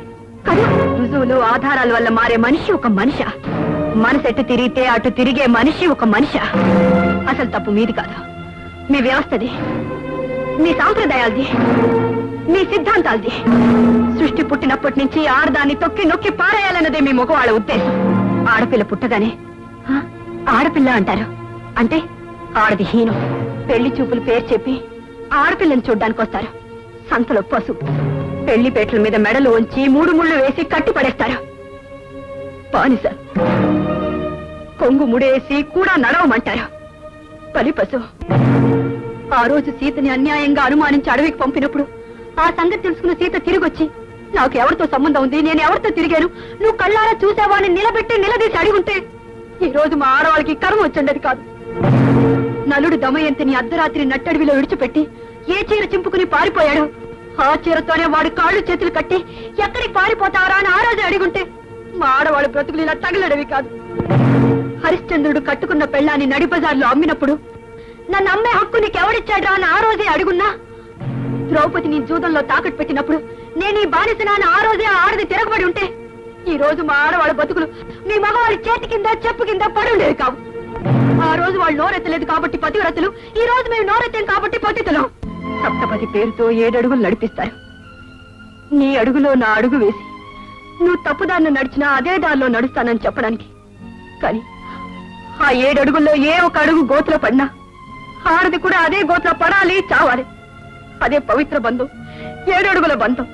కదా. రుజువులు ఆధారాల వల్ల మారే మనిషి ఒక మనిష. మనసెట్టు తిరిగితే అటు తిరిగే మనిషి ఒక మనిష. అసలు తప్పు మీది కాదు, మీ వ్యవస్థది, మీ సాంప్రదాయాలది, మీ సిద్ధాంతాలది. సృష్టి పుట్టినప్పటి నుంచి ఆడదాన్ని తొక్కి నొక్కి పారేయాలన్నదే మీ మగవాళ్ళ ఉద్దేశం. ఆడపిల్ల పుట్టగానే ఆడపిల్ల అంటారు. అంటే ఆడది హీనం. పెళ్లి చూపులు పేరు చెప్పి ఆడపిల్లని చూడ్డానికి వస్తారు. సంతలో పసుపు, పెళ్లి పేట్ల మీద మెడలు ఉంచి 3 ముళ్ళు వేసి కట్టి పడేస్తారు. బానిస, కొంగు ముడేసి కూడా నడవమంటారు. బలి పశువు. ఆ రోజు సీతని అన్యాయంగా అనుమానించి అడవికి పంపినప్పుడు ఆ సంగతి తెలుసుకున్న సీత తిరిగొచ్చి నాకు ఎవరితో సంబంధం ఉంది, నేను ఎవరితో తిరిగాను, నువ్వు కళ్ళారా చూసావాని నిలదీసి అడిగుంటే ఈ రోజు మా ఆడవాళ్ళకి కర్మ వచ్చిండేది కాదు. నలుడు దమయంతిని అర్ధరాత్రి నట్టడివిలో విడిచిపెట్టి ఏ చీర చింపుకుని పారిపోయాడు, ఆ చీరతోనే వాడి కాళ్ళు చేతులు కట్టి ఎక్కడికి పారిపోతారా అని ఆ రోజు అడిగుంటే మా ఆడవాళ్ళు బ్రతుకులు ఇలా తగలడవి కాదు. హరిశ్చంద్రుడు కట్టుకున్న పెళ్ళాన్ని నడిబజార్లో అమ్మినప్పుడు నన్ను అమ్మే హక్కు నీకెవడిచ్చాడ్రా అని ఆ రోజే అడుగున్నా. ద్రౌపదిని జూదంలో తాకట్టు పెట్టినప్పుడు నేను ఈ బానిసనా అని ఆ రోజే ఆడది తిరగబడి ఉంటే ఈ రోజు మా ఆడవాళ్ళ బతుకులు మీ మగవాళ్ళ చేతి కింద చెప్పు కింద పడి ఉండేవి కావు. ఆ రోజు వాళ్ళు నోరెత్తలేదు కాబట్టి పతివ్రతలు, ఈ రోజు మేము నోరెత్తాం కాబట్టి పతితులం. సప్తపది పేరుతో 7 అడుగులు నడిపిస్తారు. నీ అడుగులో నా అడుగు వేసి నువ్వు తప్పుదారిని నడిచినా అదే దారిలో నడుస్తానని చెప్పడానికి. కానీ ఆ 7 అడుగుల్లో ఏ ఒక అడుగు గోతులో పడినా ఆడది కూడా అదే గోతులో పడాలి, చావాలి. అదే పవిత్ర బంధం, 7 అడుగుల బంధం.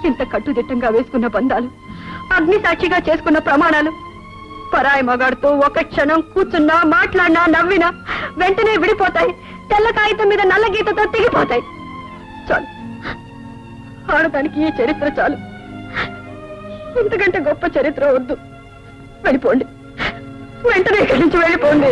ఇంత కట్టుదిట్టంగా వేసుకున్న బంధాలు, అగ్ని సాక్షిగా చేసుకున్న ప్రమాణాలు పరాయి మగాడితో ఒక క్షణం కూర్చున్నా, మాట్లాడినా, నవ్వినా వెంటనే విడిపోతాయి. తెల్ల కాగితం మీద నల్ల గీతతో తెగిపోతాయి. చాలు, ఆడదానికి ఈ చరిత్ర చాలు. ఇంతకంటే గొప్ప చరిత్ర వద్దు. వెళ్ళిపోండి, వెంటనే ఇక్కడి నుంచి వెళ్ళిపోండి.